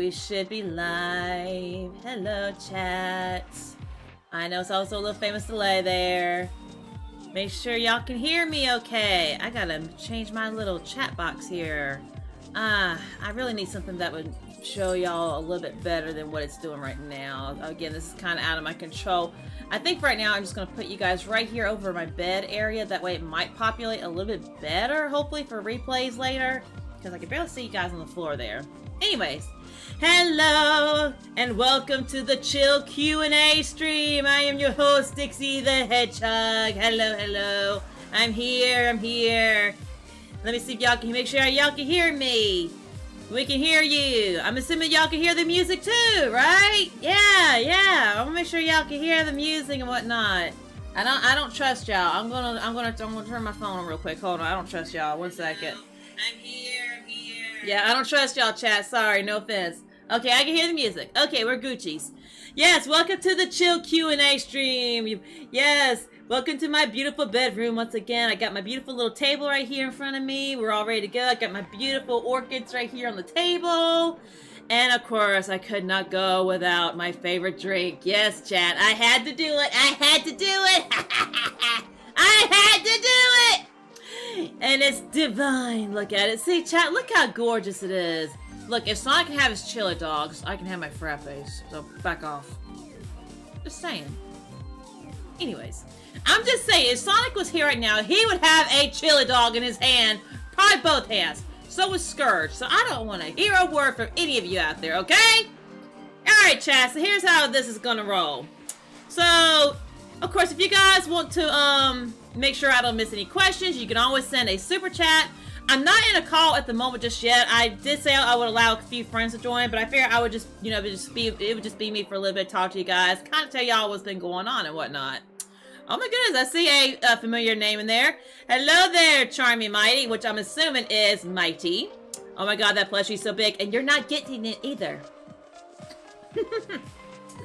we should be live. Hello, chat. I know it's also a little famous delay there. Make sure y'all can hear me okay. I gotta change my little chat box here. I really need something that would show y'all a little bit better than what it's doing right now. Again, this is kind of out of my control. I think right now I'm just going to put you guys right here over my bed area. That way it might populate a little bit better, hopefully for replays later. Because I can barely see you guys on the floor there. Anyways, hello and welcome to the Chill Q&A stream. I am your host, Dixie the Hedgehog. Hello. I'm here. Let me see if y'all can make sure y'all can hear me. We can hear you. I'm assuming y'all can hear the music too, right? Yeah. I want to make sure y'all can hear the music and whatnot. I don't trust y'all. I'm gonna turn my phone on real quick. Hold on. I don't trust y'all. 1 second. I'm here. Yeah, I don't trust y'all, chat. Sorry, no offense. Okay, I can hear the music. Okay, we're Gucci's. Yes, welcome to the Chill Q&A stream. Yes, welcome to my beautiful bedroom once again. I got my beautiful little table right here in front of me. We're all ready to go. I got my beautiful orchids right here on the table. And of course, I could not go without my favorite drink. Yes, chat, I had to do it. I had to do it. And it's divine. Look at it. See, chat, look how gorgeous it is. Look, if Sonic can have his chili dogs, I can have my frappes. So, back off. Just saying. Anyways, I'm just saying, if Sonic was here right now, he would have a chili dog in his hand. Probably both hands. So was Scourge. So I don't want to hear a word from any of you out there, okay? Alright, chat, so here's how this is gonna roll. So, of course, if you guys want to, make sure I don't miss any questions, you can always send a super chat. I'm not in a call at the moment just yet. I did say I would allow a few friends to join, but I figured I would just, it would just be me for a little bit, talk to you guys, kind of tell y'all what's been going on and whatnot. Oh my goodness, I see a familiar name in there. Hello there, Charming Mighty, which I'm assuming is Mighty. Oh my god, that plushie's so big, and you're not getting it either.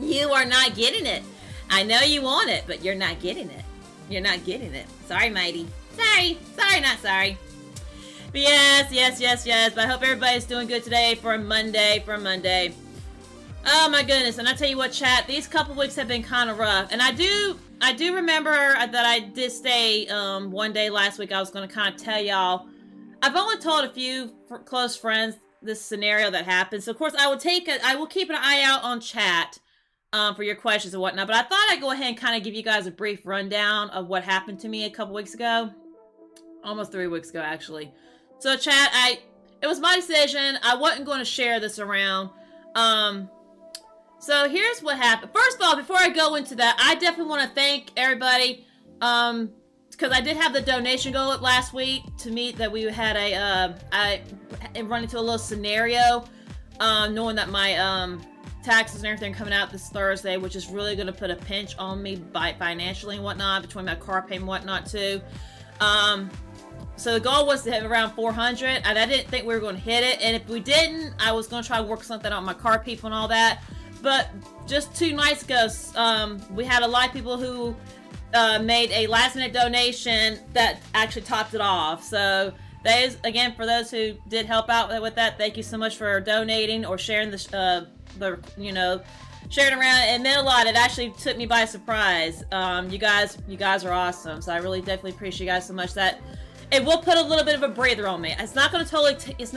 You are not getting it. I know you want it, but you're not getting it. You're not getting it. Sorry, Mighty. Sorry, not sorry. But yes. But I hope everybody's doing good today for a Monday. Oh my goodness. And I tell you what, chat, these couple weeks have been kind of rough. And I do remember that I did stay one day last week. I was going to kind of tell y'all. I've only told a few close friends this scenario that happened. So of course I will keep an eye out on chat for your questions and whatnot. But I thought I'd go ahead and kind of give you guys a brief rundown of what happened to me a couple weeks ago. Almost 3 weeks ago, actually. So chat, it was my decision. I wasn't going to share this around. So here's what happened. First of all, before I go into that, I definitely want to thank everybody. Because I did have the donation go up last week to meet that we had I run into a little scenario, knowing that my, taxes and everything coming out this Thursday, which is really going to put a pinch on me financially and whatnot, between my car payment and whatnot too. So the goal was to hit around 400, and I didn't think we were going to hit it, and if we didn't, I was going to try to work something out with my car people and all that. But just 2 nights ago, we had a lot of people who made a last minute donation that actually topped it off. So again, for those who did help out with that, thank you so much for donating or sharing sharing around. It meant a lot. It actually took me by surprise. You guys are awesome. So I really definitely appreciate you guys so much. That it will put a little bit of a breather on me. It's not going to totally it's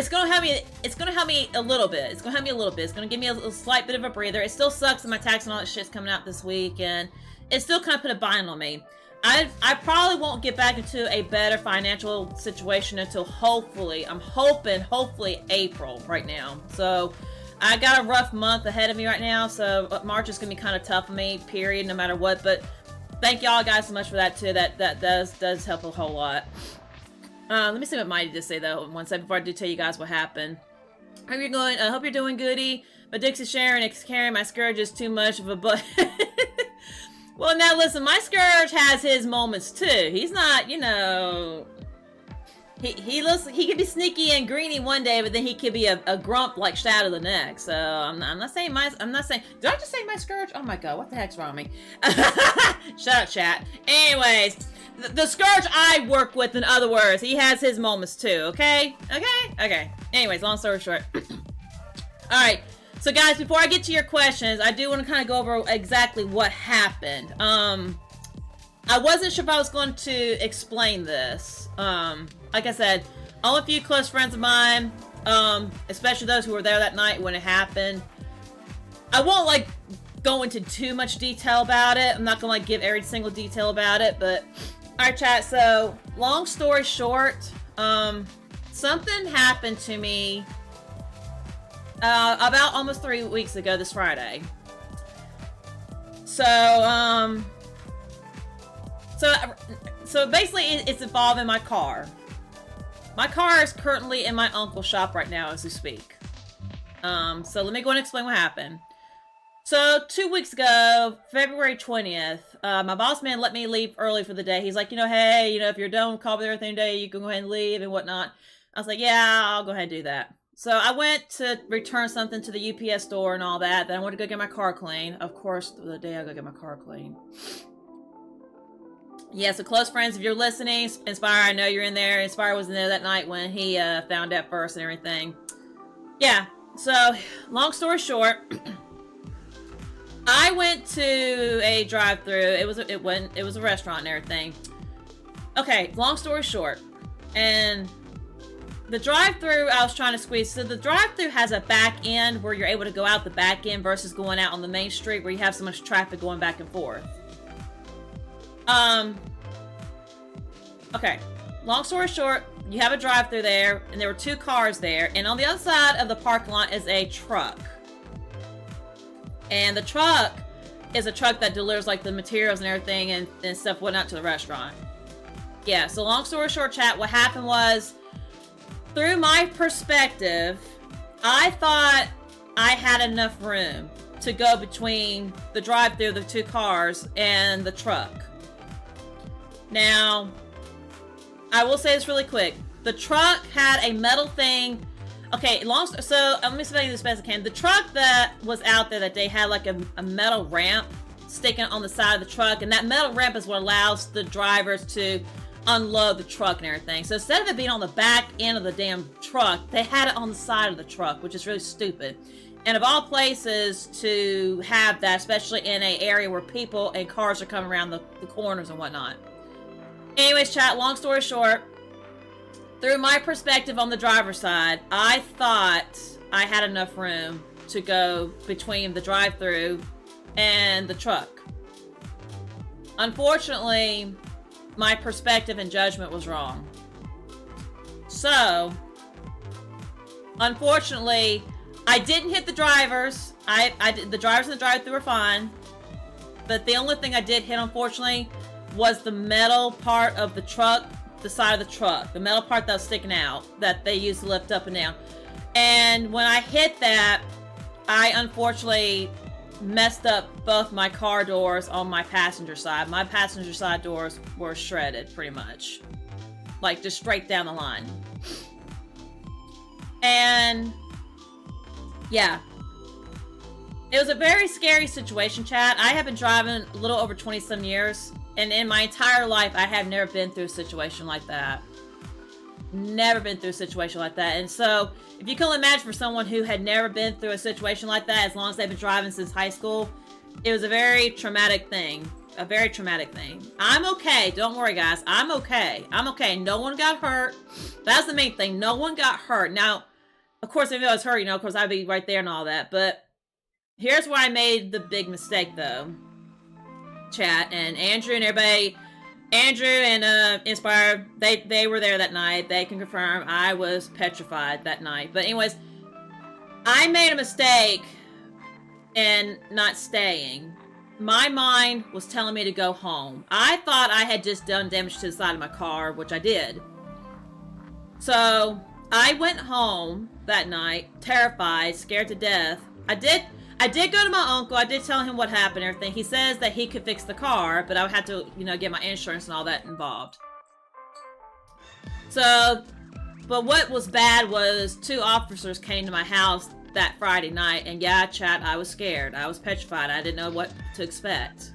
going to help me. It's going to help me a little bit. It's going to give me a slight bit of a breather. It still sucks that my tax and all that shit's coming out this week, and it still kind of put a bind on me. I probably won't get back into a better financial situation until hopefully April right now. So I got a rough month ahead of me right now, so March is going to be kind of tough for me, period, no matter what. But thank y'all guys so much for that too. That does help a whole lot. Let me see what Mighty did say though. 1 second before I do tell you guys what happened. Hope you're doing goody. But Dixie Sharon, carrying my Scourge is too much of a butt. Well, now listen, my Scourge has his moments too. He's not, he could be sneaky and greeny one day, but then he could be a grump like Shadow the next. So I'm not saying did I just say my Scourge? Oh my god, what the heck's wrong with me? Shut up, chat. Anyways, the Scourge I work with, in other words, he has his moments too, okay? Okay. Anyways, long story short. Alright, so guys, before I get to your questions, I do want to kind of go over exactly what happened. I wasn't sure if I was going to explain this. Like I said, only a few close friends of mine, especially those who were there that night when it happened. I won't, like, go into too much detail about it. I'm not gonna, like, give every single detail about it, but... Alright, chat, so, long story short, something happened to me, about almost 3 weeks ago this Friday. So basically it's involving my car. My car is currently in my uncle's shop right now as we speak. So let me go and explain what happened. So 2 weeks ago, February 20th, my boss man let me leave early for the day. He's like, hey, if you're done with call everything today, you can go ahead and leave and whatnot. I was like, yeah, I'll go ahead and do that. So I went to return something to the UPS store and all that. Then I went to go get my car clean. Of course, the day I go get my car clean. Yeah, so close friends, if you're listening, Inspire, I know you're in there. Inspire was in there that night when he found out first and everything. Yeah, so long story short, I went to a drive-thru. It was a restaurant and everything. Okay, long story short, and the drive-thru I was trying to squeeze. So the drive-thru has a back end where you're able to go out the back end versus going out on the main street where you have so much traffic going back and forth. Okay, long story short, you have a drive-thru there, and there were 2 cars there, and on the other side of the parking lot is a truck. And the truck is a truck that delivers, like, the materials and everything and stuff whatnot to the restaurant. Yeah, so long story short, chat, what happened was, through my perspective, I thought I had enough room to go between the drive-thru, the 2 cars, and the truck. Now, I will say this really quick. The truck had a metal thing. Okay, so let me explain this as best I can. The truck that was out there that day had like a metal ramp sticking on the side of the truck, and that metal ramp is what allows the drivers to unload the truck and everything. So instead of it being on the back end of the damn truck, they had it on the side of the truck, which is really stupid. And of all places to have that, especially in an area where people and cars are coming around the corners and whatnot. Anyways, chat, long story short, through my perspective on the driver's side, I thought I had enough room to go between the drive-thru and the truck. Unfortunately, my perspective and judgment was wrong. So, unfortunately, I didn't hit the drivers. The drivers in the drive-thru were fine. But the only thing I did hit, unfortunately, was the metal part of the truck, the side of the truck. The metal part that was sticking out, that they used to lift up and down. And when I hit that, I unfortunately messed up both my car doors on my passenger side. My passenger side doors were shredded, pretty much. Like, just straight down the line. And yeah. It was a very scary situation, chat. I have been driving a little over 20-some years, and in my entire life, I have never been through a situation like that. Never been through a situation like that. And so, if you can only imagine for someone who had never been through a situation like that, as long as they've been driving since high school, it was a very traumatic thing. A very traumatic thing. I'm okay. Don't worry, guys. I'm okay. I'm okay. No one got hurt. That's the main thing. No one got hurt. Now, of course, if I was hurt, of course, I'd be right there and all that. But here's where I made the big mistake, though. Chat and Andrew and everybody, Andrew and Inspire, they were there that night. They can confirm I was petrified that night. But anyways, I made a mistake in not staying. My mind was telling me to go home. I thought I had just done damage to the side of my car, which I did. So I went home that night, terrified, scared to death. I did go to my uncle. I did tell him what happened and everything. He says that he could fix the car, but I would have to, get my insurance and all that involved. So, but what was bad was 2 officers came to my house that Friday night, and yeah, chat, I was scared. I was petrified. I didn't know what to expect.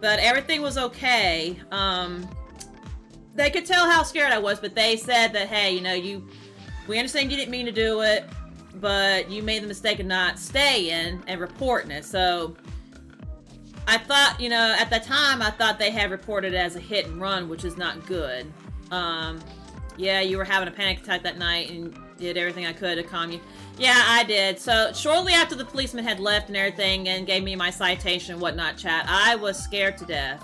But everything was okay. They could tell how scared I was, but they said that, hey, you know, we understand you didn't mean to do it, but you made the mistake of not staying and reporting it. So I thought, you know, at the time, I thought they had reported it as a hit and run, which is not good. Yeah, you were having a panic attack that night and did everything I could to calm you. Yeah, I did. So shortly after the policeman had left and everything and gave me my citation and whatnot, chat, I was scared to death.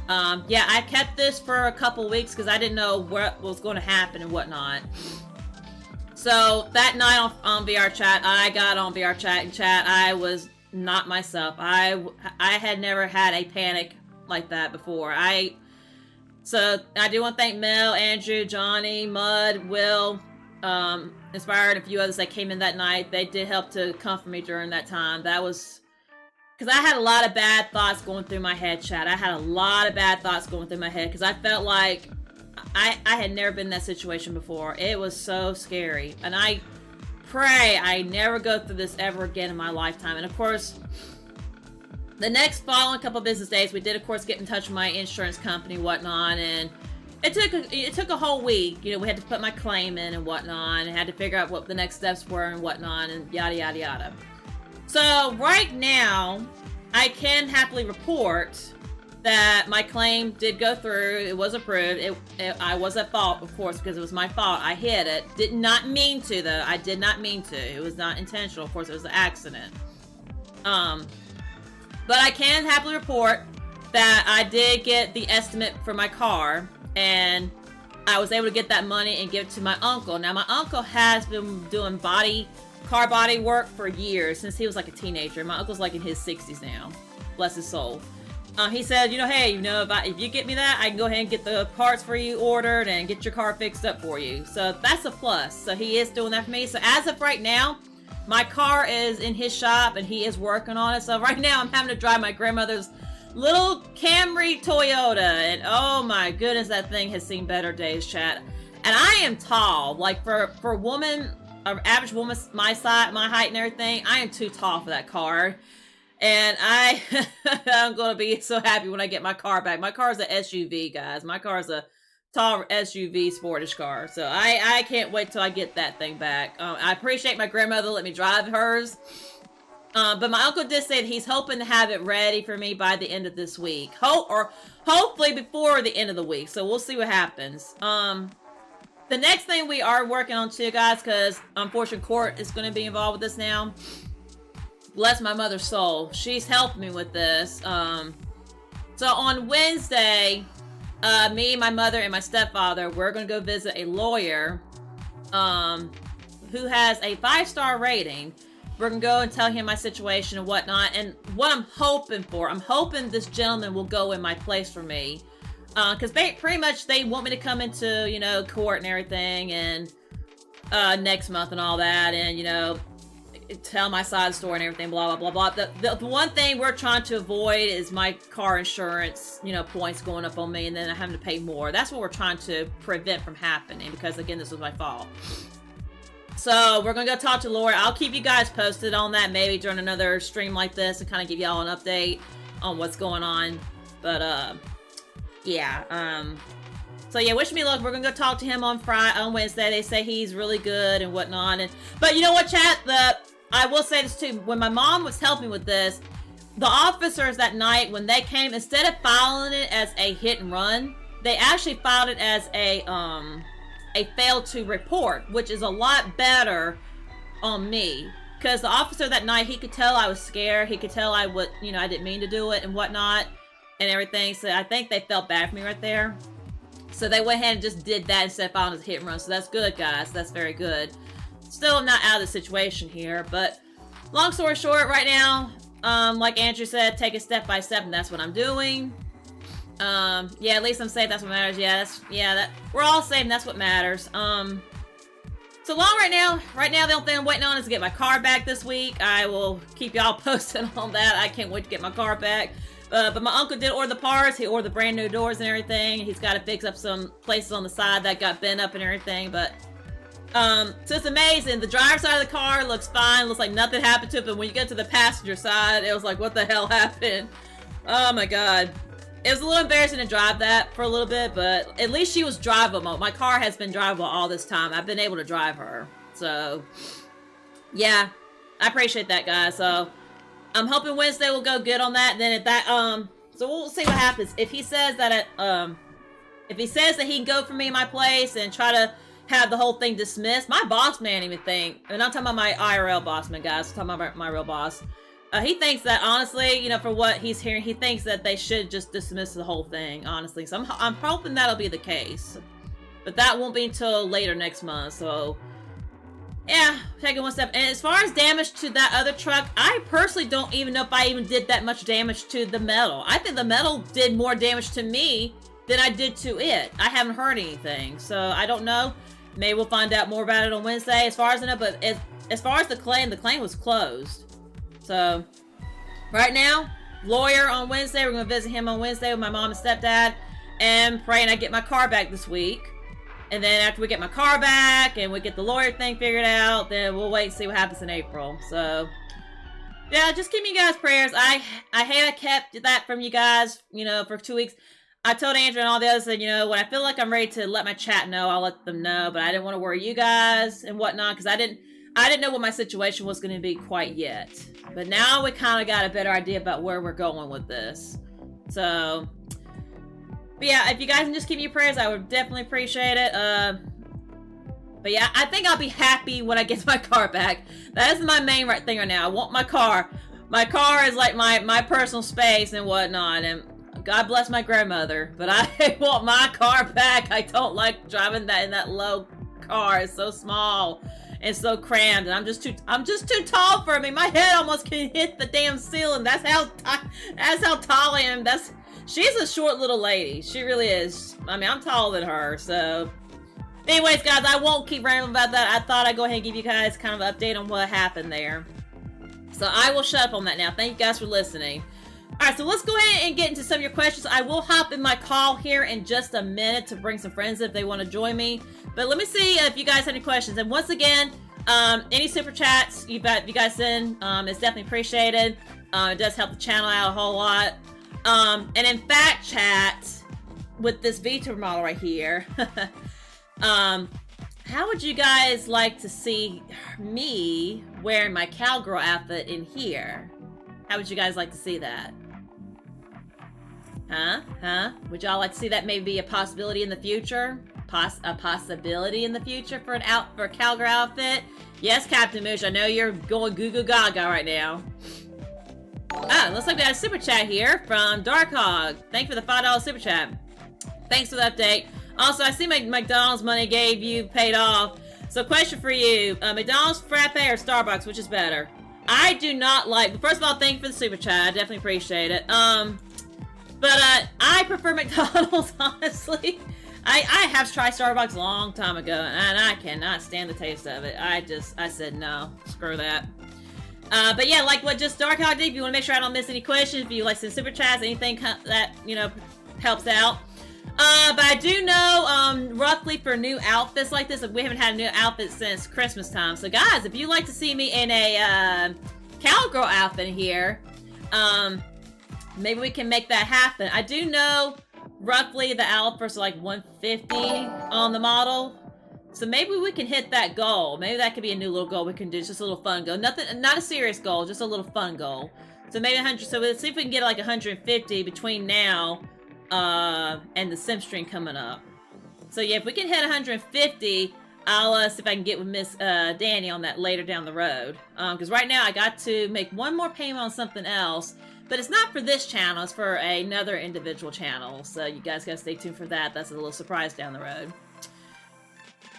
Yeah, I kept this for a couple weeks because I didn't know what was going to happen and whatnot. So that night on VR chat, I got on VR chat and chat. I was not myself. I had never had a panic like that before. So I do want to thank Mel, Andrew, Johnny, Mud, Will, Inspired, and a few others that came in that night. They did help to comfort me during that time. That was because I had a lot of bad thoughts going through my head, chat. I had a lot of bad thoughts going through my head because I felt like I had never been in that situation before. It was so scary. And I pray I never go through this ever again in my lifetime. And of course, the next following couple business days, we did, of course, get in touch with my insurance company and whatnot. And it took a whole week. You know, we had to put my claim in and whatnot, and had to figure out what the next steps were and whatnot, and yada, yada, yada. So right now, I can happily report that my claim did go through. It was approved. I was at fault, of course, because it was my fault. I hit it. Did not mean to, though. I did not mean to. It was not intentional. Of course, it was an accident. But I can happily report that I did get the estimate for my car, and I was able to get that money and give it to my uncle. Now, my uncle has been doing car body work for years, since he was like a teenager. My uncle's like in his 60s now. Bless his soul. He said, you know, hey, you know, if you get me that, I can go ahead and get the parts for you ordered and get your car fixed up for you. So that's a plus. So he is doing that for me. So as of right now, my car is in his shop and he is working on it. So right now I'm having to drive my grandmother's little Camry Toyota. And oh my goodness, that thing has seen better days, chat. And I am tall. Like for a woman, an average woman my size, my height and everything, I am too tall for that car. And I'm going to be so happy when I get my car back. My car is an SUV, guys. My car is a tall SUV sportage car. So I can't wait till I get that thing back. I appreciate my grandmother letting me drive hers. But my uncle did say that he's hoping to have it ready for me by the end of this week. Hopefully before the end of the week. So we'll see what happens. The next thing we are working on too, guys, because unfortunately court is going to be involved with this now. Bless my mother's soul. She's helped me with this. So on Wednesday, me, my mother, and my stepfather, we're going to go visit a lawyer who has a 5-star rating. We're going to go and tell him my situation and whatnot. And what I'm hoping for, I'm hoping this gentleman will go in my place for me. Because pretty much they want me to come into, you know, court and everything and next month and all that. And, you know, tell my side of the story and everything, blah, blah, blah, blah. The one thing we're trying to avoid is my car insurance, you know, points going up on me and then I having to pay more. That's what we're trying to prevent from happening because, again, this was my fault. So we're going to go talk to Laura. I'll keep you guys posted on that maybe during another stream like this and kind of give y'all an update on what's going on. But, yeah. So yeah, wish me luck. We're going to go talk to him on Wednesday. They say he's really good and whatnot. But you know what, chat? I will say this too. When my mom was helping with this, the officers that night, when they came, instead of filing it as a hit and run, they actually filed it as a failed to report, which is a lot better on me. Because the officer that night, he could tell I was scared. He could tell I didn't mean to do it and whatnot and everything. So I think they felt bad for me right there. So they went ahead and just did that instead of filing as a hit and run. So that's good, guys. That's very good. Still not out of the situation here, but long story short, right now, like Andrew said, take it step by step, and that's what I'm doing. Yeah, at least I'm safe. That's what matters. Yeah, we're all safe, and that's what matters. So long right now. Right now, the only thing I'm waiting on is to get my car back this week. I will keep y'all posted on that. I can't wait to get my car back. But my uncle did order the parts. He ordered the brand new doors and everything. He's got to fix up some places on the side that got bent up and everything. But so it's amazing. The driver's side of the car looks fine. Looks like nothing happened to it. But when you get to the passenger side, it was like, what the hell happened? Oh my god. It was a little embarrassing to drive that for a little bit, but at least she was drivable. My car has been drivable all this time. I've been able to drive her. So, yeah. I appreciate that, guys. So, I'm hoping Wednesday will go good on that. And then if that, so we'll see what happens. If he says that, if he says that he can go for me in my place and try to have the whole thing dismissed, my boss man even think, and I'm talking about my IRL boss man, guys. I'm talking about my real boss. He thinks that, honestly, you know, for what he's hearing, he thinks that they should just dismiss the whole thing, honestly. So I'm hoping that'll be the case. But that won't be until later next month, so... yeah, taking one step. And as far as damage to that other truck, I personally don't even know if I even did that much damage to the metal. I think the metal did more damage to me than I did to it. I haven't heard anything, so I don't know. Maybe we'll find out more about it on Wednesday, as far as I know. But as far as the claim was closed. So, right now, lawyer on Wednesday. We're going to visit him on Wednesday with my mom and stepdad. And praying I get my car back this week. And then after we get my car back and we get the lawyer thing figured out, then we'll wait and see what happens in April. So, yeah, just keep me guys prayers. I hate I kept that from you guys, you know, for 2 weeks. I told Andrew and all the others that, you know, when I feel like I'm ready to let my chat know, I'll let them know. But I didn't want to worry you guys and whatnot because I didn't know what my situation was going to be quite yet. But now we kind of got a better idea about where we're going with this. So, but yeah, if you guys can just keep me prayers, I would definitely appreciate it. But yeah, I think I'll be happy when I get my car back. That is my main thing right now. I want my car. My car is like my personal space and whatnot. And God bless my grandmother. But I want my car back. I don't like driving that in that low car. It's so small. And so crammed, and I'm just too tall for me. My head almost can hit the damn ceiling. That's how tall I am. She's a short little lady. She really is. I mean, I'm taller than her. So, anyways, guys, I won't keep rambling about that. I thought I'd go ahead and give you guys kind of an update on what happened there. So I will shut up on that now. Thank you guys for listening. All right, so let's go ahead and get into some of your questions. I will hop in my call here in just a minute to bring some friends if they want to join me. But let me see if you guys have any questions. And once again, any super chats you guys send is definitely appreciated. It does help the channel out a whole lot. And in fact, chat, with this Vita model right here, how would you guys like to see me wearing my cowgirl outfit in here? How would you guys like to see that? Huh? Would y'all like to see that maybe be a possibility in the future? A possibility in the future for a cowgirl outfit? Yes, Captain Moosh, I know you're going goo goo gaga right now. Ah, looks like we got a super chat here from Darkhog. Thank you for the $5 super chat. Thanks for the update. Also, I see my McDonald's money paid off. So question for you, McDonald's Frappe or Starbucks, which is better? I do not like, first of all, thank you for the super chat. I definitely appreciate it. But I prefer McDonald's, honestly. I have tried Starbucks a long time ago, and I cannot stand the taste of it. I said no, screw that. But yeah, like what just Darkhog did, if you want to make sure I don't miss any questions, if you like send super chats, anything that, you know, helps out. But I do know, roughly for new outfits like this, we haven't had a new outfit since Christmas time. So guys, if you'd like to see me in a, cowgirl outfit here, maybe we can make that happen. I do know, roughly, the outfits are like 150 on the model. So maybe we can hit that goal. Maybe that could be a new little goal we can do. It's just a little fun goal. Nothing, not a serious goal, just a little fun goal. So maybe 100, so let's see if we can get like 150 between now and the sim stream coming up. So yeah, if we can hit 150, I'll see if I can get with Miss Danny on that later down the road. Because right now I got to make one more payment on something else, but it's not for this channel, it's for another individual channel. So you guys gotta stay tuned for that. That's a little surprise down the road.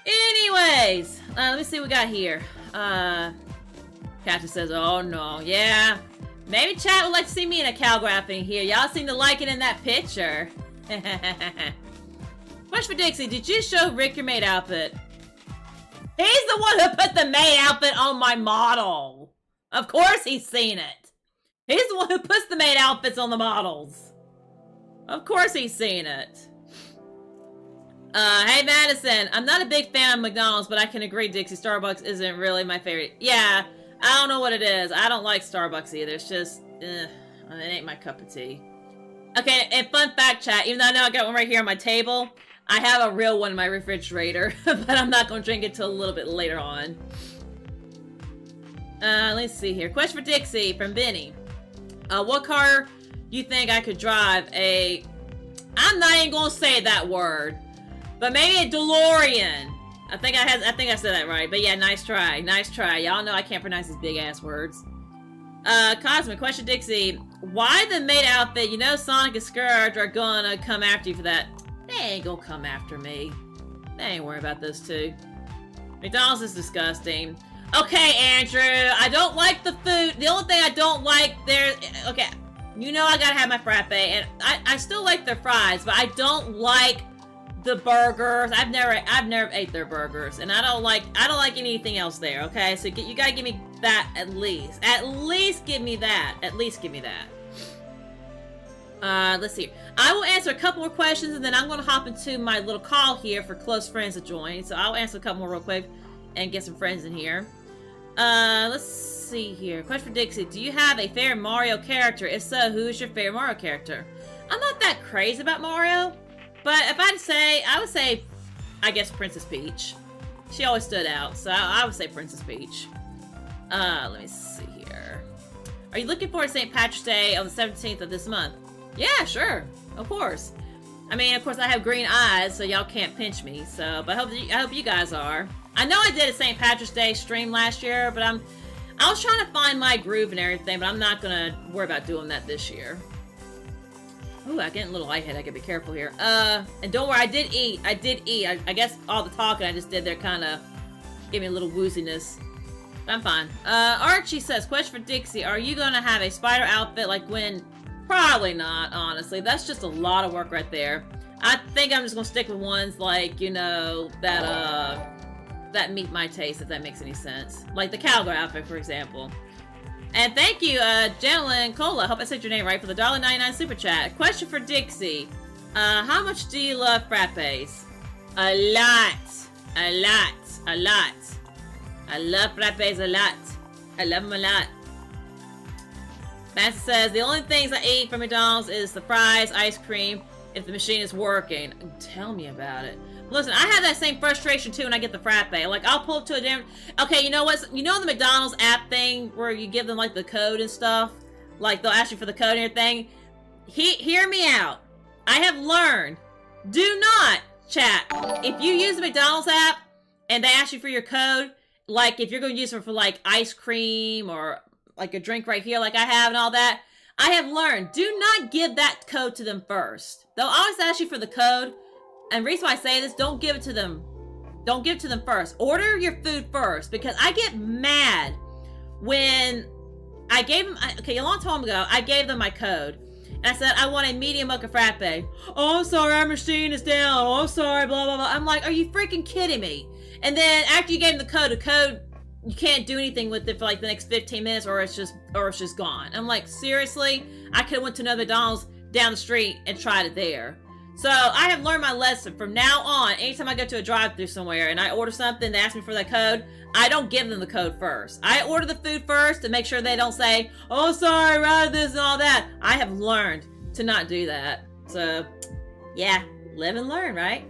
Anyways, let me see what we got here. Captain says, oh no, yeah. Maybe chat would like to see me in a cowgirl outfit here. Y'all seem to like it in that picture. Question for Dixie, did you show Rick your maid outfit? He's the one who put the maid outfit on my model. Of course he's seen it. He's the one who puts the maid outfits on the models. Of course he's seen it. Hey Madison, I'm not a big fan of McDonald's, but I can agree, Dixie, Starbucks isn't really my favorite. Yeah, I don't know what it is. I don't like Starbucks either. It's just, it ain't my cup of tea. Okay, and fun fact, chat, even though I know I got one right here on my table, I have a real one in my refrigerator, but I'm not going to drink it till a little bit later on. Let's see here. Question for Dixie from Benny. What car do you think I could drive? I'm not even going to say that word. But maybe a DeLorean. I think I said that right. But yeah, nice try. Nice try. Y'all know I can't pronounce these big ass words. Cosmic, question Dixie. Why the maid outfit? You know Sonic and Scourge are gonna come after you for that. They ain't gonna come after me. They ain't worried about those two. McDonald's is disgusting. Okay, Andrew. I don't like the food. The only thing I don't like there... Okay. You know I gotta have my frappe. And I still like their fries. But I don't like... the burgers. I've never ate their burgers, and I don't like anything else there. Okay, so you gotta give me that at least. At least give me that. At least give me that. Let's see. I will answer a couple more questions, and then I'm gonna hop into my little call here for close friends to join. So I'll answer a couple more real quick and get some friends in here. Let's see here. Question for Dixie: do you have a favorite Mario character? If so, who is your favorite Mario character? I'm not that crazy about Mario. But if I had to say, I would say, I guess Princess Peach. She always stood out, so I would say Princess Peach. Let me see here. Are you looking forward to St. Patrick's Day on the 17th of this month? Yeah, sure. Of course. I mean, of course I have green eyes, so y'all can't pinch me. So, but I hope you guys are. I know I did a St. Patrick's Day stream last year, but I was trying to find my groove and everything, but I'm not gonna worry about doing that this year. Ooh, I'm getting a little lightheaded. I gotta be careful here. And don't worry, I did eat. I guess all the talking I just did there kind of gave me a little wooziness. But I'm fine. Archie says, question for Dixie. Are you gonna have a spider outfit like Gwen? Probably not, honestly. That's just a lot of work right there. I think I'm just gonna stick with ones like, you know, that meet my taste, if that makes any sense. Like the cowgirl outfit, for example. And thank you, Janelyn Cola. Hope I said your name right for the $1.99 super chat. Question for Dixie. How much do you love frappes? A lot. A lot. A lot. I love frappes a lot. I love them a lot. Master says, the only things I eat from McDonald's is the fries, ice cream, if the machine is working. Tell me about it. Listen, I have that same frustration too when I get the frappe. Like, I'll pull up to a different... Okay, you know what? You know the McDonald's app thing where you give them, like, the code and stuff? Like, they'll ask you for the code and everything? Hear me out. I have learned. Do not, chat. If you use the McDonald's app and they ask you for your code, like, if you're going to use it for, like, ice cream or, like, a drink right here like I have and all that, I have learned. Do not give that code to them first. They'll always ask you for the code. And the reason why I say this, don't give it to them. Don't give it to them first. Order your food first, because I get mad when I gave them, okay, a long time ago, I gave them my code. And I said, I want a medium mocha frappe. Oh, I'm sorry, our machine is down. Oh, I'm sorry, blah, blah, blah. I'm like, are you freaking kidding me? And then after you gave them the code, you can't do anything with it for like the next 15 minutes or it's just gone. I'm like, seriously? I could have went to another McDonald's down the street and tried it there. So I have learned my lesson. From now on, anytime I go to a drive-thru somewhere and I order something, they ask me for that code, I don't give them the code first. I order the food first to make sure they don't say, oh, sorry, rather this and all that. I have learned to not do that. So, yeah, live and learn, right?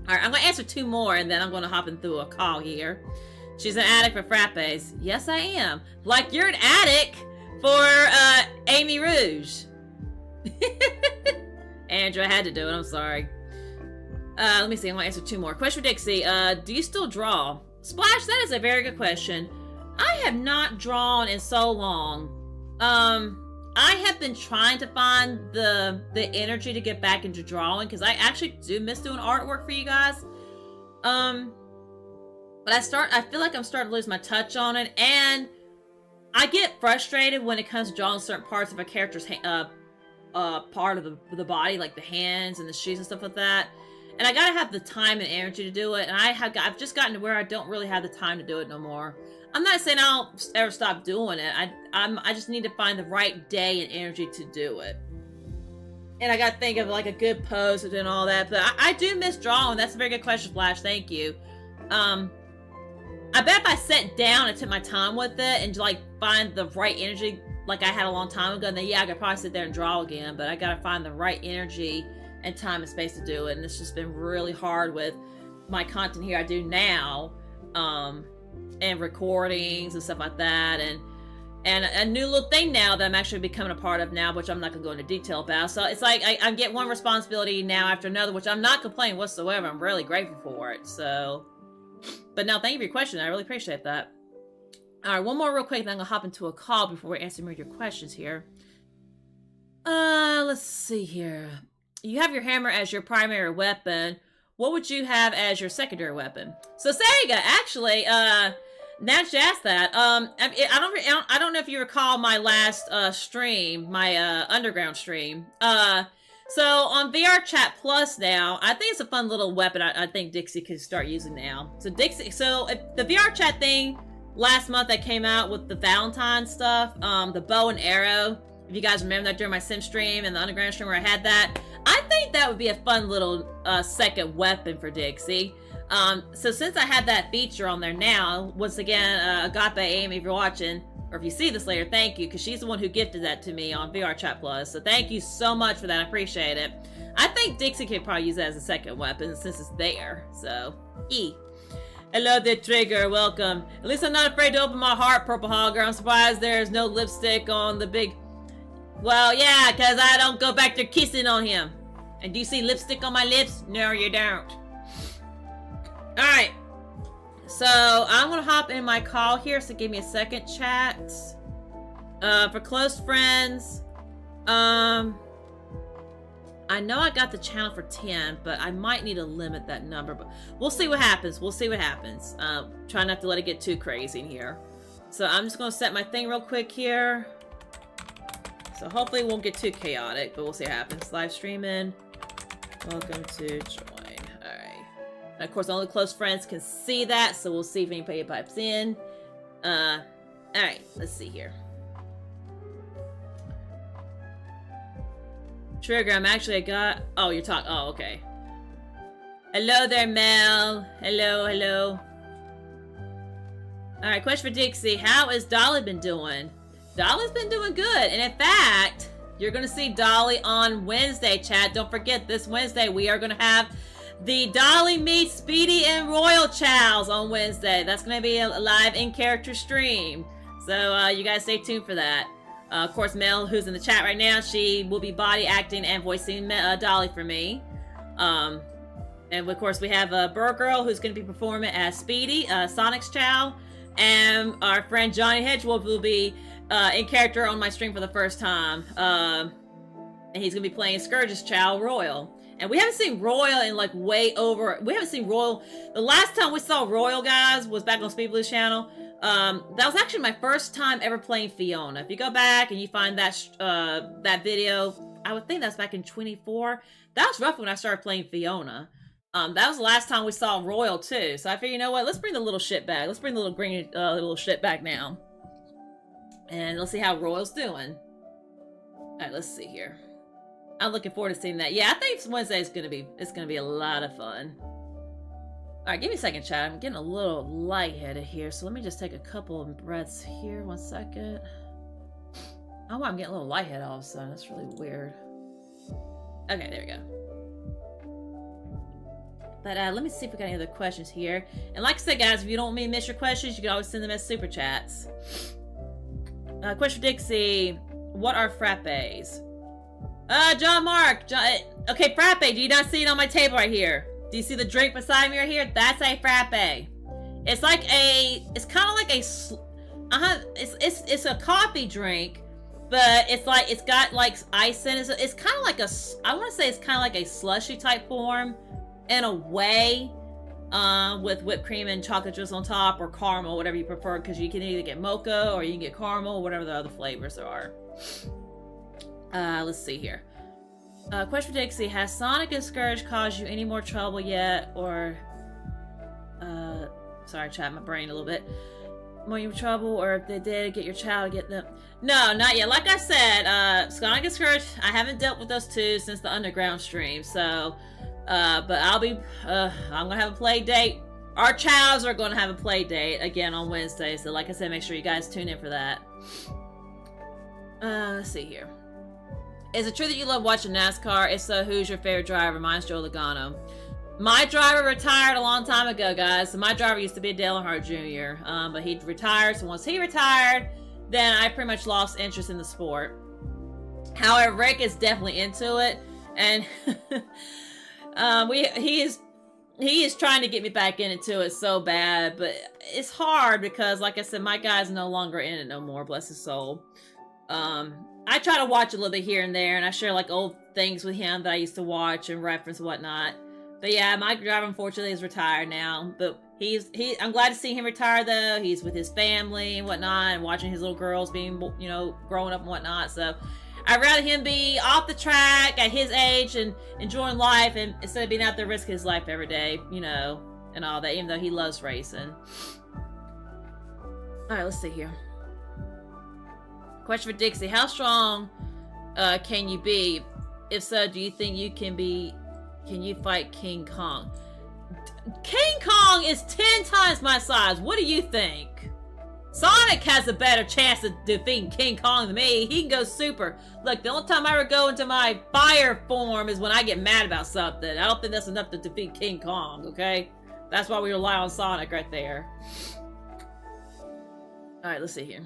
All right, I'm going to answer two more, and then I'm going to hop into a call here. She's an addict for frappes. Yes, I am. Like you're an addict for Amy Rouge. Andrew, I had to do it. I'm sorry. Let me see. I'm going to answer two more. Question for Dixie. Do you still draw? Splash, that is a very good question. I have not drawn in so long. I have been trying to find the energy to get back into drawing because I actually do miss doing artwork for you guys. But I feel like I'm starting to lose my touch on it, and I get frustrated when it comes to drawing certain parts of a character's part of the body, like the hands and the shoes and stuff like that. And I gotta have the time and energy to do it. And I've just gotten to where I don't really have the time to do it no more. I'm not saying I'll ever stop doing it. I just need to find the right day and energy to do it. And I gotta think of like a good pose and all that. But I do miss drawing. That's a very good question, Flash. Thank you. I bet if I sat down and took my time with it and like find the right energy like I had a long time ago, then yeah, I could probably sit there and draw again. But I gotta find the right energy and time and space to do it. And it's just been really hard with my content here I do now. And recordings and stuff like that, and a new little thing now that I'm actually becoming a part of now, which I'm not gonna go into detail about. So it's like I get one responsibility now after another, which I'm not complaining whatsoever. I'm really grateful for it. So, but no, thank you for your question. I really appreciate that. All right, one more real quick, then I'm gonna hop into a call before we answer more of your questions here. Let's see here. You have your hammer as your primary weapon. What would you have as your secondary weapon? So Sega, actually, now that you asked that, I don't know if you recall my last stream, my underground stream. So on VR Chat Plus now, I think it's a fun little weapon. I think Dixie could start using now. So the VR Chat thing last month that came out with the Valentine stuff, the bow and arrow. If you guys remember that during my sim stream and the underground stream where I had that, I think that would be a fun little second weapon for Dixie. So since I had that feature on there now, once again, Agape Amy, if you're watching, or if you see this later, thank you, because she's the one who gifted that to me on VR Chat Plus. So thank you so much for that. I appreciate it. I think Dixie could probably use that as a second weapon since it's there. So, Hello there, Trigger. Welcome. At least I'm not afraid to open my heart, Purple Hogger. I'm surprised there's no lipstick on the big... Well, yeah, because I don't go back there kissing on him. And do you see lipstick on my lips? No, you don't. Alright. So, I'm going to hop in my call here, so give me a second, chat. For close friends, I know I got the channel for 10, but I might need to limit that number. But we'll see what happens. We'll see what happens. Try not to let it get too crazy in here. So, I'm just going to set my thing real quick here. So hopefully it won't get too chaotic, but we'll see what happens. Live streaming. Welcome to join. Alright. And of course, only close friends can see that, so we'll see if anybody pipes in. Alright, let's see here. Trigger, I'm actually oh, you're talking. Oh, okay. Hello there, Mel. Hello, hello. Alright, question for Dixie. How has Dolly been doing? Dolly's been doing good, and in fact, you're going to see Dolly on Wednesday, chat. Don't forget, this Wednesday, we are going to have the Dolly meets Speedy and Royal Chows on Wednesday. That's going to be a live in-character stream, so you guys stay tuned for that. Of course, Mel, who's in the chat right now, she will be body acting and voicing Dolly for me. And of course, we have Burr Girl, who's going to be performing as Speedy, Sonic's Chow, and our friend Johnny Hedgewolf will be in character on my stream for the first time. And he's gonna be playing Scourge's Chow Royal. And we haven't seen Royal in like we haven't seen Royal. The last time we saw Royal, guys, was back on Speed Blue's channel. That was actually my first time ever playing Fiona. If you go back and you find that that video, I would think that's back in 24. That was roughly when I started playing Fiona. That was the last time we saw Royal too. So I figured, you know what? Let's bring the little shit back. Let's bring the little green little shit back now. And let's see how Royal's doing. Alright, let's see here. I'm looking forward to seeing that. Yeah, I think Wednesday is gonna be a lot of fun. Alright, give me a second, chat. I'm getting a little lightheaded here, so let me just take a couple of breaths here. 1 second. Oh, I'm getting a little lightheaded all of a sudden. That's really weird. Okay, there we go. But let me see if we got any other questions here. And like I said, guys, if you don't want me to miss your questions, you can always send them as super chats. Question for Dixie. What are frappes? John Mark. Okay, frappe. Do you not see it on my table right here? Do you see the drink beside me right here? That's a frappe. It's like it's kind of like it's a coffee drink, but it's got like ice in it. So it's kind of like I want to say it's kind of like a slushy type form in a way, with whipped cream and chocolate juice on top, or caramel, whatever you prefer, because you can either get mocha or you can get caramel, whatever the other flavors there are. Let's see here. Question for Dixie: has Sonic and Scourge caused you any more trouble yet, or sorry, chat my brain a little bit. More trouble, or if they did get your child, get them. No, not yet. Like I said, Sonic and Scourge, I haven't dealt with those two since the underground stream. So, but I'm gonna have a play date. Our childs are gonna have a play date again on Wednesday. So, like I said, make sure you guys tune in for that. Let's see here. Is it true that you love watching NASCAR? If so, who's your favorite driver? Mine's Joe Logano. My driver retired a long time ago, guys. So my driver used to be Dale Earnhardt Jr., but he retired. So once he retired, then I pretty much lost interest in the sport. However, Rick is definitely into it, and he is trying to get me back into it so bad, but it's hard because, like I said, my guy's no longer in it no more. Bless his soul. I try to watch a little bit here and there, and I share like old things with him that I used to watch and reference and whatnot. But yeah, my driver unfortunately is retired now. But I'm glad to see him retire though. He's with his family and whatnot, and watching his little girls being, growing up and whatnot. So I'd rather him be off the track at his age and enjoying life, and instead of being out there risking his life every day, and all that. Even though he loves racing. All right, let's see here. Question for Dixie: how strong can you be? If so, do you think you can you fight King Kong? King Kong is 10 times my size. What do you think? Sonic has a better chance of defeating King Kong than me. He can go super. Look, the only time I ever go into my fire form is when I get mad about something. I don't think that's enough to defeat King Kong, okay? That's why we rely on Sonic right there. Alright, let's see here.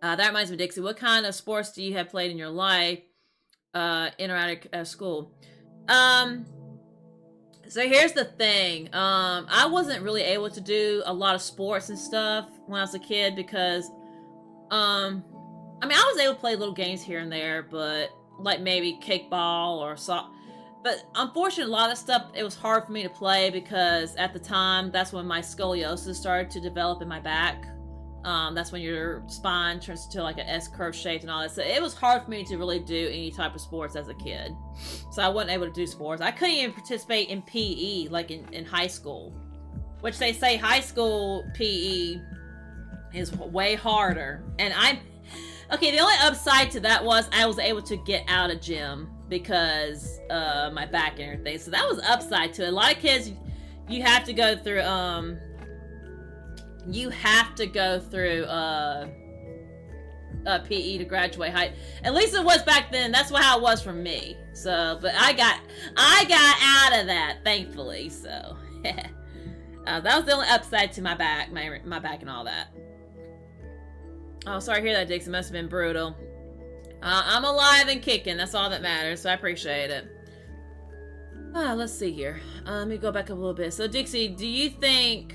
That reminds me, Dixie, what kind of sports do you have played in your life, in or out of school? So here's the thing. I wasn't really able to do a lot of sports and stuff when I was a kid because, I was able to play little games here and there, but like maybe kickball or but unfortunately, a lot of stuff, it was hard for me to play because at the time, that's when my scoliosis started to develop in my back. That's when your spine turns to like an S-curve shape and all that. So it was hard for me to really do any type of sports as a kid. So I wasn't able to do sports. I couldn't even participate in PE, like in high school. Which they say high school PE is way harder. And okay, the only upside to that was I was able to get out of gym because my back and everything. So that was upside to it. A lot of kids, you have to go through, PE to graduate high. At least it was back then. That's how it was for me. So, but I got out of that, thankfully. So, that was the only upside to my back, my back and all that. Oh, sorry to hear that, Dixie. It must have been brutal. I'm alive and kicking. That's all that matters. So I appreciate it. Let's see here. Let me go back up a little bit. So, Dixie, do you think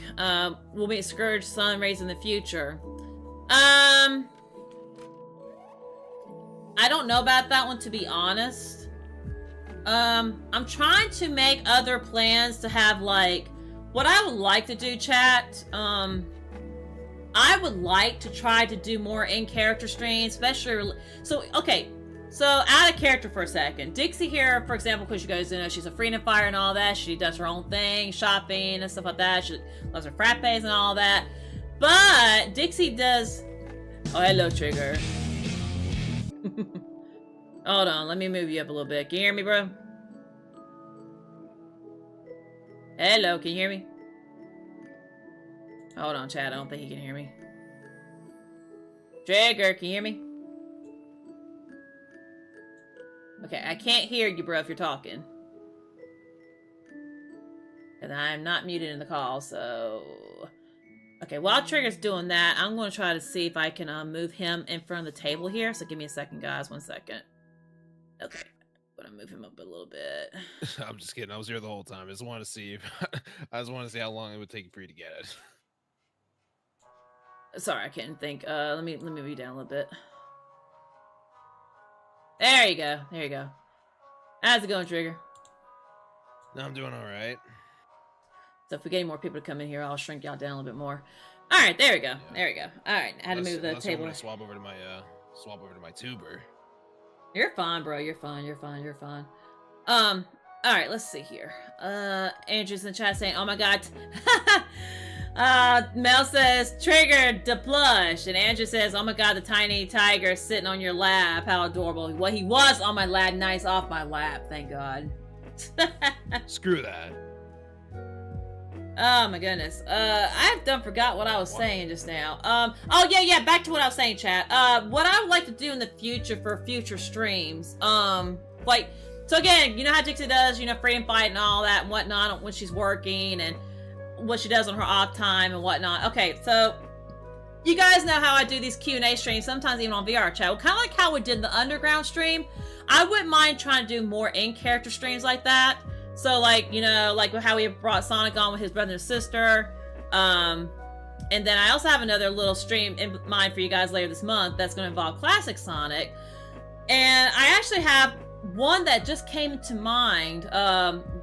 we'll meet Scourge Sun Rays in the future? I don't know about that one, to be honest. I'm trying to make other plans to have, like, what I would like to do, chat. I would like to try to do more in-character streams, especially... So, okay. So, out of character for a second. Dixie here, for example, because she goes, she's a freedom fighter and all that. She does her own thing, shopping and stuff like that. She loves her frappes and all that. But Dixie does... Oh, hello, Trigger. Hold on, let me move you up a little bit. Can you hear me, bro? Hello, can you hear me? Hold on, Chad. I don't think he can hear me. Trigger, can you hear me? Okay, I can't hear you, bro, if you're talking. And I'm not muted in the call, so... Okay, while Trigger's doing that, I'm going to try to see if I can move him in front of the table here. So give me a second, guys. 1 second. Okay. I'm going to move him up a little bit. I'm just kidding. I was here the whole time. I just wanted to see how long it would take for you to get it. Sorry, I couldn't think. Let me move you down a little bit. There you go. There you go. How's it going, Trigger? No, I'm doing all right. So if we get any more people to come in here, I'll shrink y'all down a little bit more. All right, there we go. Yeah. There we go. All right, I had to move the table. Swap over to my tuber. You're fine, bro. You're fine. You're fine. You're fine. All right, let's see here. Andrew's in the chat saying, "Oh my god." Mel says, "Triggered the plush," and Andrew says, "Oh my god, the tiny tiger sitting on your lap. How adorable." Well, he was on my lap, nice off my lap. Thank God. Screw that. Oh my goodness. I've done forgot what I was saying just now. Oh yeah, back to what I was saying, chat. What I would like to do in the future for future streams, like, so again, you know how Dixie does, you know, freedom fight and all that and whatnot when she's working and what she does on her off time and whatnot. Okay, so you guys know how I do these Q&A streams, sometimes even on VR chat. Well, kind of like how we did the underground stream, I wouldn't mind trying to do more in-character streams like that. So, like, you know, like how we brought Sonic on with his brother and sister. And then I also have another little stream in mind for you guys later this month that's going to involve classic Sonic. And I actually have one that just came to mind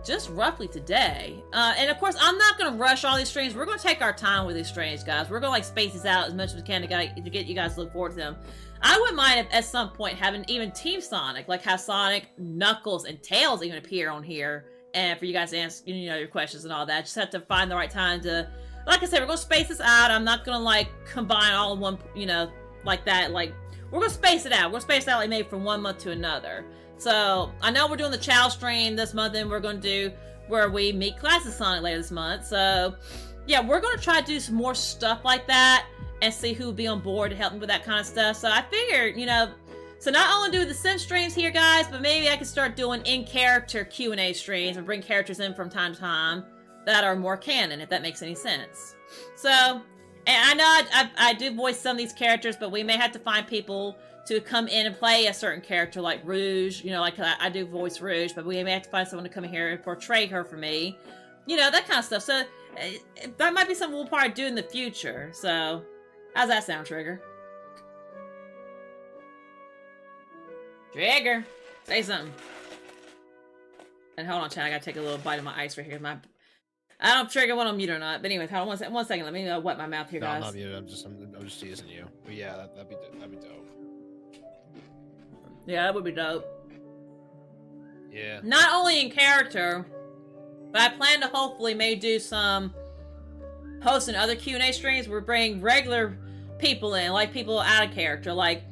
just roughly today. And of course, I'm not going to rush all these streams. We're going to take our time with these streams, guys. We're going to, like, space these out as much as we can to get you guys to look forward to them. I wouldn't mind if at some point having even Team Sonic, like have Sonic, Knuckles, and Tails even appear on here. And for you guys to answer, you know, your questions and all that. Just have to find the right time to, like I said, we're going to space this out. I'm not going to, like, combine all in one, you know, like that. Like, we're going to space it out. We're going to space it out, like, maybe from one month to another. So, I know we're doing the Chow stream this month, and we're going to do where we meet Classic Sonic later this month. So, yeah, we're going to try to do some more stuff like that and see who will be on board to help me with that kind of stuff. So, I figured, you know, so not only do the sim streams here, guys, but maybe I could start doing in-character Q&A streams and bring characters in from time to time that are more canon, if that makes any sense. So, and I know I do voice some of these characters, but we may have to find people to come in and play a certain character, like Rouge. You know, like I do voice Rouge, but we may have to find someone to come in here and portray her for me. You know, that kind of stuff. So, that might be something we'll probably do in the future. So, how's that sound, Trigger? Trigger, say something. And hold on, chat. I gotta take a little bite of my ice right here. I don't Trigger when I'm mute or not. But anyways, hold on one second. Let me wet my mouth here, guys. No, I'm not muted. I'm just teasing you. But yeah, that'd be dope. Yeah, that would be dope. Yeah. Not only in character, but I plan to hopefully may do some hosting other Q&A streams. We're bringing regular people in, like people out of character, like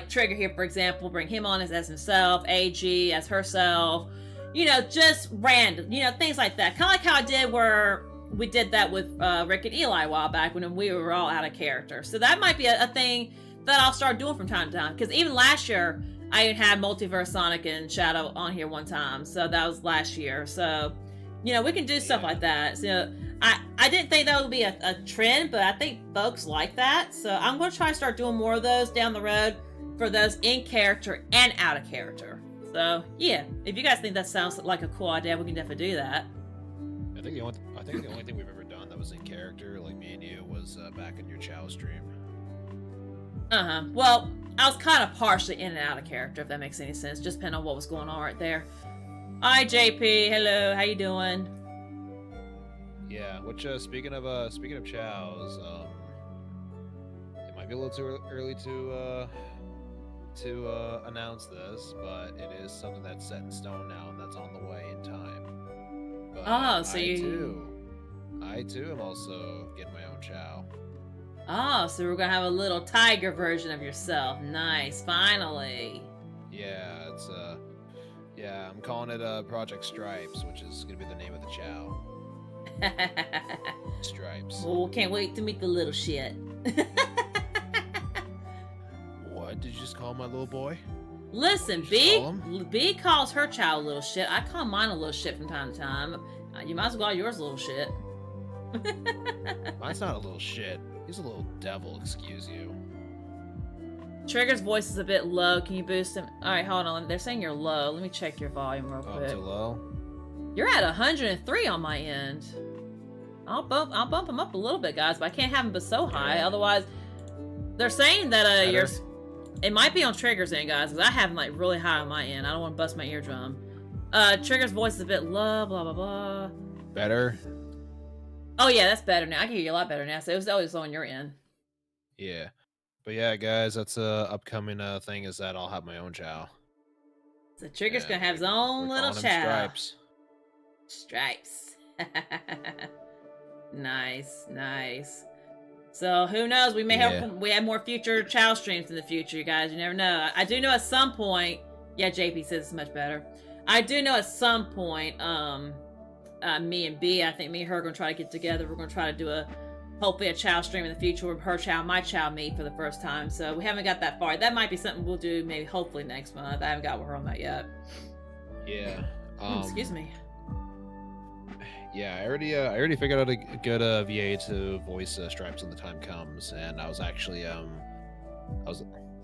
Trigger here, for example, bring him on as himself, AG as herself, you know, just random, you know, things like that. Kind of like how I did where we did that with Rick and Eli a while back when we were all out of character. So that might be a thing that I'll start doing from time to time. Because even last year, I even had Multiverse Sonic and Shadow on here one time. So that was last year. So, you know, we can do stuff like that. So I didn't think that would be a trend, but I think folks like that. So I'm going to try to start doing more of those down the road for those in character and out of character. So yeah, if you guys think that sounds like a cool idea, we can definitely do that. I think the only thing we've ever done that was in character, like me and you, was back in your Chow stream. Well, I was kind of partially in and out of character, if that makes any sense, just depending on what was going on right there. Hi JP, hello, how you doing? Yeah, which speaking of chows, it might be a little too early to announce this, but it is something that's set in stone now, and that's on the way in time. But so I too am also getting my own chow. Oh, so we're gonna have a little tiger version of yourself. Nice, finally. Yeah, it's I'm calling it Project Stripes, which is gonna be the name of the chow. Stripes. Well, can't wait to meet the little shit. What did you just call my little boy? Listen, B calls her child a little shit. I call mine a little shit from time to time. You might as well call yours a little shit. Mine's not a little shit. He's a little devil, excuse you. Trigger's voice is a bit low. Can you boost him? Alright, hold on. They're saying you're low. Let me check your volume real quick. Too low? You're at 103 on my end. I'll bump him up a little bit, guys, but I can't have him but so high. Otherwise, they're saying that it might be on Trigger's end, guys, because I have him like really high on my end. I don't want to bust my eardrum. Trigger's voice is a bit low, blah blah blah. Better? Oh yeah, that's better now. I can hear you a lot better now. So it was always on your end. Yeah. But yeah, guys, that's a upcoming thing is that I'll have my own chow. So Trigger's And gonna have his we're own little calling him chow. Stripes. Stripes. Nice, nice. So who knows? We may have more future chow streams in the future, you guys. You never know. I do know at some point. Yeah, JP says it's much better. I do know at some point. Me and B, I think me and her are gonna try to get together. We're gonna try to do hopefully a chow stream in the future with her chow, my chow meet for the first time. So we haven't got that far. That might be something we'll do maybe hopefully next month. I haven't got with her on that yet. Yeah. Excuse me. Yeah, I already figured out a good VA to voice Stripes when the time comes, and I was actually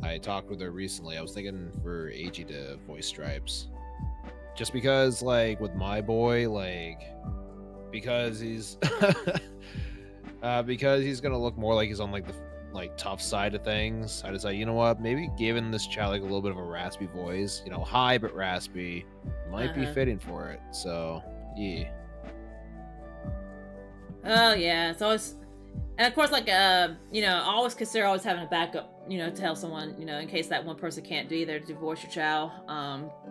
I talked with her recently. I was thinking for AG to voice Stripes, just because like with my boy, like because he's because he's gonna look more like he's on like the tough side of things. I decided, you know what, maybe giving this child like a little bit of a raspy voice, you know, high but raspy, might be fitting for it. So yeah. Oh yeah, it's always, and of course, like you know, always consider always having a backup, you know, to tell someone, you know, in case that one person can't do either to voice your child,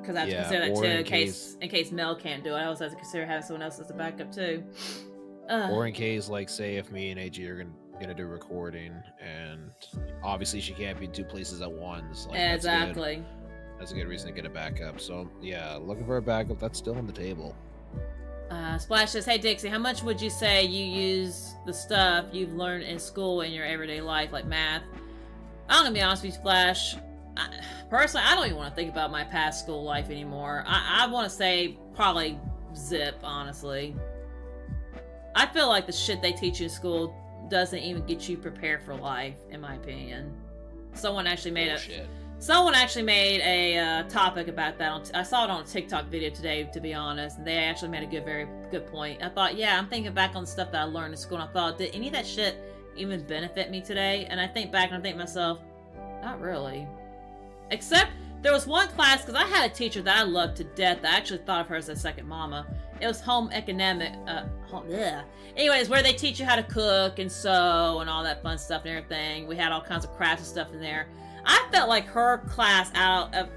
because I have to consider that too, in case Mel can't do it. I also have to consider having someone else as a backup too. Or in case, like, say if me and AG are gonna do recording, and obviously she can't be in two places at once. Like, exactly. That's a good reason to get a backup. So yeah, looking for a backup. That's still on the table. Splash says, hey Dixie, how much would you say you use the stuff you've learned in school in your everyday life, like math? I'm gonna be honest with you, Splash. Personally, I don't even want to think about my past school life anymore. I want to say probably zip, honestly. I feel like the shit they teach you in school doesn't even get you prepared for life, in my opinion. Someone actually made a topic about that. I saw it on a TikTok video today, to be honest, and they actually made a very good point. I thought, yeah, I'm thinking back on the stuff that I learned in school, and I thought, did any of that shit even benefit me today? And I think back and I think to myself, not really. Except there was one class, because I had a teacher that I loved to death. I actually thought of her as a second mama. It was home economic. Anyways, where they teach you how to cook and sew and all that fun stuff and everything. We had all kinds of crafts and stuff in there. I felt like her class out of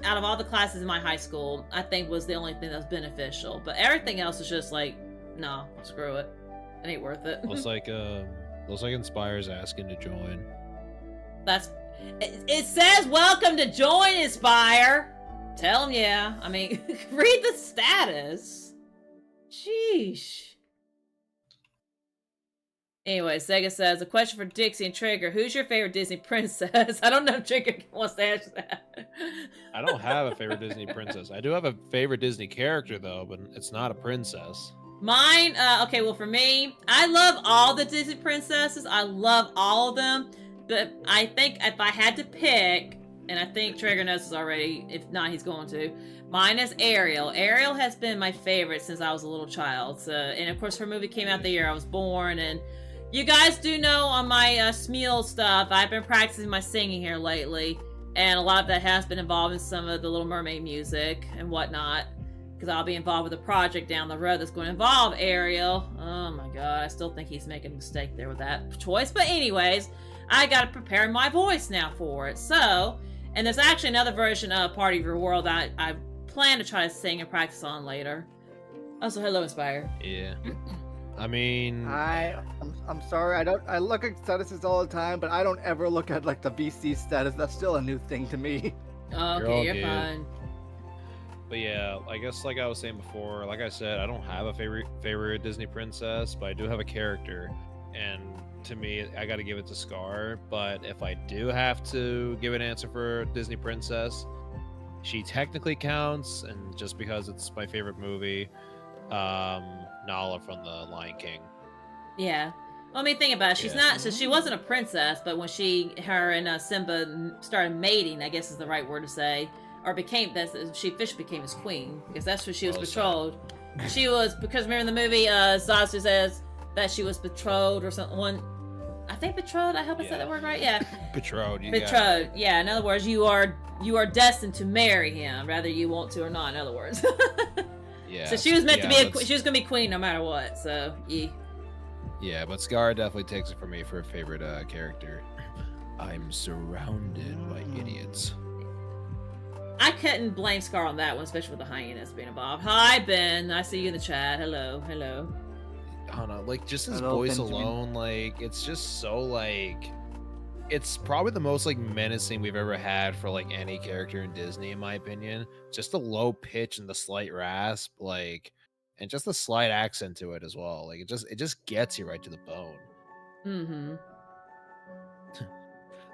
all the classes in my high school, I think was the only thing that was beneficial. But everything else was just like, no, screw it. It ain't worth it. Looks like Inspire's asking to join. It says welcome to join Inspire. Tell them yeah. I mean, read the status. Sheesh. Anyway, Sega says, a question for Dixie and Trigger. Who's your favorite Disney princess? I don't know if Trigger wants to answer that. I don't have a favorite Disney princess. I do have a favorite Disney character, though, but it's not a princess. Mine, okay, well, for me, I love all the Disney princesses. I love all of them. But I think if I had to pick, and I think Trigger knows this already, if not, he's going to. Mine is Ariel. Ariel has been my favorite since I was a little child. So, and of course, her movie came out the year I was born, and you guys do know on my Smeal stuff, I've been practicing my singing here lately, and a lot of that has been involved in some of the Little Mermaid music and whatnot, because I'll be involved with a project down the road that's going to involve Ariel. Oh my god, I still think he's making a mistake there with that choice, but anyways, I gotta prepare my voice now for it. So, and there's actually another version of Party of Your World that I plan to try to sing and practice on later. Also, hello, Inspire. Yeah. I mean, I'm sorry. I look at statuses all the time, but I don't ever look at like the VC status. That's still a new thing to me. Okay, you're fine. But yeah, I guess like I was saying before, like I said, I don't have a favorite Disney princess, but I do have a character, and to me, I got to give it to Scar. But if I do have to give an answer for a Disney princess, she technically counts, and just because it's my favorite movie, Nala from The Lion King. Yeah. Well, I mean, think about it. She's not, so she wasn't a princess, but when her and Simba started mating, I guess is the right word to say, or she officially became his queen, because that's what she was betrothed. She was, because remember in the movie, Zazu says that she was betrothed or something. I think betrothed, I hope I said that word right, yeah. Betrothed, yeah. In other words, you are destined to marry him, whether you want to or not, in other words. Yeah. So she was meant to be she was gonna be queen no matter what. So yeah. Yeah, but Scar definitely takes it for me for a favorite character. I'm surrounded by idiots. I couldn't blame Scar on that one, especially with the hyenas being involved. Hi, Ben. I see you in the chat. Hello, hello. I don't know, like just his Hello, voice Benjamin. alone, like it's just so like it's probably the most like menacing we've ever had for like any character in Disney, in my opinion. Just the low pitch and the slight rasp, like, and just the slight accent to it as well. Like it just gets you right to the bone. Mm-hmm.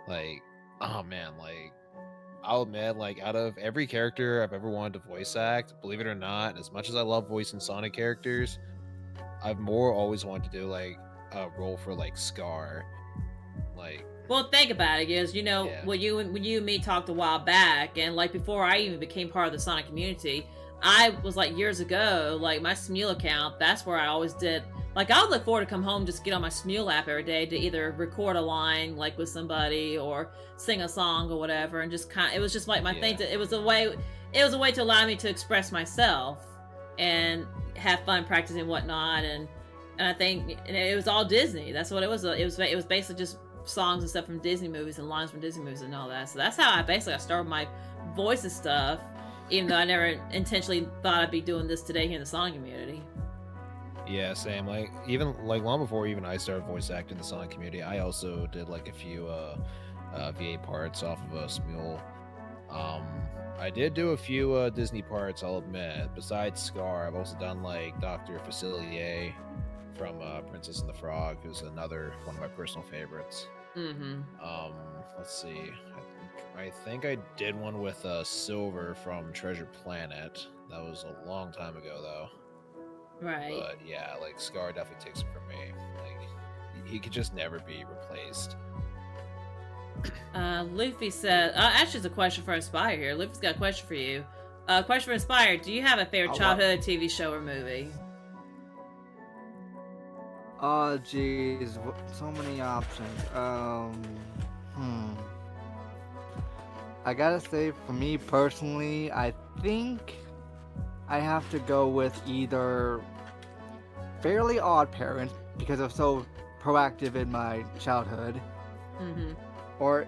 Like, oh man, like I'll admit, like out of every character I've ever wanted to voice act, believe it or not, as much as I love voicing Sonic characters, I've more always wanted to do like a role for like Scar. Like, Well, think about it, is Yeah. when you and me talked a while back, and like before I even became part of the Sonic community, I was like years ago, like my Smule account. That's where I always did. Like I would look forward to come home, just get on my Smule app every day to either record a line like with somebody or sing a song or whatever, and just kind. It was just like my thing. Yeah. It was a way. It was a way to allow me to express myself and have fun practicing and whatnot, and I think it was all Disney. That's what it was. It was basically just songs and stuff from Disney movies and lines from Disney movies and all that. So that's how I started my voice and stuff, even though I never intentionally thought I'd be doing this today here in the Sonic community. Yeah, same. Like even like long before even I started voice acting in the Sonic community, I also did like a few VA parts off of a Smule. I did do a few Disney parts, I'll admit. Besides Scar, I've also done like Dr. Facilier from Princess and the Frog, who's another one of my personal favorites. Mm-hmm. Let's see. I think I did one with Silver from Treasure Planet. That was a long time ago, though. Right. But yeah, like Scar definitely takes it from me. Like he could just never be replaced. Luffy said, actually, it's a question for Inspire here. Luffy's got a question for you. Question for Inspire: do you have a favorite childhood TV show or movie? Oh, jeez, so many options. I gotta say, for me personally, I think I have to go with either Fairly Odd Parents, because I'm so proactive in my childhood, Mm-hmm. or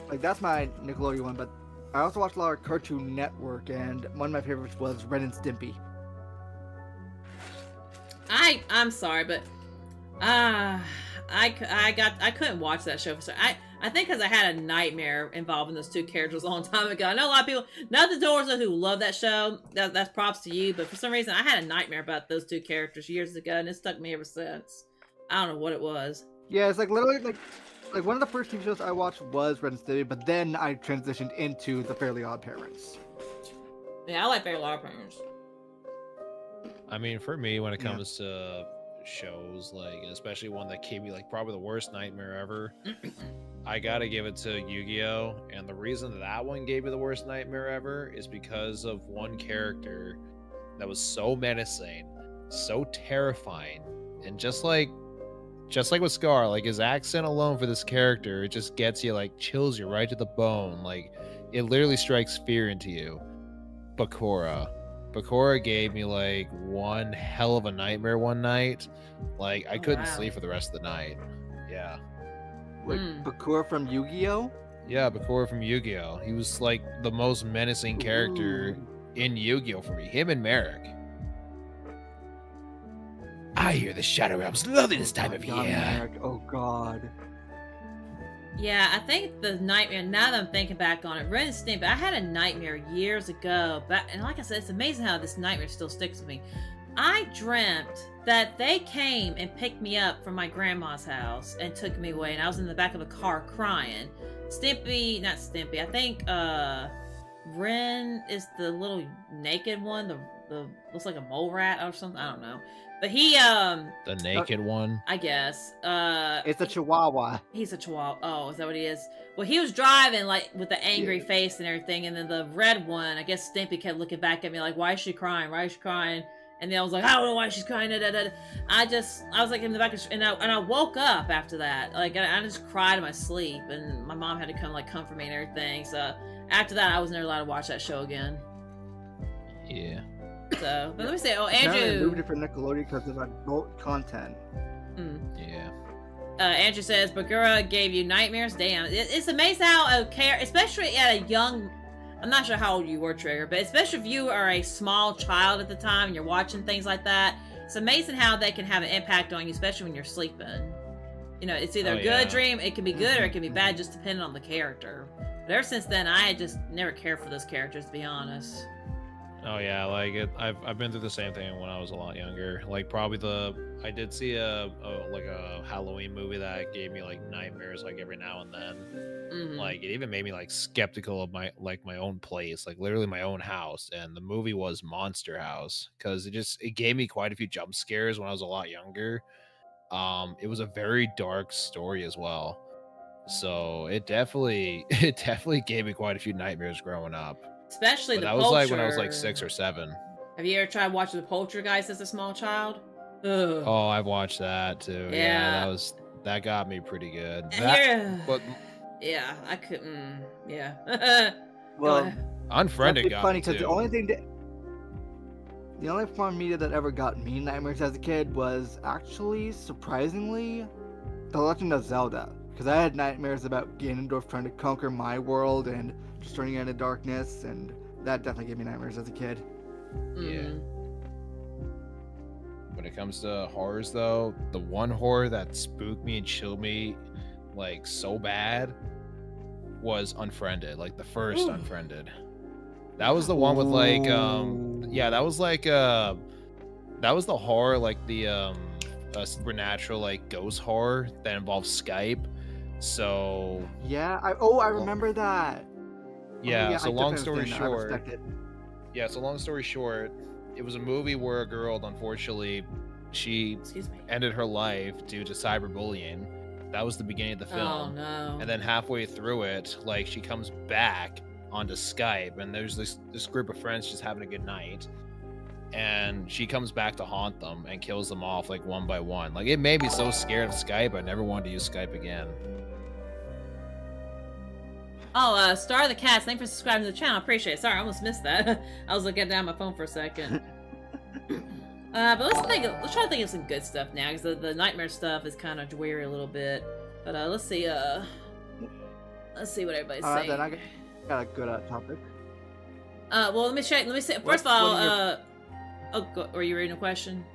like that's my Nickelodeon one. But I also watched a lot of Cartoon Network, and one of my favorites was Ren and Stimpy. I'm sorry, but I couldn't watch that show for I think because I had a nightmare involving those two characters a long time ago. I know a lot of people, not the Doors who love that show. That's props to you, but for some reason I had a nightmare about those two characters years ago, and it stuck me ever since. I don't know what it was. Yeah, it's like literally like one of the first TV shows I watched was Ren and Stimpy, but then I transitioned into the Fairly Odd Parents. Yeah, I like Fairly Odd Parents. I mean, for me, when it comes to shows, like especially one that gave me like probably the worst nightmare ever, I gotta give it to Yu-Gi-Oh! And the reason that one gave me the worst nightmare ever is because of one character that was so menacing, so terrifying, and just like with Scar, like his accent alone for this character, it just gets you, like chills you right to the bone. Like it literally strikes fear into you. Bakura gave me like one hell of a nightmare one night. Like I couldn't sleep for the rest of the night. Yeah. Wait, Bakura from Yu-Gi-Oh? Yeah, Bakura from Yu-Gi-Oh! He was like the most menacing character in Yu-Gi-Oh! For me. Him and Merrick. I hear the Shadow Realms lovely this time of year. Merrick. Oh god. Yeah, I think the nightmare, now that I'm thinking back on it, Ren and Stimpy, I had a nightmare years ago, and like I said, it's amazing how this nightmare still sticks with me. I dreamt that they came and picked me up from my grandma's house and took me away, and I was in the back of a car crying. Not Stimpy, I think Ren is the little naked one, the looks like a mole rat or something, I don't know. But he, the naked one? I guess. It's a Chihuahua. He's a Chihuahua. Oh, is that what he is? Well, he was driving, like, with the angry face and everything, and then the red one, I guess Stimpy kept looking back at me like, why is she crying? Why is she crying? And then I was like, I don't know why she's crying. I was like in the back, and I woke up after that. Like, I just cried in my sleep, and my mom had to come, like, comfort me and everything. So after that, I was never allowed to watch that show again. Yeah. So, but let me say, Apparently Andrew they moved it for Nickelodeon because of adult content. Yeah. Andrew says, Bagura gave you nightmares? Damn. It's amazing how especially at a young... I'm not sure how old you were, Trigger, but especially if you are a small child at the time and you're watching things like that, it's amazing how they can have an impact on you, especially when you're sleeping. You know, it's either a good dream, it can be good, or it can be bad, just depending on the character. But ever since then, I just never cared for those characters, to be honest. Oh yeah, like I've been through the same thing when I was a lot younger. Like probably I did see a Halloween movie that gave me like nightmares like every now and then. Mm-hmm. Like it even made me like skeptical of my own place, like literally my own house. And the movie was Monster House because it gave me quite a few jump scares when I was a lot younger. It was a very dark story as well, so it definitely gave me quite a few nightmares growing up. Especially but the that was like when I was like 6 or 7. Have you ever tried watching the Poltergeist as a small child? Ugh. Oh, I've watched that too. Yeah, that got me pretty good. But yeah, I couldn't. Yeah. Well, Unfriended got funny me too. because the only form of media that ever got me nightmares as a kid was actually, surprisingly, The Legend of Zelda. Because I had nightmares about Ganondorf trying to conquer my world and destroying it into darkness, and that definitely gave me nightmares as a kid. Yeah. When it comes to horrors, though, the one horror that spooked me and chilled me, like, so bad was Unfriended. Like, the first Unfriended. That was the one with, like, yeah, that was, like, that was the horror, like, the, supernatural, like, ghost horror that involves Skype. So... Yeah, I remember that. Yeah, yeah, so long story short... Yeah, so long story short, it was a movie where a girl, unfortunately, she ended her life due to cyberbullying. That was the beginning of the film. Oh, no. And then halfway through it, like, she comes back onto Skype, and there's this group of friends just having a good night. And she comes back to haunt them and kills them off, like, one by one. Like, it made me so scared of Skype, I never wanted to use Skype again. Oh, Star the Cats, thanks for subscribing to the channel. I appreciate it. Sorry, I almost missed that. I was looking down my phone for a second. But let's try to think of some good stuff now, because the nightmare stuff is kind of dreary a little bit. But let's see what everybody's saying. Then I got a good topic. Well, let me check. Let me see. First of all, were you reading a question?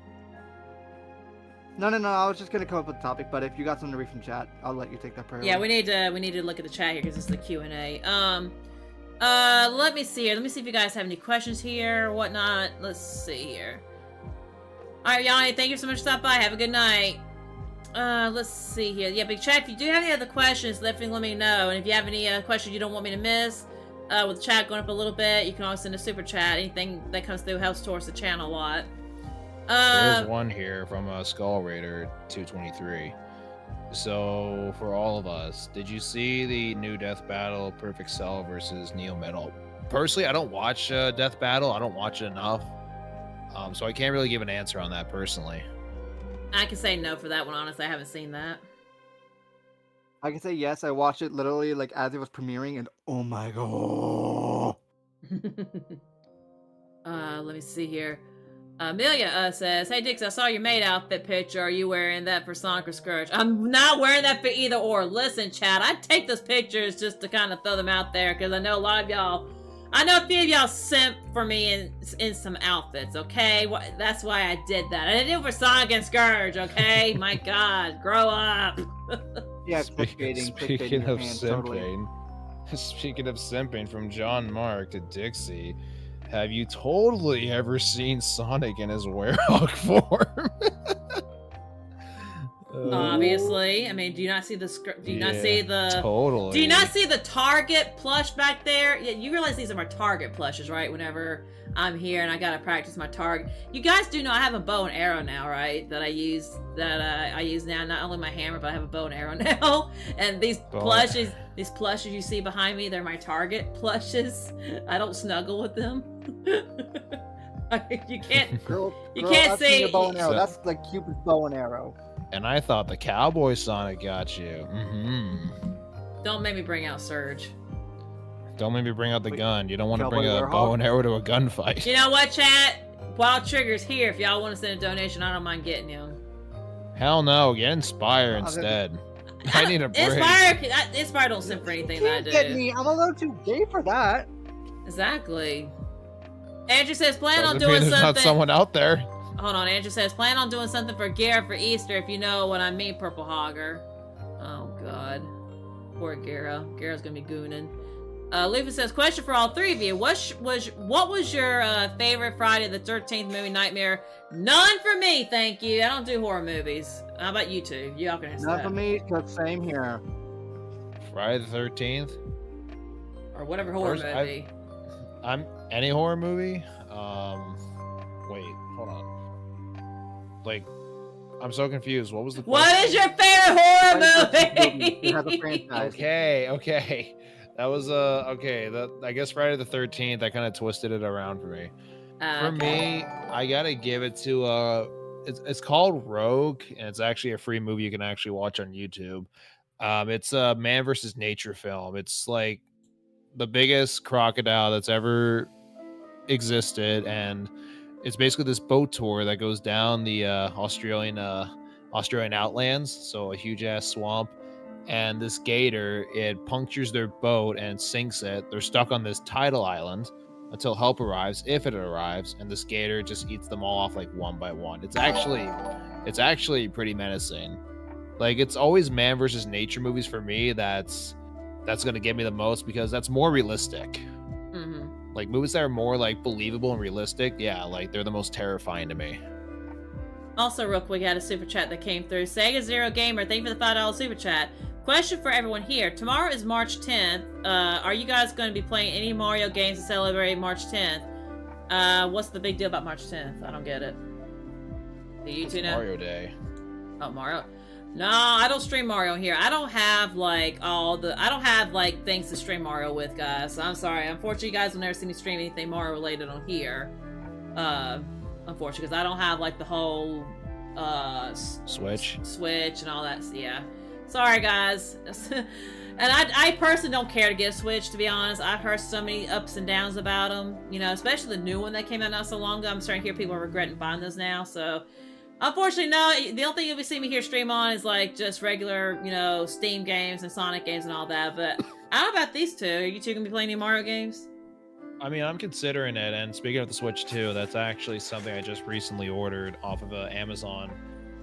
No. I was just gonna come up with a topic, but if you got something to read from chat, I'll let you take that priority. Yeah, we need to look at the chat here because it's the Q&A. Let me see here. Let me see if you guys have any questions here or whatnot. Let's see here. All right, Yanni, thank you so much for stopping by. Have a good night. Let's see here. Yeah, big chat. If you do have any other questions, definitely let me know. And if you have any questions you don't want me to miss, with the chat going up a little bit, you can always send a super chat. Anything that comes through helps towards the channel a lot. There's one here from Skull Raider 223. So, for all of us, did you see the new Death Battle Perfect Cell versus Neo Metal? Personally, I don't watch Death Battle. I don't watch it enough. So I can't really give an answer on that personally. I can say no for that one, honestly. I haven't seen that. I can say yes. I watched it literally like as it was premiering, and oh my god. Let me see here. Amelia says, "Hey Dix, I saw your maid outfit picture. Are you wearing that for Sonic or Scourge?" I'm not wearing that for either or. Listen, chat, I take those pictures just to kind of throw them out there because I know a lot of y'all. I know a few of y'all simp for me in some outfits. Okay, that's why I did that. I didn't do it for Sonic and Scourge. Okay, my God, grow up. Yeah, Speaking of simping, speaking of simping, from John Mark to Dixie. Have you totally ever seen Sonic in his werehog form? Obviously. I mean, do you not see the script? Do you not see the totally? Do you not see the Target plush back there? Yeah, you realize these are my Target plushes, right? Whenever I'm here and I gotta practice my Target. You guys do know I have a bow and arrow now, right? That I use now. Not only my hammer, but I have a bow and arrow now. And these plushes you see behind me, they're my Target plushes. I don't snuggle with them. You can't. Girl, you can't see. A bow and arrow. That's like Cupid's bow and arrow. And I thought the Cowboy Sonic got you. Don't make me bring out Surge. Don't make me bring out the gun. You don't want to bring a bow and arrow to a gunfight. You know what, chat? Wild Trigger's here. If y'all want to send a donation, I don't mind getting him. Hell no, get Inspire I was gonna- instead. I need a break. Inspire don't send for anything that I Can't do. get me. I'm a little too gay for that. Exactly. Andrew says plan on Doesn't doing mean there's something. not someone out there. Hold on, Andrew says plan on doing something for Gara for Easter if you know what I mean, Purple Hogger. Oh god. Poor Gara. Gara's gonna be gooning. Luffy says, question for all three of you. What was your favorite Friday the 13th movie nightmare? None for me, thank you. I don't do horror movies. How about you two? Y'all can answer Not that. for me. Cause same here. Friday the 13th. Or whatever horror First, movie. I'm any horror movie. Wait, hold on. Like, I'm so confused. What was the What question? is your favorite horror It has a movie? franchise. Okay. That was okay. That I guess Friday the 13th. I kind of twisted it around for me. For me, I gotta give it to it's called Rogue, and it's actually a free movie you can actually watch on YouTube. It's a man versus nature film. It's like the biggest crocodile that's ever existed, and it's basically this boat tour that goes down the Australian outlands, so a huge ass swamp. And this gator, it punctures their boat and sinks it. They're stuck on this tidal island until help arrives, if it arrives, and this gator just eats them all off like one by one. It's actually pretty menacing. Like, it's always man versus nature movies for me that's gonna get me the most, because that's more realistic. Mm-hmm. Like, movies that are more like believable and realistic, yeah, like they're the most terrifying to me. Also, real quick, I had a super chat that came through. Sega Zero Gamer, thank you for the $5 super chat. Question for everyone here. Tomorrow is March 10th. Are you guys going to be playing any Mario games to celebrate March 10th? What's the big deal about March 10th? I don't get it. Do you two know? Mario Day. Oh, Mario. No, I don't stream Mario here. I don't have like things to stream Mario with, guys. So I'm sorry. Unfortunately, you guys will never see me stream anything Mario related on here. Unfortunately, because I don't have like the whole Switch and all that. So, yeah. Sorry, guys. And I personally don't care to get a Switch, to be honest. I've heard so many ups and downs about them. You know, especially the new one that came out not so long ago. I'm starting to hear people are regretting buying those now. So, unfortunately, no. The only thing you'll be seeing me here stream on is like just regular, you know, Steam games and Sonic games and all that. But I don't know about these two. Are you two gonna be playing any Mario games? I mean, I'm considering it, and speaking of the Switch too, that's actually something I just recently ordered off of Amazon.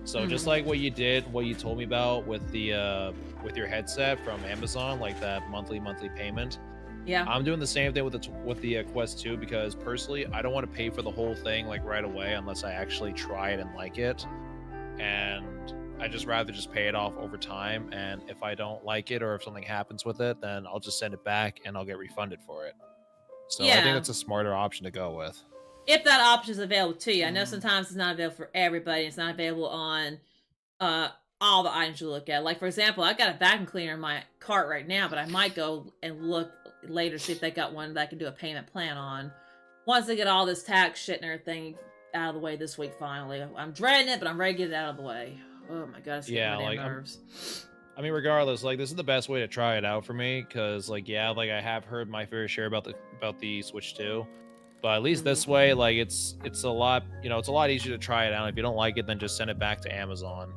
So just like what you told me about with the with your headset from Amazon, like that monthly payment. Yeah. I'm doing the same thing with the Quest 2, because personally, I don't want to pay for the whole thing like right away unless I actually try it and like it. And I just rather just pay it off over time, and if I don't like it or if something happens with it, then I'll just send it back and I'll get refunded for it. So I think that's a smarter option to go with. If that option is available to you. I know sometimes it's not available for everybody. It's not available on all the items you look at. Like, for example, I've got a vacuum cleaner in my cart right now, but I might go and look later, see if they got one that I can do a payment plan on. Once they get all this tax shit and everything out of the way this week, finally. I'm dreading it, but I'm ready to get it out of the way. Oh my god, it's getting my damn nerves. I mean, regardless, like, this is the best way to try it out for me, because, like, yeah, like, I have heard my fair share about the Switch 2, but at least this way, like, it's a lot, you know, it's a lot easier to try it out. If you don't like it, then just send it back to Amazon.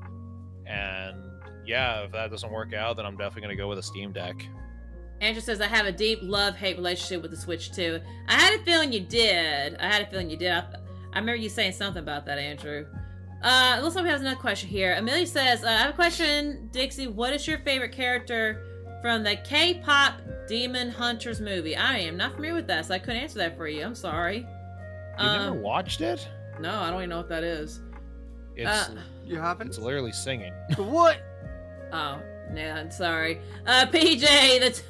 And yeah, if that doesn't work out, then I'm definitely gonna go with a Steam Deck. Andrew says, I have a deep love-hate relationship with the Switch 2. I had a feeling you did. I remember you saying something about that, Andrew. Looks like we have another question here. Amelia says, I have a question, Dixie. What is your favorite character from the K-pop Demon Hunters movie? I am not familiar with that, so I couldn't answer that for you. I'm sorry. You never watched it? No, I don't even know what that is. You haven't? It's literally singing. What? Oh, yeah, I'm sorry. PJ,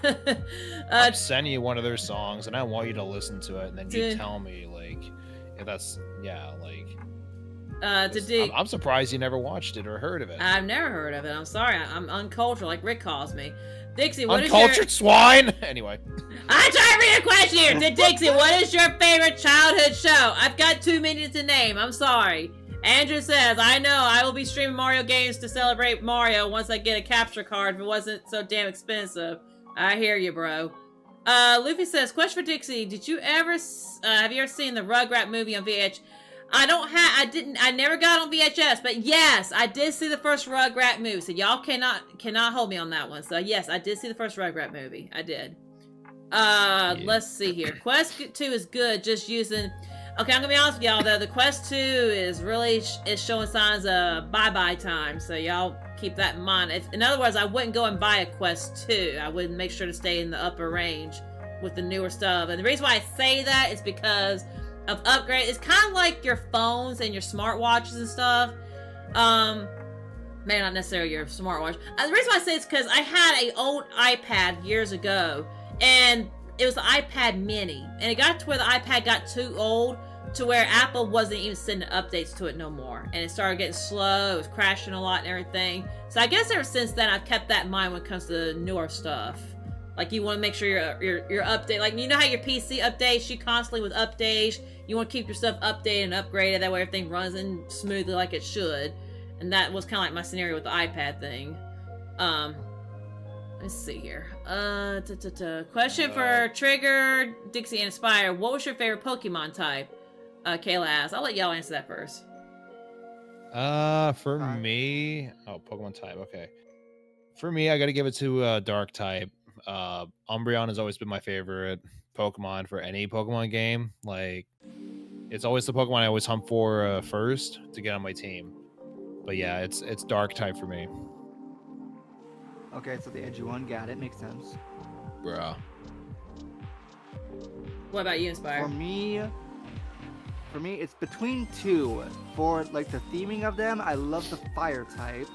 I'm sending you one of their songs, and I want you to listen to it, and then you tell me, like, if that's, yeah, like... I'm surprised you never watched it or heard of it. I've never heard of it. I'm sorry. I'm uncultured, like Rick calls me. Dixie, what Uncultured swine! Anyway. I'm trying to read a question here! Dixie, what is your favorite childhood show? I've got 2 minutes to name. I'm sorry. Andrew says, I know I will be streaming Mario games to celebrate Mario once I get a capture card if it wasn't so damn expensive. I hear you, bro. Luffy says, question for Dixie. Have you ever seen the Rugrat movie on VH? I never got on VHS, but yes, I did see the first Rugrat movie. So y'all cannot hold me on that one. So yes, I did see the first Rugrat movie. I did. Yeah. Let's see here. Quest 2 is good, just using... Okay, I'm gonna be honest with y'all though. The Quest 2 is really is showing signs of bye-bye time, so y'all keep that in mind. In other words, I wouldn't go and buy a Quest 2. I would make sure to stay in the upper range with the newer stuff. And the reason why I say that is because of upgrade. It's kind of like your phones and your smartwatches and stuff. Maybe not necessarily your smartwatch. The reason why I say it's because I had an old iPad years ago, and it was the iPad Mini, and it got to where the iPad got too old to where Apple wasn't even sending updates to it no more, and it started getting slow. It was crashing a lot and everything. So I guess ever since then, I've kept that in mind when it comes to newer stuff. Like, you want to make sure your update, like, you know how your PC updates, you constantly with updates, you want to keep your stuff updated and upgraded, that way everything runs in smoothly like it should. And that was kind of like my scenario with the iPad thing. Let's see here. Question for Trigger, Dixie, and Aspire. What was your favorite Pokemon type? Kayla asked. I'll let y'all answer that first. For me... Oh, Pokemon type, okay. For me, I gotta give it to Dark type. Umbreon has always been my favorite Pokemon for any Pokemon game. Like, it's always the Pokemon I always hunt for first to get on my team. But yeah, it's Dark type for me. Okay, so the edgy one, got it, makes sense. Bruh. What about you, Inspire? For me, it's between two. For like the theming of them, I love the fire type.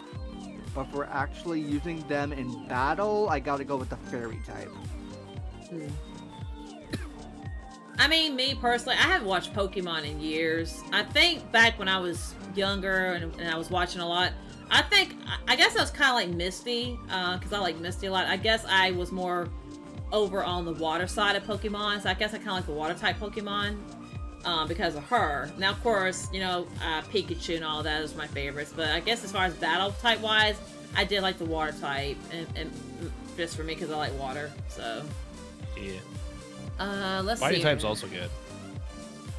But for actually using them in battle, I gotta go with the fairy type. I mean, me personally, I haven't watched Pokemon in years. I think back when I was younger and I was watching a lot, I guess I was kind of like Misty, because I like Misty a lot. I guess I was more over on the water side of Pokemon, so I guess I kind of like the water type Pokemon because of her. Now, of course, you know, Pikachu and all that is my favorites, but I guess as far as battle type wise, I did like the water type, and just for me because I like water, so. Yeah. Let's Fighting see. type's also good.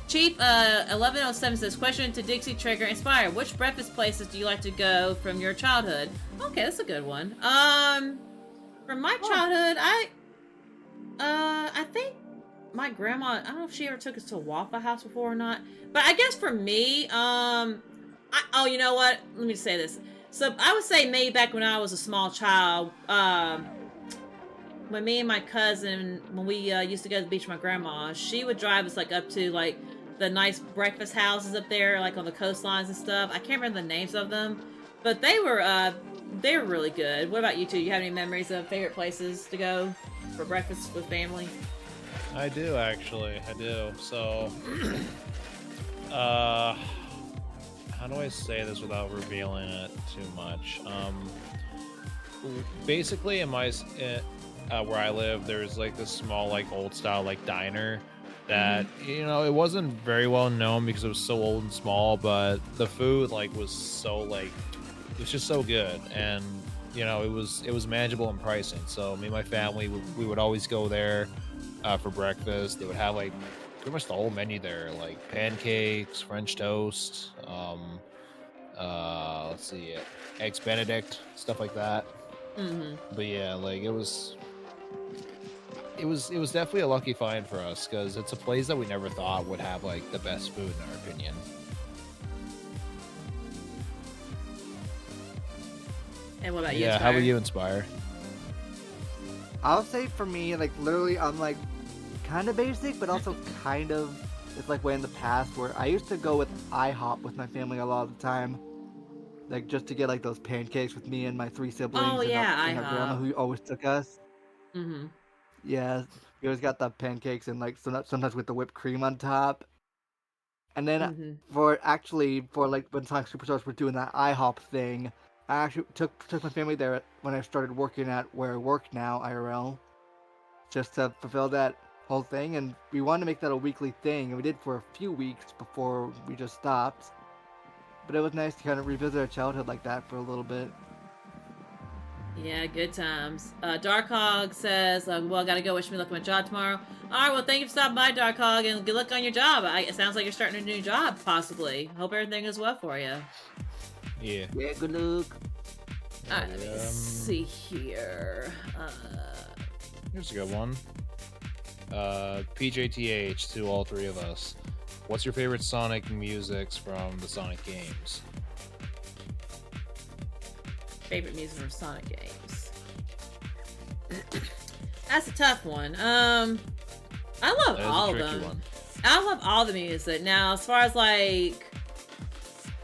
Chief 1107 says, question to Dixie, Trigger, Inspire. Which breakfast places do you like to go from your childhood? Okay, that's a good one. From my childhood, I think my grandma, I don't know if she ever took us to a Waffle House before or not, but I guess for me, oh, you know what? Let me say this. So I would say maybe back when I was a small child, when me and my cousin, when we used to go to the beach with my grandma, she would drive us like up to like the nice breakfast houses up there, like on the coastlines and stuff. I can't remember the names of them, but they were really good. What about you two? You have any memories of favorite places to go for breakfast with family? I do, actually. I do. So, how do I say this without revealing it too much? Basically, in my where I live, there's like this small, like old style, like diner that you know, it wasn't very well known because it was so old and small, but the food like was so like it was just so good, and you know, it was manageable in pricing. So me and my family, we would always go there for breakfast. They would have like pretty much the whole menu there, like pancakes, French toast, let's see, eggs Benedict, stuff like that. But yeah, like it was definitely a lucky find for us because it's a place that we never thought would have like the best food in our opinion. And what about you? Yeah, Inspire? how about you, Inspire? I'll say for me, like literally, I'm like kind of basic, but also kind of. It's like way in the past where I used to go with IHOP with my family a lot of the time, like just to get like those pancakes with me and my three siblings. Oh, yeah, and our grandma IHOP. who always took us. Yeah, we always got the pancakes and like sometimes with the whipped cream on top. And then for like when Sonic Superstars were doing that IHOP thing, I actually took my family there when I started working at where I work now, IRL, just to fulfill that whole thing. And we wanted to make that a weekly thing, and we did for a few weeks before we just stopped. But it was nice to kind of revisit our childhood like that for a little bit. Yeah, good times. Dark Hog says, well, I gotta go. Wish me luck on my job tomorrow. Alright, well, thank you for stopping by, Dark Hog, and good luck on your job. It sounds like you're starting a new job, possibly. Hope everything is well for you. Yeah. Yeah, good luck. Alright, let me see here. Here's a good one. PJTH to all three of us. What's your favorite Sonic musics from the Sonic games? Favorite music from Sonic games. That's a tough one. I love all of them. One. I love all the music. Now, as far as like,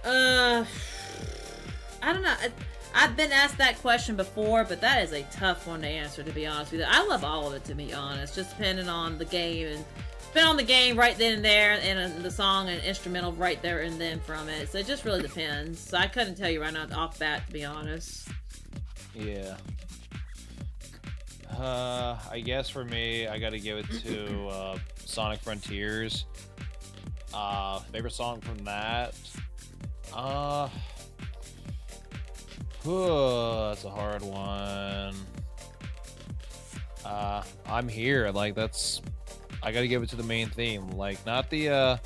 I don't know. I've been asked that question before, but that is a tough one to answer, to be honest with you. I love all of it, to be honest, just depending on the game and depending on the game right then and there, and the song and instrumental right there and then from it. So it just really depends. So I couldn't tell you right now off bat, to be honest. Yeah. I guess for me, I gotta give it to Sonic Frontiers. Favorite song from that? That's a hard one. I'm here. Like that's, I gotta give it to the main theme. Like not the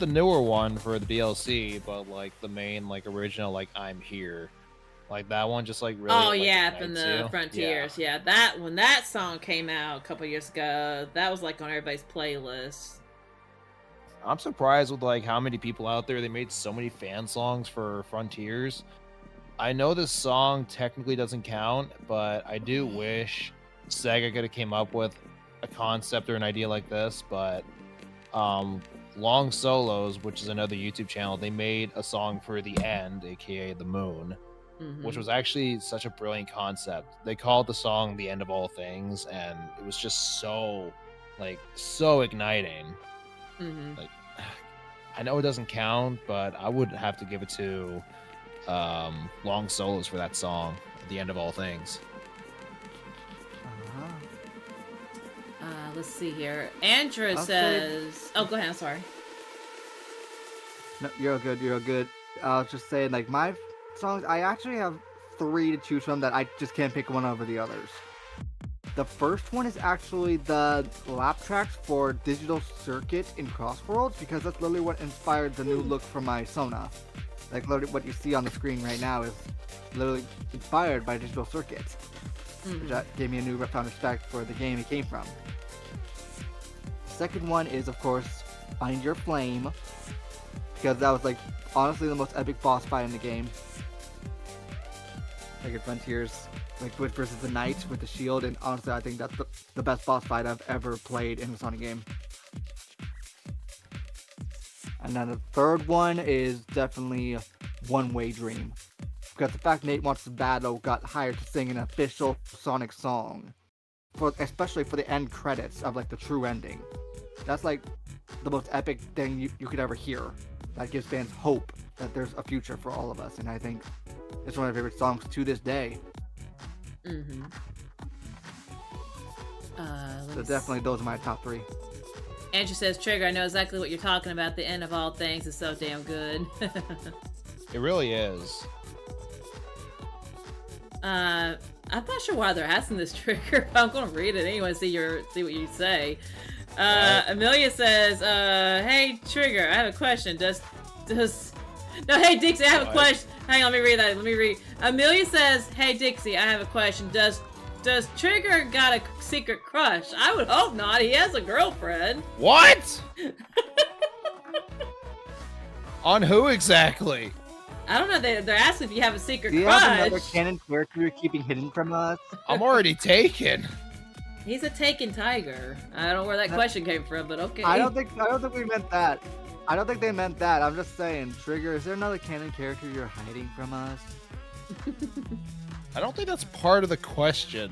newer one for the DLC, but like the main like original like I'm here. Like that one just like really. Oh like, yeah, from the you. Frontiers. Yeah, that when that song came out a couple years ago, that was like on everybody's playlist. I'm surprised with like how many people out there they made so many fan songs for Frontiers. I know this song technically doesn't count, but I do wish Sega could have came up with a concept or an idea like this. But Long Solos, which is another YouTube channel, they made a song for the end, aka the moon, which was actually such a brilliant concept. They called the song "The End of All Things," and it was just so igniting. Like, I know it doesn't count, but I would have to give it to Long Solos for that song, "The End of All Things." Let's see here. Andrew says, "Oh, go ahead. I'm sorry." No, you're good. You're good. I was just saying, like my songs, I actually have 3 to choose from that I just can't pick one over the others. The first one is actually the lap tracks for Digital Circuit in Crossworlds, because that's literally what inspired the new look for my Sona. Like literally what you see on the screen right now is literally inspired by Digital Circuit, which gave me a newfound respect for the game it came from. The second one is, of course, Find Your Flame, because that was like honestly the most epic boss fight in the game. Like at Frontiers, like Witch versus the Knight with the shield, and honestly I think that's the best boss fight I've ever played in a Sonic game. And then the third one is definitely One Way Dream, because the fact Nate Wants to Battle got hired to sing an official Sonic song, especially for the end credits of like the true ending. That's like the most epic thing you could ever hear. That gives fans hope that there's a future for all of us, and I think it's one of my favorite songs to this day. So definitely those are my top 3. Andrew says, "Trigger, I know exactly what you're talking about. The End of All Things is so damn good." It really is. I'm not sure why they're asking this, Trigger, but I'm gonna read it anyway. See what you say. Amelia says, "Hey Trigger, I have a question. No, hey Dixie, I have a question. Hang on, let me read that. Let me read. Amelia says, "Hey Dixie, I have a question. Does Trigger got a secret crush? I would hope not. He has a girlfriend." What? On who exactly? I don't know. They're asking if you have a secret Do you crush. have another canon character you're keeping hidden from us? I'm already taken. He's a taken tiger. I don't know where that question came from, but okay. I don't think we meant that. I don't think they meant that. I'm just saying, Trigger, is there another canon character you're hiding from us? I don't think that's part of the question.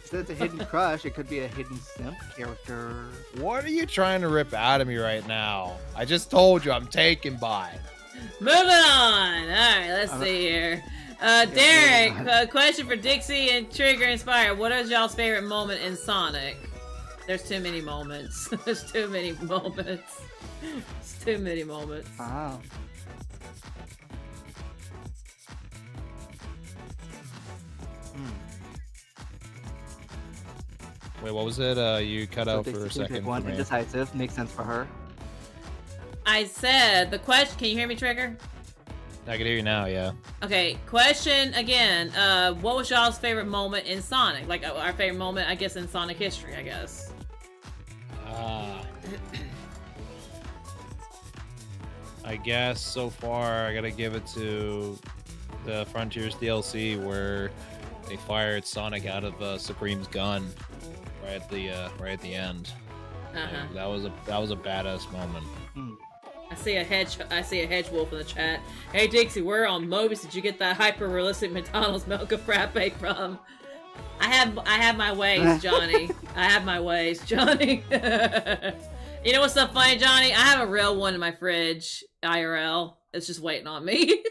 If it's a hidden crush, it could be a hidden simp character. What are you trying to rip out of me right now? I just told you I'm taken by. Moving on. All right, let's see here. Derek, a question for Dixie and Trigger Inspire. What is y'all's favorite moment in Sonic? There's too many moments. There's too many moments. It's too many moments. Wow. Wait, what was it? You cut So out for a Dixie can pick second one. for me. Indecisive makes sense for her. I said the question. Can you hear me, Trigger? I can hear you now, yeah. Okay, question again. What was y'all's favorite moment in Sonic? Like our favorite moment, I guess, in Sonic history, I guess. I guess so far I gotta give it to the Frontiers DLC where they fired Sonic out of Supreme's gun right at the end. Like, that was a badass moment. I see a hedge wolf in the chat. Hey Dixie, where on Mobius did you get that hyper realistic McDonald's Mocha Frappe from? I have my ways, Johnny. I have my ways, Johnny. You know what's so funny, Johnny? I have a real one in my fridge, IRL. It's just waiting on me.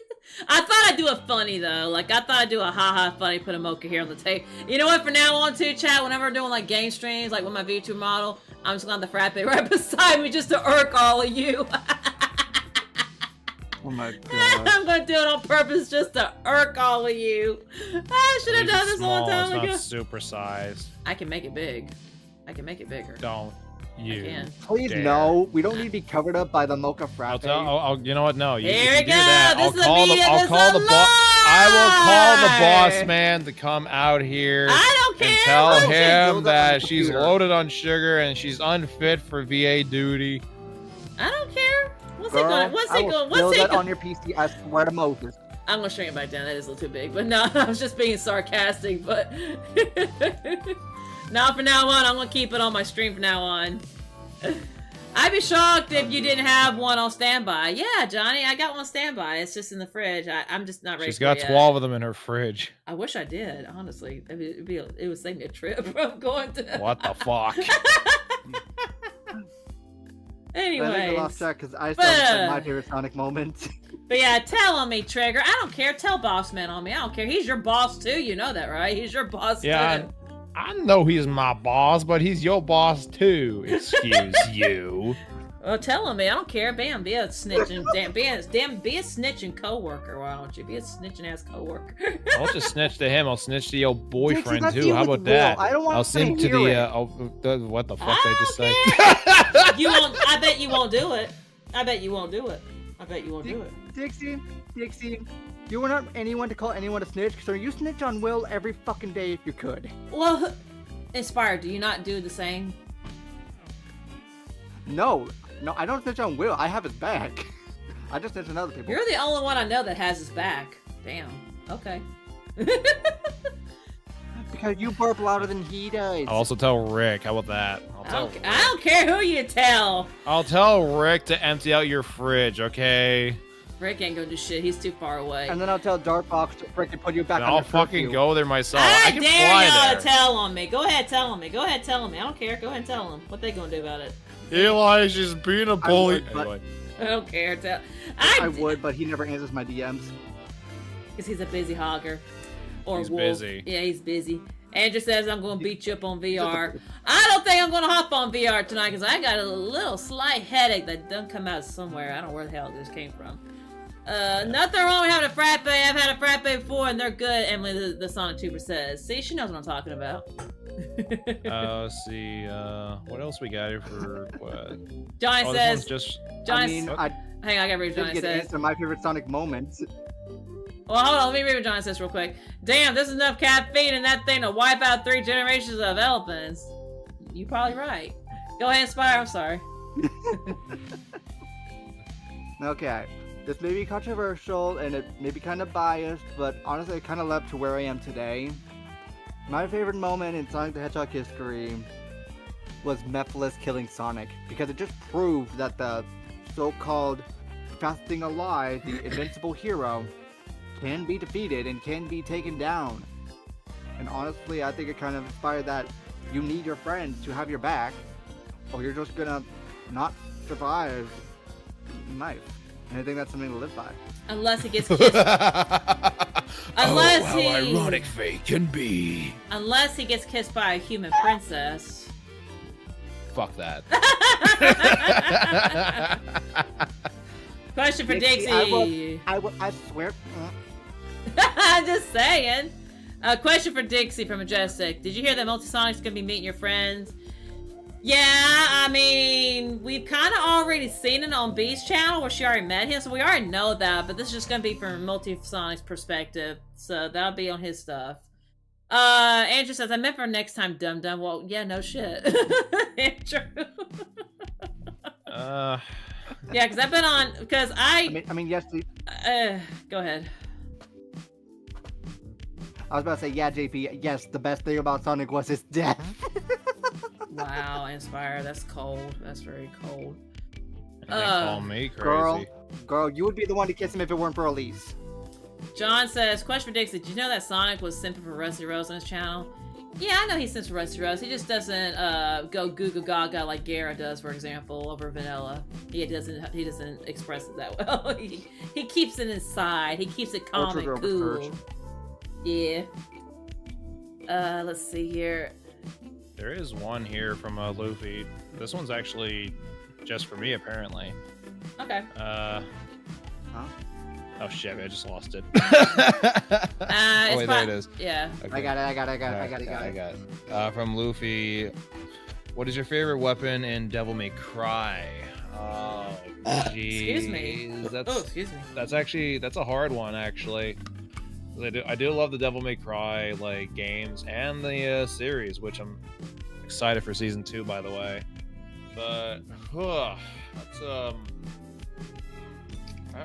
I thought I'd do a funny though. Like I thought I'd do a haha funny, put a mocha here on the table. You know what? For now on too, chat. Whenever I'm doing like game streams, like with my VTuber model, I'm just gonna have the frappe right beside me just to irk all of you. Oh my god. I'm gonna do it on purpose just to irk all of you. I should have done this a long time ago. It's not super sized. I can make it big. I can make it bigger. Don't you? I can. Please dare. no. We don't need to be covered up by the mocha frappe. You know what? No, you Here can we do go. that. This is immediate. I'll This is call a the boss. I will call the lie. boss man to come out here I don't care. and tell Look, him build up on that the she's computer. loaded on sugar and she's unfit for VA duty. I don't care. What's Girl, he going? What's I he will going? build What's he that going? on your PC. I swear to Moses. I'm gonna shrink it back down. That is a little too big, but no, I was just being sarcastic. But now, from now on, I'm gonna keep it on my stream from now on. I'd be shocked if you didn't have one on standby. Yeah, Johnny, I got one on standby. It's just in the fridge. I'm just not ready. She's for got it yet. 12 of them in her fridge. I wish I did. Honestly, it would save me a trip from going to. What the fuck? I think I Anyways, lost track because I but, still have my favorite Sonic moment. but yeah, tell on me, Trigger. I don't care. Tell Boss Man on me. I don't care. He's your boss too. You know that, right? He's your boss Yeah, too. I know he's my boss, but he's your boss too. Excuse you. Well, tell on me. I don't care. Bam, be a snitching. Be a snitching coworker. Why don't you be a snitching ass coworker? I won't just snitch to him. I'll snitch to your boyfriend that's too. you How with about Will. that? I don't want I'll to send to hear the. What the fuck did I just say? You won't. I bet you won't do it. I bet you won't do it. I bet you won't do it. Dixie, you were not anyone to call anyone a snitch, so you snitch on Will every fucking day if you could. Well, Inspired, do you not do the same? No, I don't snitch on Will. I have his back. I just snitch on other people. You're the only one I know that has his back. Damn. Okay. Because you burp louder than he does. I'll also tell Rick. How about that? I don't care who you tell. I'll tell Rick to empty out your fridge, okay? Rick ain't gonna do shit. He's too far away. And then I'll tell Dark Fox to freaking put you back And on I'll your fucking curfew. go there myself. I I can dare fly y'all there. to tell on me. Go ahead, tell on me. Go ahead, tell on me. I don't care. Go ahead and tell them. What they gonna do about it? Eli, she's being a bully. would, but- Anyway. I don't care. Tell. I would, but he never answers my DMs. Because he's a busy hogger. Or He's wolf. busy. Yeah, he's busy. Andrew says I'm gonna beat you up on VR. I don't think I'm gonna hop on VR tonight because I got a little slight headache that done come out somewhere. I don't know where the hell this came from. Nothing wrong with having a frappe. I've had a frappe before and they're good, Emily the Sonic Tuber says. See, she knows what I'm talking about. Let's see. What else we got here for what? Johnny Oh, says, this one's just. Johnny, I mean, I hang on, I gotta read what did Johnny get to says. answer my favorite Sonic moments. Well, hold on, let me read what Johnny says real quick. Damn, this is enough caffeine in that thing to wipe out 3 generations of elephants. You're probably right. Go ahead, Spire, I'm sorry. Okay, this may be controversial and it may be kind of biased, but honestly it kind of led to where I am today. My favorite moment in Sonic the Hedgehog history was Mephiles killing Sonic, because it just proved that the so-called fastest thing alive, the invincible hero, can be defeated and can be taken down. And honestly, I think it kind of inspired that you need your friends to have your back, or you're just gonna not survive life. And I think that's something to live by. Unless he gets kissed. Unless how he. ironic fate can be. Unless he gets kissed by a human princess. Fuck that. Question for Dixie, Dixie. I swear. I'm just saying. A question for Dixie from Majestic. Did you hear that Multisonic's gonna be meeting your friends? Yeah, I mean, we've kind of already seen it on B's channel where she already met him, so we already know that, but this is just gonna be from Multisonic's perspective, so that'll be on his stuff. Andrew says, I meant for next time, Dum Dum. Well, yeah, no shit. Andrew. Yeah, because I've been on, because I mean, yes, go ahead. I was about to say, yeah, JP, yes, the best thing about Sonic was his death. Wow, Inspire, that's cold. That's very cold. And they call me crazy. Girl, you would be the one to kiss him if it weren't for Elise. John says, question for Dixie, did you know that Sonic was simping for Rusty Rose on his channel? Yeah, I know he simps for Rusty Rose. He just doesn't go goo goo gaga like Gara does, for example, over Vanilla. He doesn't express it that well. he keeps it inside. He keeps it calm and cool. Yeah. Let's see here. There is one here from Luffy. This one's actually just for me, apparently. Okay. Huh? Oh shit, I just lost it. Oh, wait, there it is. Yeah. Okay. I got it. From Luffy, what is your favorite weapon in Devil May Cry? Oh, jeez. Excuse me. Excuse me. That's a hard one, actually. I do love the Devil May Cry like games and the series, which I'm excited for season 2, by the way. But that's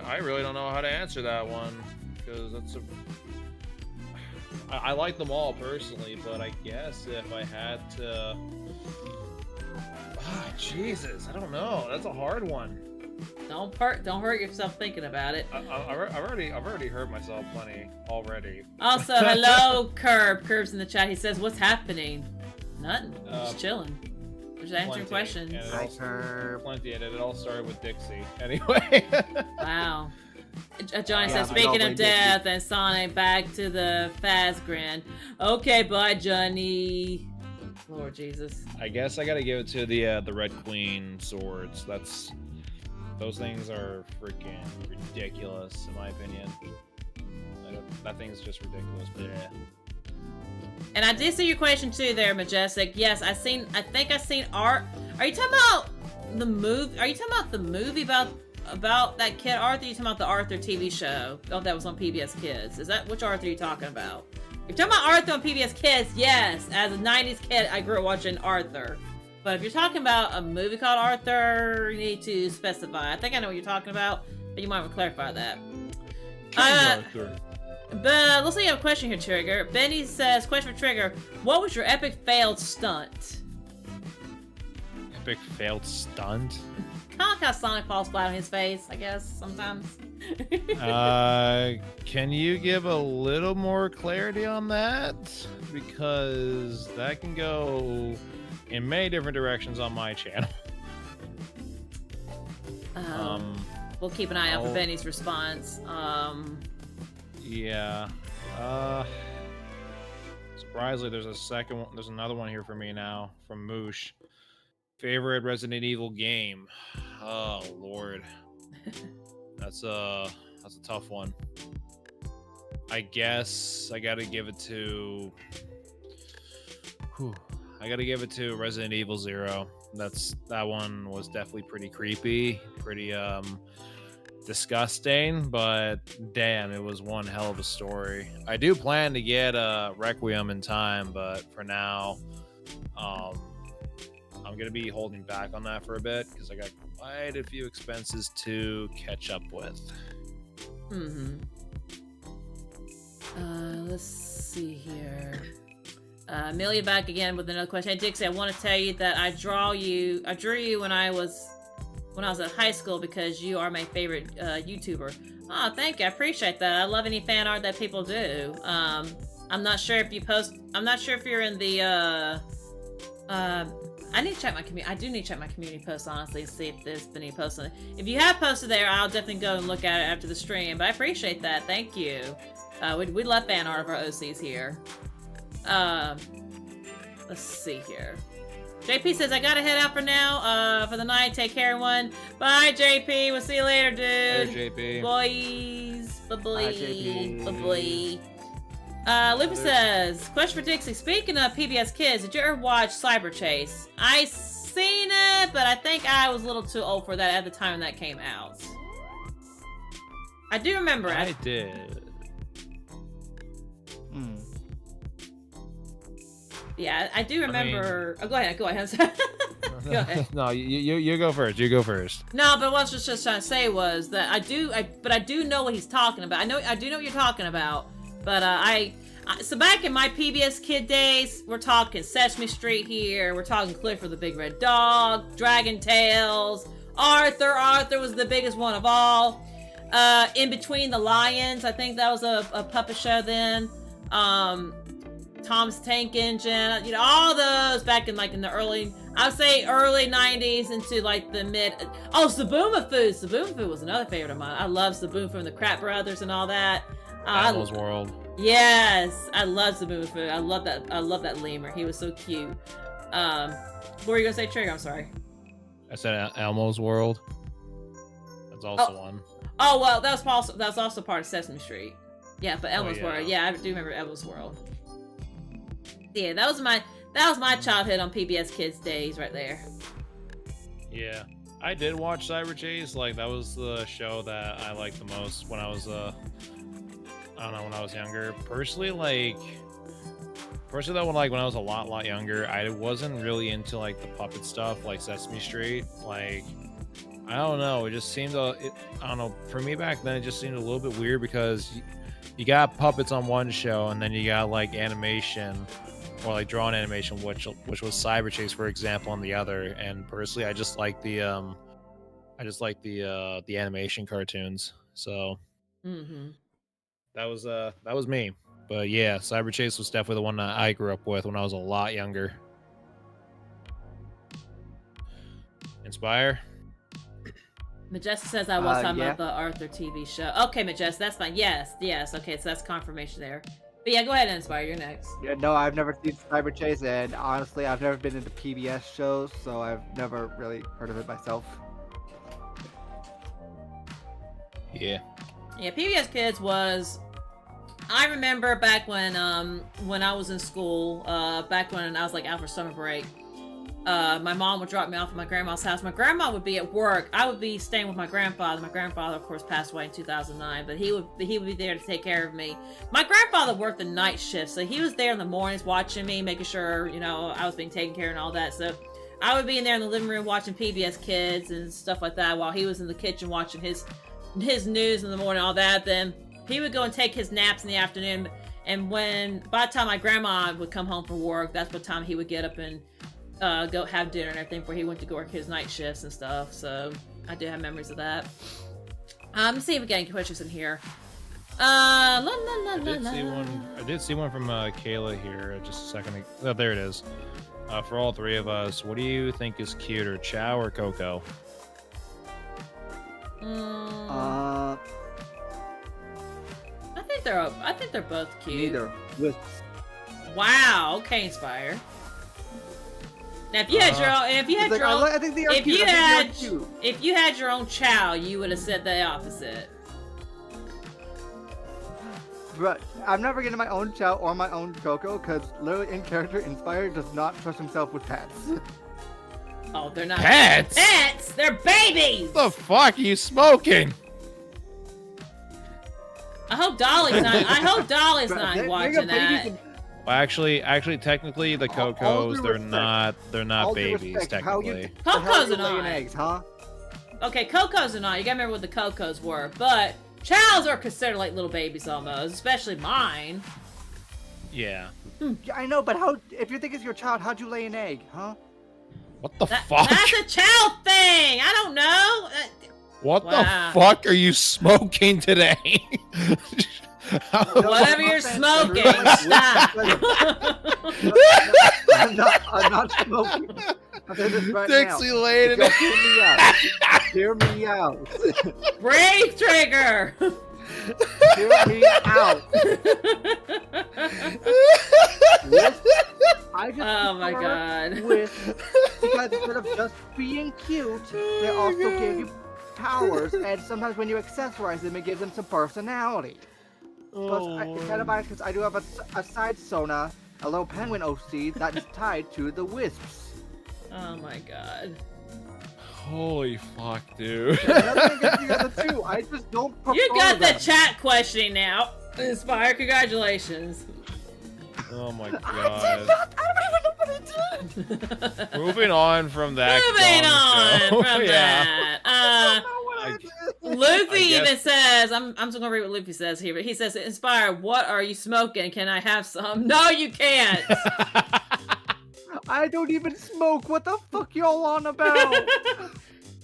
I really don't know how to answer that one, because I like them all personally, but I guess if I had to, Jesus, I don't know. That's a hard one. Don't hurt yourself thinking about it. I've already hurt myself plenty already. Also, hello, Curb. Curb's in the chat. He says, "What's happening?" Nothing. Just chilling. Just answering questions. Hi, Curb. Plenty, and it all started with Dixie. Anyway. Wow. Johnny says, speaking of death and Sonic, back to the fast grin. Okay, bye, Johnny. Lord Jesus. I guess I gotta give it to the Red Queen swords. Those things are freaking ridiculous, in my opinion. That thing's just ridiculous, but yeah. And I did see your question too there, Majestic. Yes, I think I seen art. Are you talking about the movie? Are you talking about the movie about that kid Arthur? Are you talking about the Arthur TV show? Oh, that was on PBS Kids. Is that which Arthur are you talking about? If you're talking about Arthur on PBS Kids, yes. As a 90s kid, I grew up watching Arthur. But if you're talking about a movie called Arthur, you need to specify. I think I know what you're talking about, but you might want to clarify that. But looks like you have a question here, Trigger. Benny says, question for Trigger, what was your epic failed stunt? Epic failed stunt? Kind of like how Sonic falls flat on his face, I guess, sometimes. Can you give a little more clarity on that? Because that can go in many different directions on my channel. We'll keep an eye out for Benny's response. Yeah. Surprisingly, there's another one here for me now from Moosh. Favorite Resident Evil game? Oh Lord, that's a tough one. I guess I gotta give it to. I gotta give it to Resident Evil 0. That one was definitely pretty creepy, pretty disgusting, but damn, it was one hell of a story. I do plan to get Requiem in time, but for now, I'm gonna be holding back on that for a bit because I got quite a few expenses to catch up with. Let's see here. Amelia back again with another question. Hey Dixie, I want to tell you that I drew you when I was at high school because you are my favorite YouTuber. Oh, thank you. I appreciate that. I love any fan art that people do. I'm not sure if you post. I'm not sure if you're in the. I need to check my community. I do need to check my community posts honestly and see if there's been any posts on it. If you have posted there, I'll definitely go and look at it after the stream. But I appreciate that. Thank you. We love fan art of our OCs here. Let's see here. JP says, I gotta head out for now, for the night. Take care, everyone. Bye, JP. We'll see you later, dude. Later, JP. Boys. Bye-bye. Bye, JP. Bye-bye. Lupa says, question for Dixie. Speaking of PBS Kids, did you ever watch Cyber Chase? I seen it, but I think I was a little too old for that at the time that came out. I do remember it. I did. Yeah, I do remember. Go ahead. Go ahead. Go ahead. No, you go first. You go first. No, but what I was just trying to say was that I do know what he's talking about. I do know what you're talking about. But so back in my PBS Kid days, we're talking Sesame Street here. We're talking Clifford the Big Red Dog, Dragon Tales, Arthur. Arthur was the biggest one of all. In Between the Lions, I think that was a puppet show then. Tom's Tank Engine, you know, all those back in in the early, I would say early 90s into like the mid. Oh, Saboomafoo. Saboomafoo was another favorite of mine. I love Saboomafoo and the Crap Brothers and all that. Animal's World. Yes, I love Saboomafoo. I love that lemur. He was so cute. What were you gonna say, Trigger? I'm sorry. I said Elmo's World. That's also one. Oh well, that was also part of Sesame Street. Yeah, but Elmo's yeah. World. Yeah, I do remember Elmo's World. Yeah, that was my childhood on PBS Kids days right there. Yeah, I did watch Cyber Chase. Like that was the show that I liked the most when I was I don't know, when I was younger. Personally though, when I was a lot younger, I wasn't really into like the puppet stuff like Sesame Street. Like I don't know, it just seemed I don't know, for me back then it just seemed a little bit weird because you got puppets on one show and then you got like animation or like drawn animation, which was Cyber Chase, for example, on the other. And personally, I just like the animation cartoons. So that was me. But yeah, Cyber Chase was definitely the one that I grew up with when I was a lot younger. Inspire. Majestic says I was talking yeah. about the Arthur TV show. Okay, Majestic, that's fine. Yes. Okay, so that's confirmation there. But yeah, go ahead and Inspire. You're next. Yeah, no, I've never seen Cyber Chase, and honestly, I've never been into PBS shows, so I've never really heard of it myself. Yeah. Yeah, PBS Kids was. I remember back when I was in school, back when I was like out for summer break. My mom would drop me off at my grandma's house. My grandma would be at work. I would be staying with my grandfather. My grandfather, of course, passed away in 2009, but he would be there to take care of me. My grandfather worked the night shift, so he was there in the mornings watching me, making sure, you know, I was being taken care of and all that. So I would be in there in the living room watching PBS Kids and stuff like that while he was in the kitchen watching his news in the morning, all that. Then he would go and take his naps in the afternoon, and by the time my grandma would come home from work, that's what time he would get up and go have dinner and everything before he went to go work his night shifts and stuff. So I do have memories of that. Let's see if we get any questions in here. I did see one from Kayla here just a second. Oh, there it is. For all three of us, what do you think is cuter, Chow or Coco? I think they're both cute. Neither. With Wow. Okay, Inspire. Now, if you had your own, I think they are cute. if you had your own Chow, you would have said the opposite. But I'm never getting my own Chow or my own Coco because literally in character, Inspire does not trust himself with pets. Oh, they're not pets. Pets. They're babies. What the fuck are you smoking? I hope Dolly's not watching that. Well, actually, technically, the Cocos, they're not babies, technically. Cocos are not. Eggs, huh? Okay, Cocos are not. You gotta remember what the Cocos were. But Chows are considered like little babies almost, especially mine. Yeah. Yeah, I know, but if you think it's your child, how'd you lay an egg, huh? What the fuck? That's a Chow thing! I don't know! What the fuck are you smoking today? Whatever you're smoking, stop! I'm not smoking. I'll say this right Dixie now. laid it. Hear me out. Hear me out. Break trigger! Hear me out. Oh my god. Because instead of just being cute, they also give you powers, and sometimes when you accessorize them, it gives them some personality. It's kind of biased because I do have a side Sona, a little penguin OC that is tied to the Wisps. Oh my god. Holy fuck, dude. Nothing against the other two. I just don't prefer You got them. the chat questioning now. Inspire, congratulations. Oh my I did god. not. I don't even know what I did. Moving on from that. Moving gong on show. from Yeah. that. I don't know what I did. Luffy I guess- even says, I'm just gonna read what Luffy says here, but he says, Inspire, what are you smoking? Can I have some? No, you can't. I don't even smoke. What the fuck y'all on about?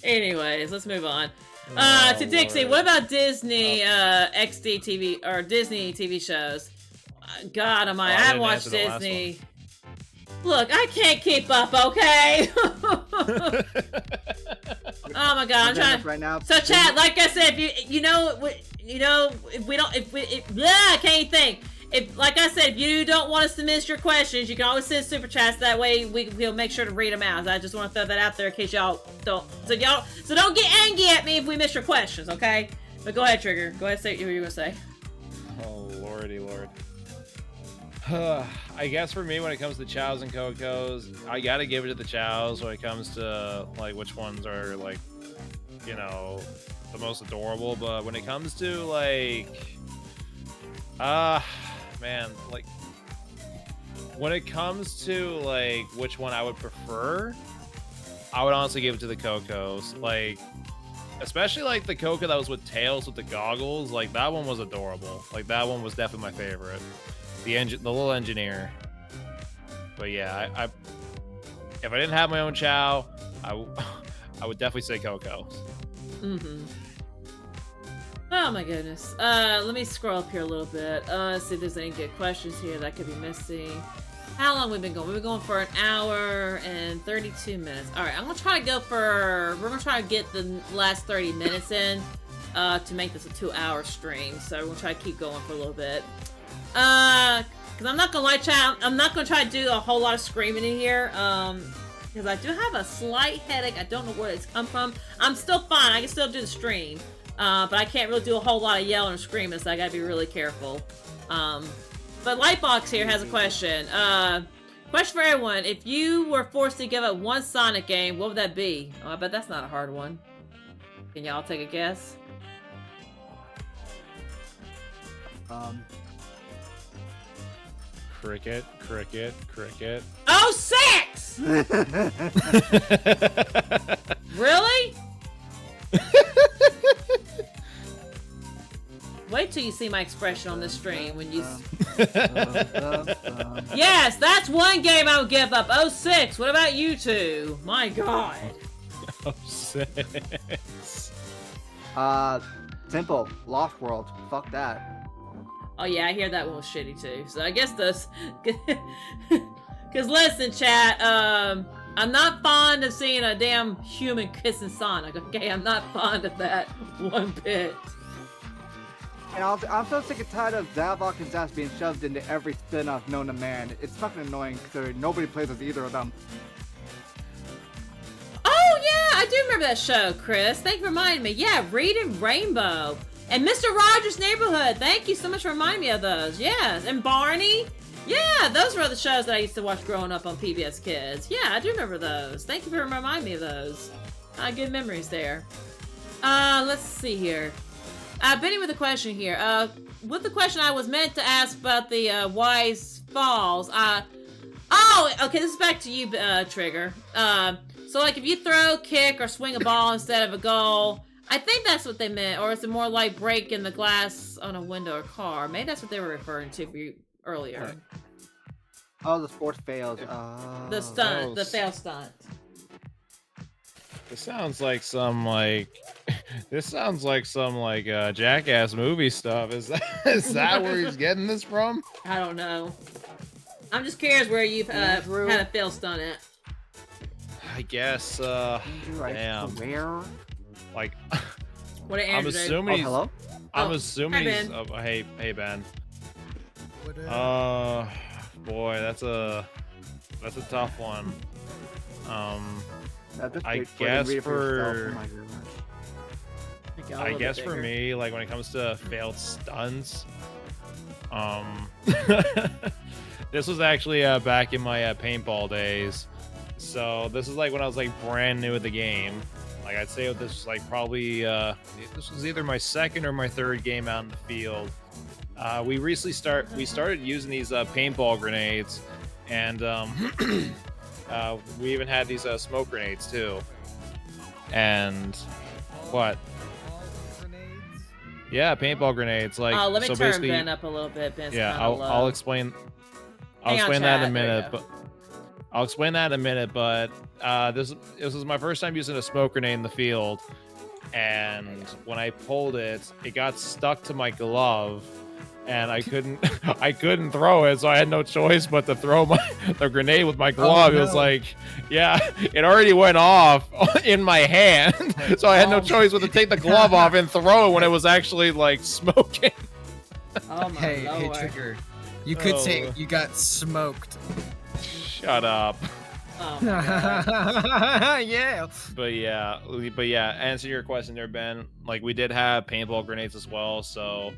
Anyways, let's move on. Oh, To Dixie, Lord. what about Disney XD TV or Disney TV shows? God, I I haven't didn't watched answer the last Disney. Look, I can't keep up, okay? Oh my god, I'm trying. right now. So, chat, like I said, if if we don't, I can't even think. If, like I said, if you don't want us to miss your questions, you can always send super chats. That way, we'll make sure to read them out. I just want to throw that out there in case y'all don't. So don't get angry at me if we miss your questions, okay? But go ahead, Trigger. Go ahead, and say what you were gonna say. Oh lordy lord. I guess for me, when it comes to chows and cocos, I gotta give it to the chows when it comes to like which ones are like, you know, the most adorable. But when it comes to like, man, like when it comes to like which one I would prefer, I would honestly give it to the cocos. Like, especially like the Coco that was with tails with the goggles, like that one was adorable. Like that one was definitely my favorite. The little engineer. But yeah, I if I didn't have my own chow, I would definitely say Coco. Mm-hmm. Oh my goodness. Let me scroll up here a little bit. See if there's any good questions here that I could be missing. How long we've been going? We've been going for an hour and 32 minutes. All right, we're gonna try to get the last 30 minutes in to make this a 2-hour stream. So we're gonna try to keep going for a little bit. Because I'm not gonna lie, chat, I'm not gonna try to do a whole lot of screaming in here. Because I do have a slight headache. I don't know where it's come from. I'm still fine. I can still do the stream. But I can't really do a whole lot of yelling and screaming, so I gotta be really careful. But Lightbox here has a question. Question for everyone. If you were forced to give up one Sonic game, what would that be? Oh, I bet that's not a hard one. Can y'all take a guess? Cricket. Oh, 6! Really? Wait till you see my expression on this stream when you... Yes, that's one game I would give up. Oh, 6. What about you two? My god. Oh, 6. Simple. Lost World. Fuck that. Oh yeah, I hear that one was shitty too. So I guess this... Because listen, chat, I'm not fond of seeing a damn human kissing Sonic, okay? I'm not fond of that one bit. And I'm so sick and tired of Zavok and Zaz being shoved into every spin-off known to man. It's fucking annoying because nobody plays with either of them. Oh yeah, I do remember that show, Chris. Thank you for reminding me. Yeah, Reed and Rainbow. And Mr. Rogers' Neighborhood. Thank you so much for reminding me of those. Yes, and Barney. Yeah, those were the shows that I used to watch growing up on PBS Kids. Yeah, I do remember those. Thank you for reminding me of those. Good memories there. Let's see here. Benny with a question here. With the question I was meant to ask about the Wise Falls. Oh, okay, this is back to you, Trigger. So like if you throw, kick, or swing a ball instead of a goal, I think that's what they meant. Or is it more like breaking the glass on a window or car? Maybe that's what they were referring to for you earlier. Oh, the sports fails. The stunt, the Those- fail stunt. This sounds like some like Jackass movie stuff. Is that where he's getting this from? I don't know. I'm just curious where you've had Andrew? a fail stunt at. I guess Andrew, I damn. swear. Like What did I'm Andrew do? assuming he's hello? I'm Oh, assuming hi, he's Ben. hey Ben. Boy, that's a tough one. At this I stage, go ahead and guess read it yourself. for- Oh my goodness. Okay, a I little guess bit for bigger. me, like when it comes to failed stunts, Um, this was actually back in my paintball days. So this is like when I was like brand new at the game. Like I'd say this was like probably this was either my second or my third game out in the field. We started using these paintball grenades, and we even had these smoke grenades too. And what? Yeah, paintball grenades. Like, let me so turn basically, Ben up a little bit. Ben's yeah, kinda low. I'll explain. I'll Hang on, explain that in a chat. There you minute. go. But I'll explain that in a minute. But this was my first time using a smoke grenade in the field, and when I pulled it, it got stuck to my glove, and I couldn't I couldn't throw it, so I had no choice but to throw the grenade with my glove. no. It was like, yeah, it already went off in my hand, so I had no choice but to take the glove off and throw it when it was actually like smoking. Oh my Hey, lord. Trigger. You could say Oh. you got smoked. Shut up. Oh my god. Yeah. But yeah, answer your question there, Ben. Like, we did have paintball grenades as well, so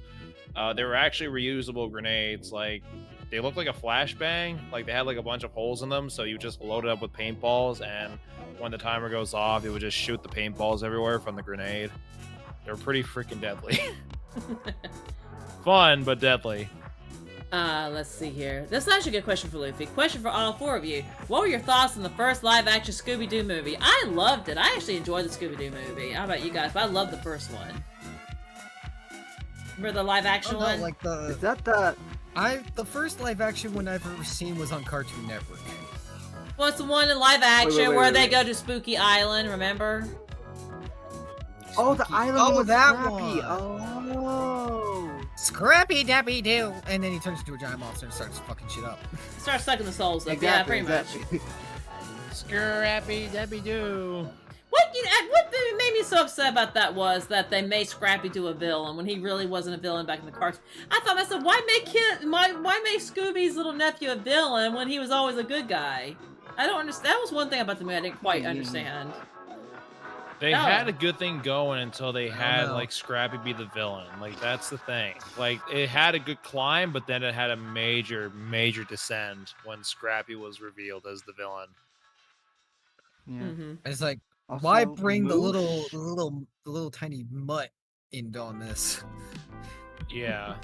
they were actually reusable grenades. Like, they looked like a flashbang. Like, they had like a bunch of holes in them, so you just load it up with paintballs, and when the timer goes off, it would just shoot the paintballs everywhere from the grenade. They were pretty freaking deadly. Fun, but deadly. Let's see here. This is actually a good question for Luffy. Question for all four of you. What were your thoughts on the first live-action Scooby-Doo movie? I loved it. I actually enjoyed the Scooby-Doo movie. How about you guys? But I loved the first one. Remember the live-action one? Like Is that the? the first live action one I've ever seen was on Cartoon Network. Well, it's the one in live-action wait, where wait, they wait. go to Spooky Island, remember? Oh, the Spooky- island Oh, was that Scrappy. one. Oh. Scrappy Dappy Doo, and then he turns into a giant monster and starts fucking shit up. Start sucking the souls up. Exactly, Yeah, pretty much. exactly. Scrappy Debbie Doo. What made me so upset about that was that they made Scrappy do a villain when he really wasn't a villain back in the cartoon. I thought I said, why make Scooby's little nephew a villain when he was always a good guy? I don't understand. That was one thing about the movie I didn't quite understand. They No. had a good thing going until they had no. like Scrappy be the villain. Like, that's the thing. Like, it had a good climb, but then it had a major descent when Scrappy was revealed as the villain. Yeah. Mm-hmm. It's like, Also, why bring the Moosh? little tiny mutt in on this? Yeah.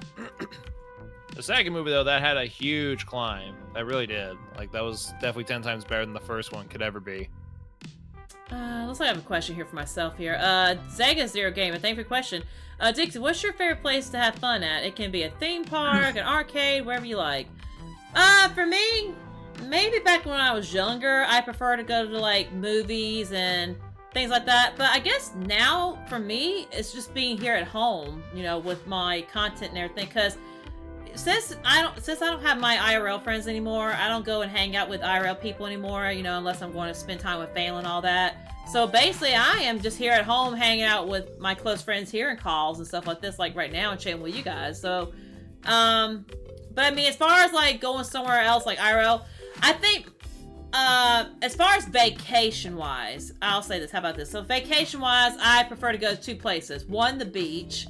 The second movie though, that had a huge climb. That really did. Like, that was definitely 10 times better than the first one could ever be. Looks like I have a question here for myself here. Zega Zero Gamer, thank you for the question. Dixie, what's your favorite place to have fun at? It can be a theme park, an arcade, wherever you like. For me, maybe back when I was younger, I prefer to go to like movies and things like that. But I guess now, for me, it's just being here at home, you know, with my content and everything. Because since I don't have my IRL friends anymore, I don't go and hang out with IRL people anymore, you know, unless I'm going to spend time with family and all that. So basically, I am just here at home hanging out with my close friends here in calls and stuff like this, like right now, and chatting with you guys. So, but I mean, as far as like going somewhere else, like IRL, I think, as far as vacation-wise, I'll say this. How about this? So vacation-wise, I prefer to go to two places. One, the beach.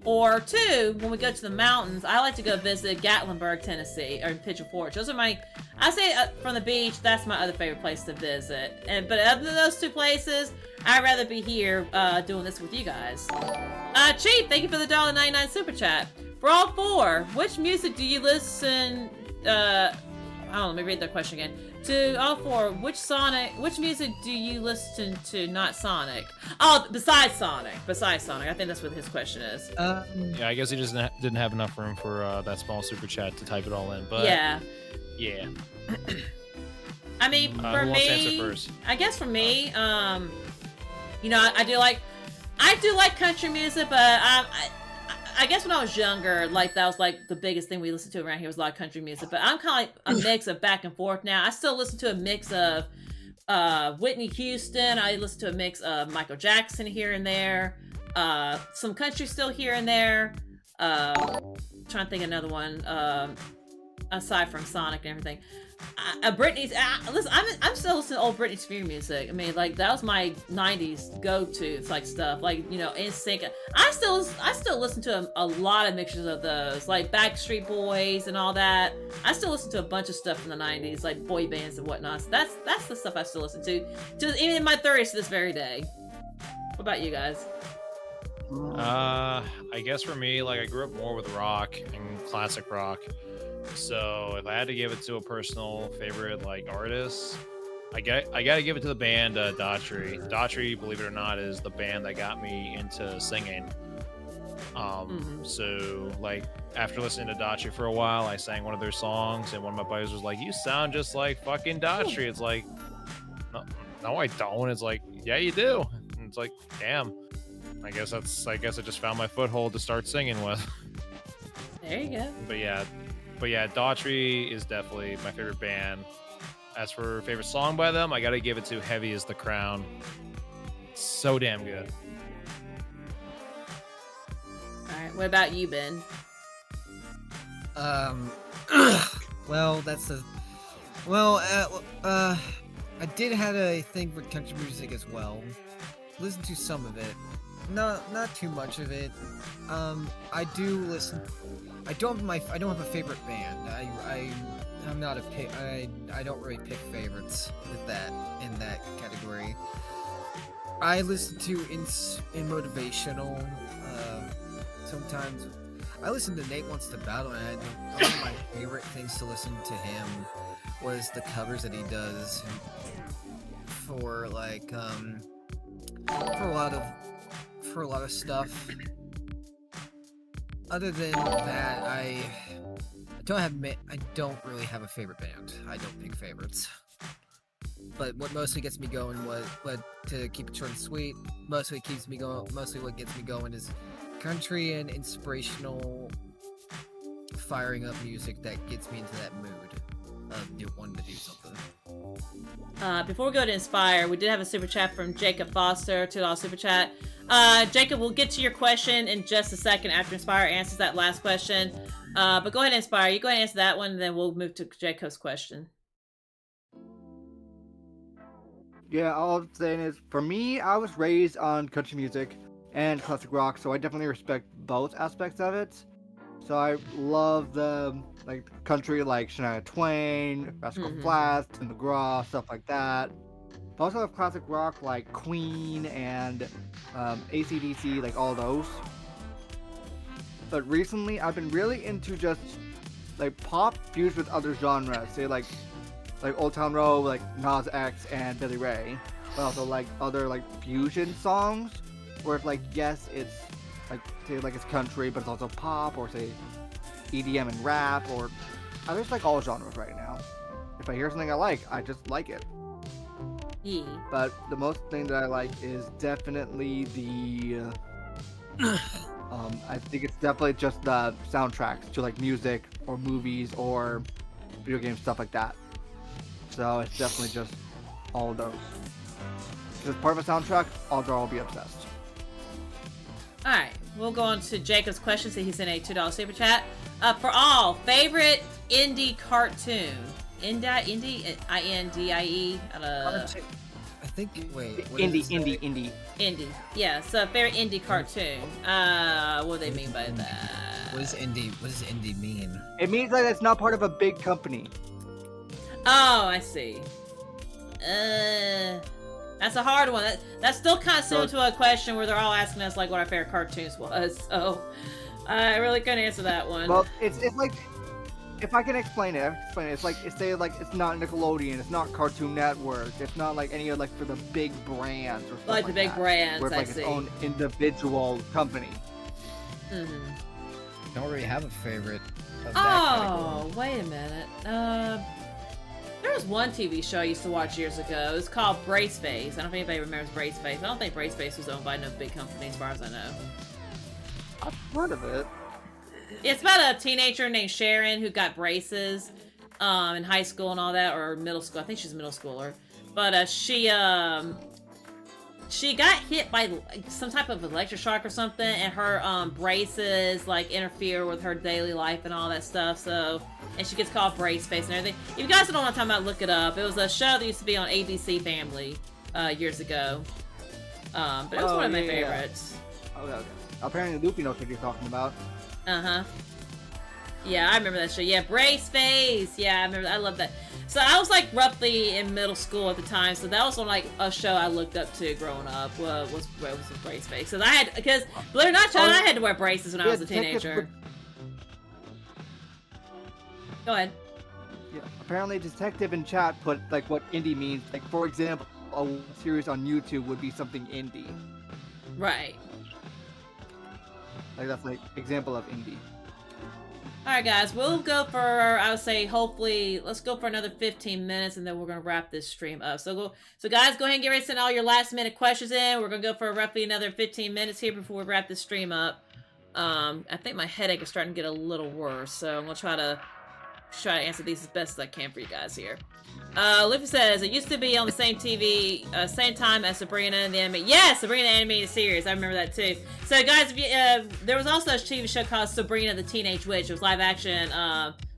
Or two, when we go to the mountains, I like to go visit Gatlinburg, Tennessee, or Pigeon Forge. Those are my, I say from the beach, that's my other favorite place to visit. But other than those two places, I'd rather be here doing this with you guys. Chief, thank you for the $1.99 super chat. For all four, which music do you listen, hold on, let me read that question again. To all four, which music do you listen to, not Sonic? Oh, besides Sonic. I think that's what his question is. Yeah, I guess he just didn't have enough room for that small super chat to type it all in. But Yeah. yeah. I mean, Who for wants to me, answer first? I guess for me, you know, I do like country music, but I guess when I was younger, like that was like the biggest thing we listened to around here was a lot of country music. But I'm kind of like a mix of back and forth now. I still listen to a mix of Whitney Houston. I listen to a mix of Michael Jackson here and there. Some country still here and there. Trying to think of another one aside from Sonic and everything. Britney's. Listen, I'm still listening to old Britney Spears music. I mean, like that was my '90s go-to like stuff, like NSYNC. I still listen to a lot of mixtures of those, like Backstreet Boys and all that. I still listen to a bunch of stuff from the '90s, like boy bands and whatnot. So that's the stuff I still listen to even in my 30s to this very day. What about you guys? I guess for me, like I grew up more with rock and classic rock. So if I had to give it to a personal favorite like artist, I gotta give it to the band Daughtry. Daughtry, believe it or not, is the band that got me into singing. So like after listening to Daughtry for a while, I sang one of their songs, and one of my buddies was like, "You sound just like fucking Daughtry." It's like, no, I don't. It's like, yeah, you do. And it's like, damn. I guess I just found my foothold to start singing with. There you go. But yeah, Daughtry is definitely my favorite band. As for favorite song by them, I gotta give it to Heavy Is the Crown. It's so damn good. Alright, what about you, Ben? Well, that's a... Well, I did have a thing for country music as well. Listen to some of it. Not too much of it. I do listen... I don't have a favorite band. I'm not a pick. I don't really pick favorites with that in that category. I listen to in motivational. Sometimes I listen to Nate Wants to Battle, and one of my favorite things to listen to him was the covers that he does for like for a lot of stuff. Other than that, I don't really have a favorite band. I don't pick favorites. But what mostly gets me going to keep it short and sweet, mostly what gets me going is country and inspirational firing up music that gets me into that mood of wanting to do something. Before we go to Inspire, we did have a super chat from Jacob Foster, $2 super chat. Jacob, we'll get to your question in just a second after Inspire answers that last question. But go ahead, Inspire. You go ahead and answer that one, and then we'll move to Jacob's question. Yeah, all I'm saying is, for me, I was raised on country music and classic rock, so I definitely respect both aspects of it. So I love the country like Shania Twain, Rascal Flatts, Tim McGraw, stuff like that. But also have classic rock like Queen and AC/DC, like all those. But recently, I've been really into just like pop fused with other genres, say like Old Town Road, like Nas X and Billy Ray, but also like other like fusion songs where it's like, yes, it's like say like it's country, but it's also pop, or say EDM and rap, or I just like all genres right now. If I hear something I like, I just like it. Yeah. But the most thing that I like is definitely the I think it's definitely just the soundtracks to like music or movies or video games, stuff like that. So it's definitely just all of those. If it's part of a soundtrack, I'll be obsessed. Alright, we'll go on to Jacob's question, so he's in a $2 super chat. For all, favorite indie cartoon. Indie? I-N-D-I-E? I think, wait. Indie. Indie. Yeah, so favorite indie cartoon. What do they mean by that? What does indie mean? It means like it's not part of a big company. Oh, I see. That's a hard one. That's still kind of similar to a question where they're all asking us like what our favorite cartoons was. So I really couldn't answer that one. Well, it's like, if I can explain it, it's like it's not Nickelodeon, it's not Cartoon Network, it's not like any of like for the big brands or stuff like the big that, brands. where it's like I see. its own individual company. Don't really have a favorite of that Oh, wait a minute. There was one TV show I used to watch years ago. It was called Braceface. I don't know if anybody remembers Braceface. I don't think Braceface was owned by no big company as far as I know. I've heard of it. It's about a teenager named Sharon who got braces in high school and all that, or middle school. I think she's a middle schooler. But she she got hit by like, some type of electric shock or something, and her braces like interfere with her daily life and all that stuff. So, and she gets called brace face and everything. If you guys don't know what I'm talking about, look it up. It was a show that used to be on ABC Family years ago. But it was one of my favorites. Okay. Apparently, Loopy knows what you're talking about. Yeah, I remember that show. Yeah, brace face. Yeah, I remember. I love that. So I was like roughly in middle school at the time, so that was on like a show I looked up to growing up. Was brace face? Because believe it or not, child, I had to wear braces when I was a teenager. Go ahead. Yeah, apparently, Detective in chat put like what indie means. Like for example, a series on YouTube would be something indie. Right. Like that's like example of indie. Alright guys, we'll go for, I would say, hopefully, let's go for another 15 minutes and then we're going to wrap this stream up. So guys, go ahead and get ready to send all your last minute questions in. We're going to go for roughly another 15 minutes here before we wrap this stream up. I think my headache is starting to get a little worse, so I'm going to try to answer these as best as I can for you guys here. Luffy says, it used to be on the same TV, same time as Sabrina and the anime. Yes, Sabrina the animated series. I remember that too. So guys, if you, there was also a TV show called Sabrina the Teenage Witch. It was live action.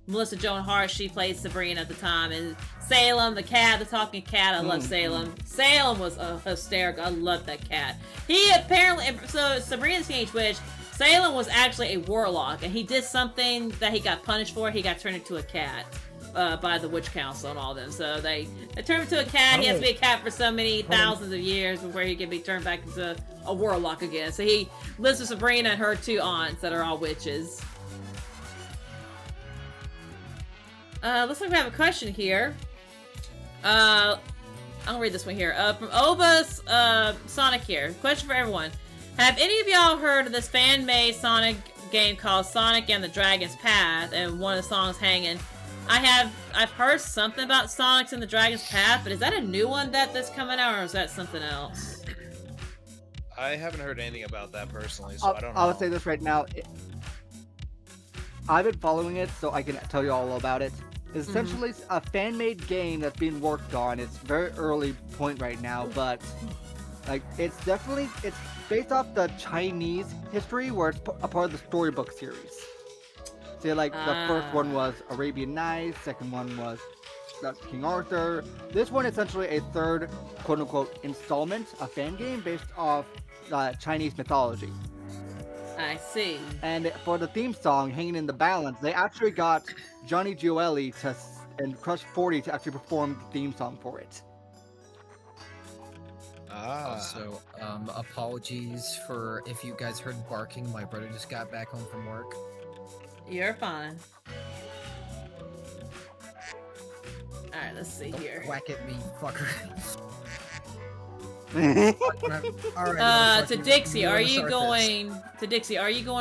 Melissa Joan Hart, she played Sabrina at the time. And Salem, the cat, the talking cat. I love Salem. Salem was hysterical. I love that cat. He apparently, so Sabrina the Teenage Witch, Salem was actually a warlock, and he did something that he got punished for. He got turned into a cat by the Witch Council and all them. So they turned him into a cat. He has to be a cat for so many thousands of years before he can be turned back into a warlock again. So he lives with Sabrina and her two aunts that are all witches. Looks like we have a question here. I'll read this one here. From Ova's Sonic here. Question for everyone. Have any of y'all heard of this fan-made Sonic game called Sonic and the Dragon's Path, and one of the songs hanging? I've heard something about Sonic's and the Dragon's Path, but is that a new one that's coming out, or is that something else? I haven't heard anything about that personally, so I don't know. I would say this right now. I've been following it, so I can tell you all about it. It's essentially a fan-made game that's being worked on. It's very early point right now, but like it's based off the Chinese history, where it's a part of the storybook series. So like the first one was Arabian Nights, second one was King Arthur. This one essentially a third quote-unquote installment, a fan game based off Chinese mythology. I see. And for the theme song, Hanging in the Balance, they actually got Johnny Gioeli and Crush 40 to actually perform the theme song for it. Also, apologies for if you guys heard barking. My brother just got back home from work. You're fine. Alright, let's see here. Whack at me, fucker. To Dixie, are you going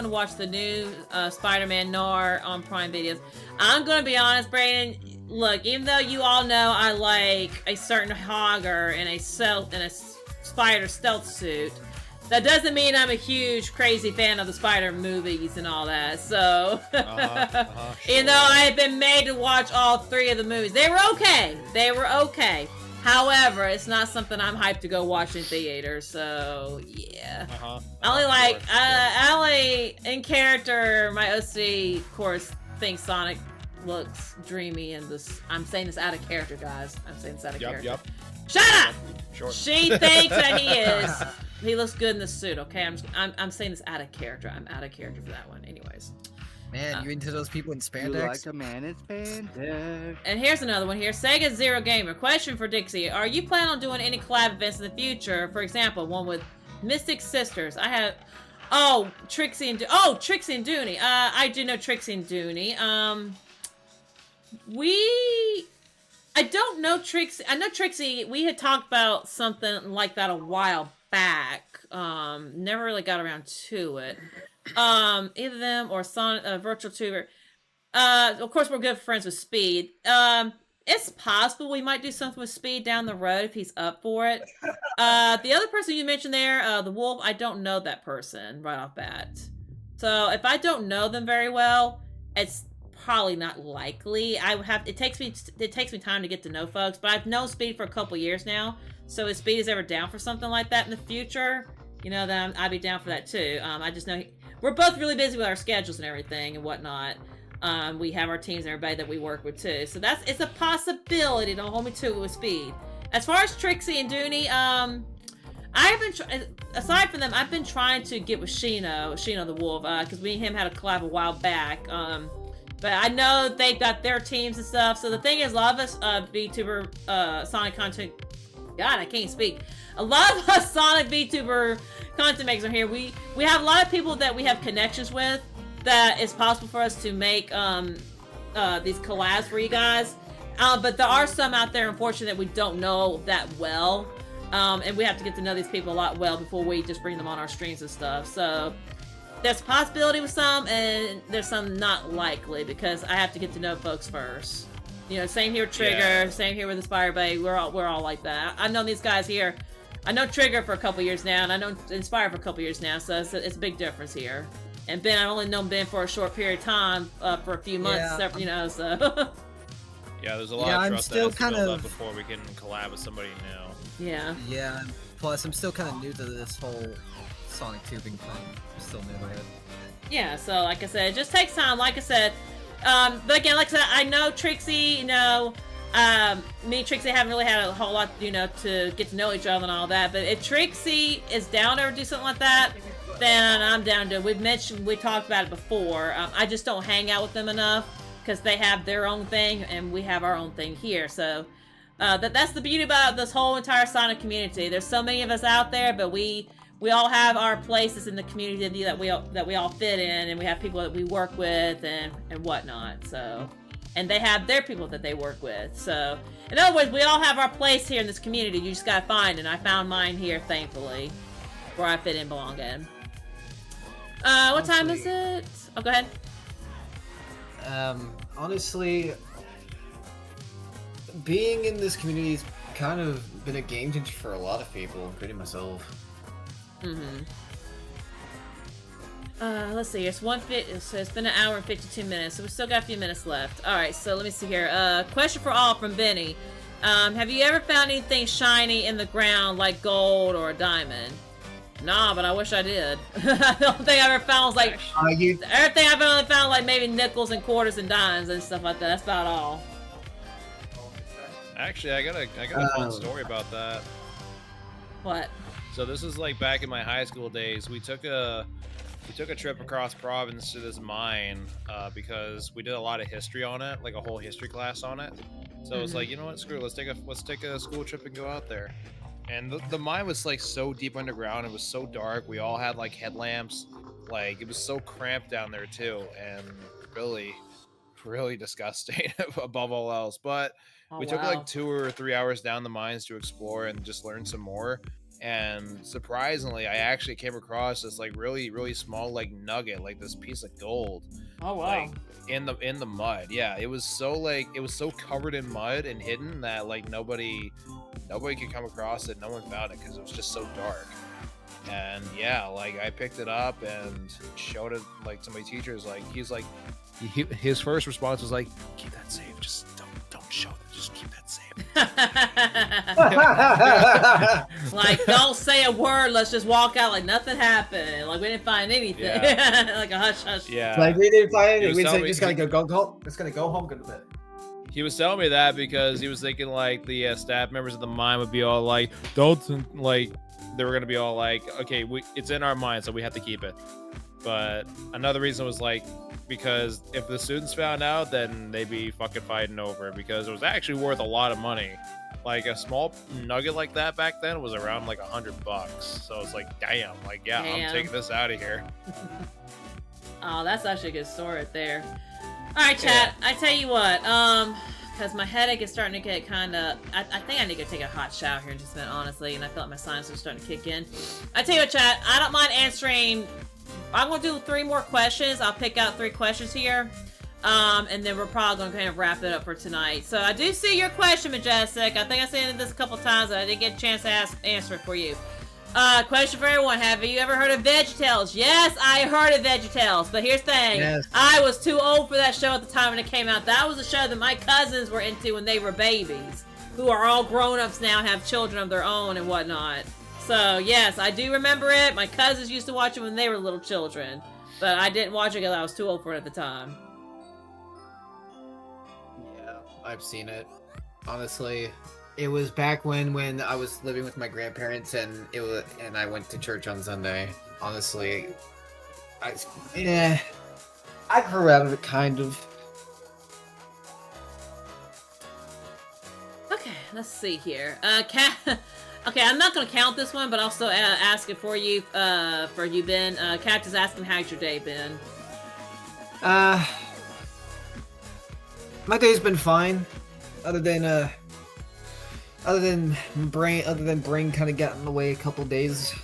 to watch the new Spider-Man Noir on Prime Videos? I'm gonna be honest, Brayden. Look, even though you all know I like a certain Hogger and a spider stealth suit, that doesn't mean I'm a huge crazy fan of the Spider movies and all that. So, Sure. you know, I've been made to watch all three of the movies. They were okay. However, it's not something I'm hyped to go watch in theater. So yeah, I only in character. My OC, of course, thinks Sonic looks dreamy, and this. I'm saying this out of character, guys. I'm saying this out of character. Yep. Shut up! Sure. She thinks that he is. He looks good in the suit. Okay, I'm saying this out of character. I'm out of character for that one. Anyways. Man, you into those people in spandex? You like a man in spandex. And here's another one here. Sega Zero Gamer. Question for Dixie. Are you planning on doing any collab events in the future? For example, one with Mystic Sisters. I have... Oh, Trixie and Dooney. I do know Trixie and Dooney. I don't know Trixie. I know Trixie, we had talked about something like that a while back. Never really got around to it. Either them or Sonic, Virtual Tuber. Of course, we're good friends with Speed. It's possible we might do something with Speed down the road if he's up for it. The other person you mentioned there, the Wolf, I don't know that person right off bat. So if I don't know them very well, it's probably not likely. It takes me time to get to know folks, but I've known Speed for a couple years now, So if Speed is ever down for something like that in the future, you know, then I'd be down for that too. I just know we're both really busy with our schedules and everything and whatnot. We have our teams and everybody that we work with too. So it's a possibility. Don't hold me to it with Speed. As far as Trixie and Dooney, I've been aside from them, I've been trying to get with Shino the Wolf, because we and him had a collab a while back. But I know they've got their teams and stuff. So the thing is, a lot of us VTuber Sonic content, God, I can't speak. A lot of us Sonic VTuber content makers are here. We have a lot of people that we have connections with that it's possible for us to make these collabs for you guys. But there are some out there, unfortunately, that we don't know that well. And we have to get to know these people a lot well before we just bring them on our streams and stuff. So there's a possibility with some, and there's some not likely, because I have to get to know folks first. You know, same here with Trigger, same here with Inspire Bay. We're all like that. I've known these guys here. I know Trigger for a couple years now, and I know Inspire for a couple years now, so it's a big difference here. And Ben, I've only known Ben for a short period of time, for a few months, you know, so... Yeah, there's a lot of trust that has to build up before we can collab with somebody new. Yeah. Yeah, plus I'm still kind of new to this whole Sonic tubing thing. I'm still new to it. Yeah, so like I said, it just takes time. Like I said, but again, like I said, I know Trixie, you know, me and Trixie haven't really had a whole lot, you know, to get to know each other and all that. But if Trixie is down to ever do something like that, then I'm down to it. We talked about it before. I just don't hang out with them enough, because they have their own thing and we have our own thing here. So that's the beauty about this whole entire Sonic community. There's so many of us out there, but we all have our places in the community that we all fit in, and we have people that we work with and whatnot. So, and they have their people that they work with. So, in other words, we all have our place here in this community. You just gotta find it. And I found mine here, thankfully, where I fit in, belong in. What time is it? Oh, go ahead. Honestly, being in this community has kind of been a game changer for a lot of people, including myself. Let's see. So it's been an hour and 52 minutes, so we still got a few minutes left. All right, so let me see here. Question for all from Benny. Have you ever found anything shiny in the ground, like gold or a diamond? Nah, but I wish I did. The only thing I ever found was like everything I've only found like maybe nickels and quarters and dimes and stuff like that. That's about all. Actually, I got a fun story about that. What? So this is like back in my high school days. We took a trip across province to this mine because we did a lot of history on it, like a whole history class on it. So it was like, you know what, screw it, let's take a school trip and go out there. And the mine was like so deep underground. It was so dark. We all had like headlamps. Like it was so cramped down there too, and really, really disgusting above all else. But we took like 2 or 3 hours down the mines to explore and just learn some more. And surprisingly, I actually came across this like really, really small like nugget, like this piece of gold. Oh wow! Like in the mud. Yeah, it was so covered in mud and hidden that like nobody could come across it. No one found it because it was just so dark. And yeah, like I picked it up and showed it like to my teachers. Like his first response was like, "Keep that safe. Just don't show them. Just keep that safe." Like, don't say a word. Let's just walk out like nothing happened. Like we didn't find anything. Yeah. Like a hush hush. Yeah. Like we didn't find anything. We just gotta go home. Just gonna go home. Go to bed. He was telling me that because he was thinking like the staff members of the mine would be all like, don't, like, they were going to be all like, okay, it's in our mind, so we have to keep it. But another reason was like, because if the students found out, then they'd be fucking fighting over it, because it was actually worth a lot of money. Like a small nugget like that back then was around like $100. So it's like, damn, like, yeah, I'm taking this out of here. Oh, that's actually a good story right there. Alright, chat, I tell you what, because my headache is starting to get kind of, I think I need to take a hot shower here in just a minute, honestly, and I feel like my sinus is starting to kick in. I tell you what, chat, I don't mind answering, I'm going to do 3 more questions. I'll pick out 3 questions here, and then we're probably going to kind of wrap it up for tonight. So I do see your question, Majestic. I think I said this a couple times, and I didn't get a chance to answer it for you. Question for everyone. Have you ever heard of VeggieTales? Yes, I heard of VeggieTales, but here's the thing. Yes. I was too old for that show at the time when it came out. That was a show that my cousins were into when they were babies. who are all grown-ups now and have children of their own and whatnot. So, yes, I do remember it. My cousins used to watch it when they were little children. But I didn't watch it because I was too old for it at the time. Yeah, I've seen it. Honestly, it was back when I was living with my grandparents and I went to church on Sunday. Honestly, I grew out of it kind of. Okay, let's see here. Cat. Okay, I'm not gonna count this one, but I'll still ask it for you, Ben. Cat is asking, how's your day been? My day's been fine, other than brain kind of got in the way a couple days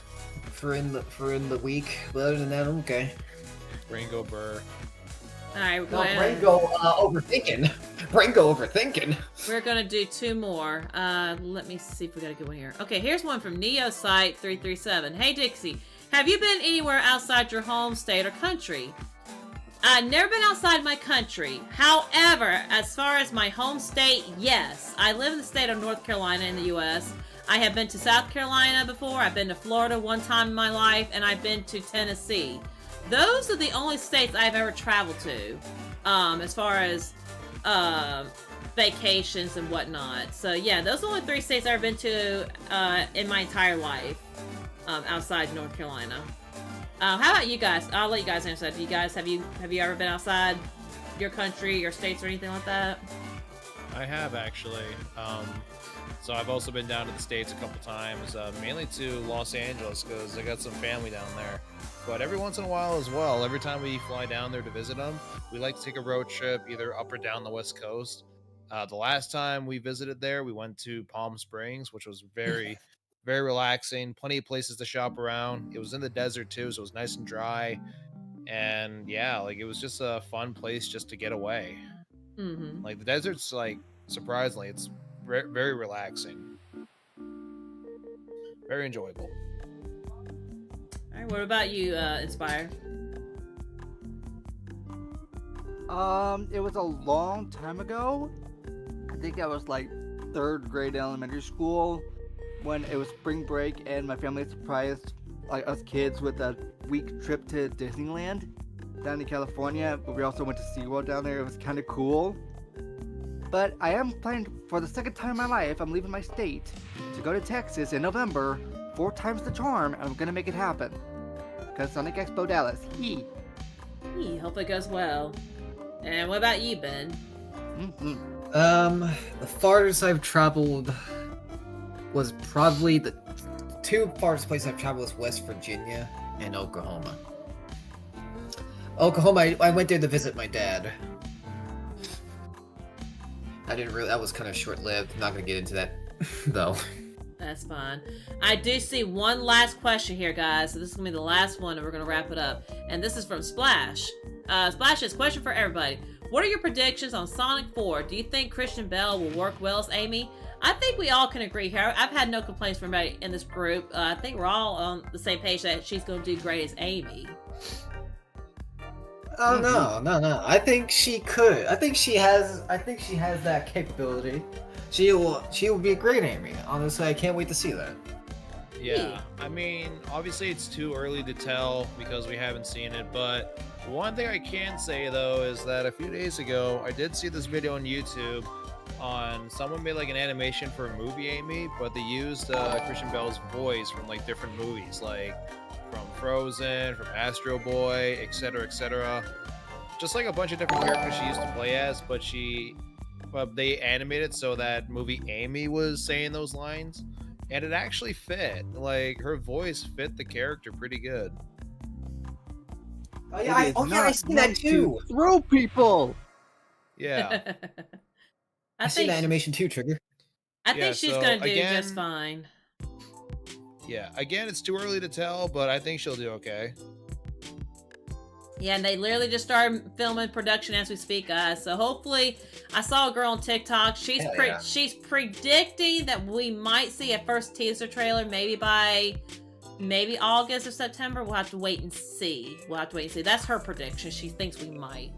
for in the week. But other than that, I'm okay. Ringo Burr. Alright, overthinking. Brain go overthinking. We're gonna do two more. Let me see if we got a good one here. Okay, here's one from NeoSite337. Hey Dixie, have you been anywhere outside your home state or country? I've never been outside my country. However, as far as my home state, yes. I live in the state of North Carolina in the U.S. I have been to South Carolina before. I've been to Florida one time in my life, and I've been to Tennessee. Those are the only states I've ever traveled to, as far as vacations and whatnot. So yeah, those are the only 3 states I've ever been to in my entire life, outside North Carolina. How about you guys? I'll let you guys answer that. Do you guys have you ever been outside your country, your states, or anything like that? I have actually. So I've also been down to the States a couple times, mainly to Los Angeles because I got some family down there. But every once in a while as well, every time we fly down there to visit them, we like to take a road trip either up or down the West Coast. The last time we visited there, we went to Palm Springs, which was very, very relaxing. Plenty of places to shop around. It was in the desert too, so it was nice and dry. And yeah, like it was just a fun place just to get away. Mm-hmm. Like the desert's like, surprisingly, it's very relaxing. Very enjoyable. All right, what about you, Inspire? It was a long time ago. I think I was like 3rd grade elementary school when it was spring break and my family surprised like us kids with a week trip to Disneyland down in California. But we also went to SeaWorld down there. It was kind of cool. But I am planning for the 2nd time in my life, I'm leaving my state to go to Texas in November, 4 times the charm, and I'm gonna make it happen. Because Sonic Expo Dallas, Hope it goes well. And what about you, Ben? Mm-hmm. The farthest I've traveled was probably the 2 farthest places I've traveled was West Virginia and Oklahoma. I went there to visit my dad. That was kind of short-lived. I'm not gonna get into that, though. That's fine. I do see one last question here, guys. So this is going to be the last one, and we're going to wrap it up. And this is from Splash. Splash has a question for everybody. What are your predictions on Sonic 4? Do you think Christian Bale will work well as Amy? I think we all can agree here. I've had no complaints from anybody in this group. I think we're all on the same page that she's going to do great as Amy. Oh no! I think she could. I think she has that capability. She will be a great Amy. Honestly, I can't wait to see that. Yeah, I mean, obviously it's too early to tell because we haven't seen it, but one thing I can say though is that a few days ago I did see this video on YouTube on someone made like an animation for a movie Amy, but they used Christian Bale's voice from like different movies, like from Frozen, from Astro Boy, etc., etc. Just like a bunch of different characters she used to play as, but they animated so that movie Amy was saying those lines, and it actually fit. Like her voice fit the character pretty good. Oh yeah, I seen that too. Throw people. Yeah. I seen the animation too, Trigger. I think she's so, gonna do again, just fine. Yeah, again, it's too early to tell, but I think she'll do okay. Yeah, and they literally just started filming production as we speak, guys. So hopefully, I saw a girl on TikTok. She's she's predicting that we might see a first teaser trailer maybe by August or September. We'll have to wait and see. That's her prediction. She thinks we might.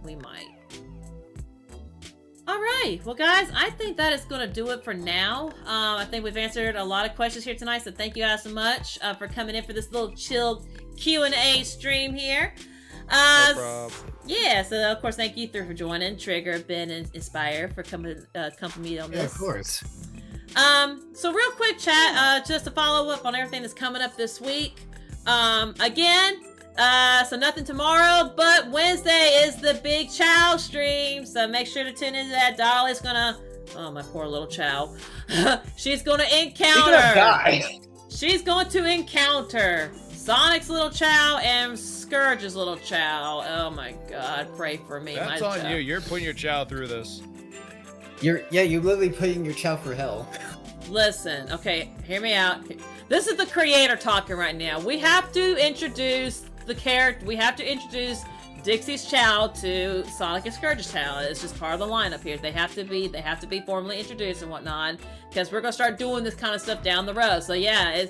All right, well, guys, I think that is going to do it for now. I think we've answered a lot of questions here tonight, so thank you guys so much for coming in for this little chill Q&A stream here. No problem. Yeah, so of course, thank you three for joining. Trigger, Ben, and Inspire for coming me on this. Yeah, of course. So real quick, chat, just to follow up on everything that's coming up this week. Again, so nothing tomorrow, but Wednesday is the big Chow stream, so make sure to tune into that. Dolly's gonna, oh, my poor little Chow. She's gonna encounter. She's going to encounter Sonic's little Chow and Scourge's little Chow. Oh my god, pray for me. That's my on Chow. you. You're putting your Chow through this. You're literally putting your Chow for hell. Listen, okay, hear me out. This is the creator talking right now. We have to introduce the character. We have to introduce Dixie's Chow to Sonic and Scourge's Chow. It's just part of the lineup here. They have to be formally introduced and whatnot, because we're gonna start doing this kind of stuff down the road. So yeah,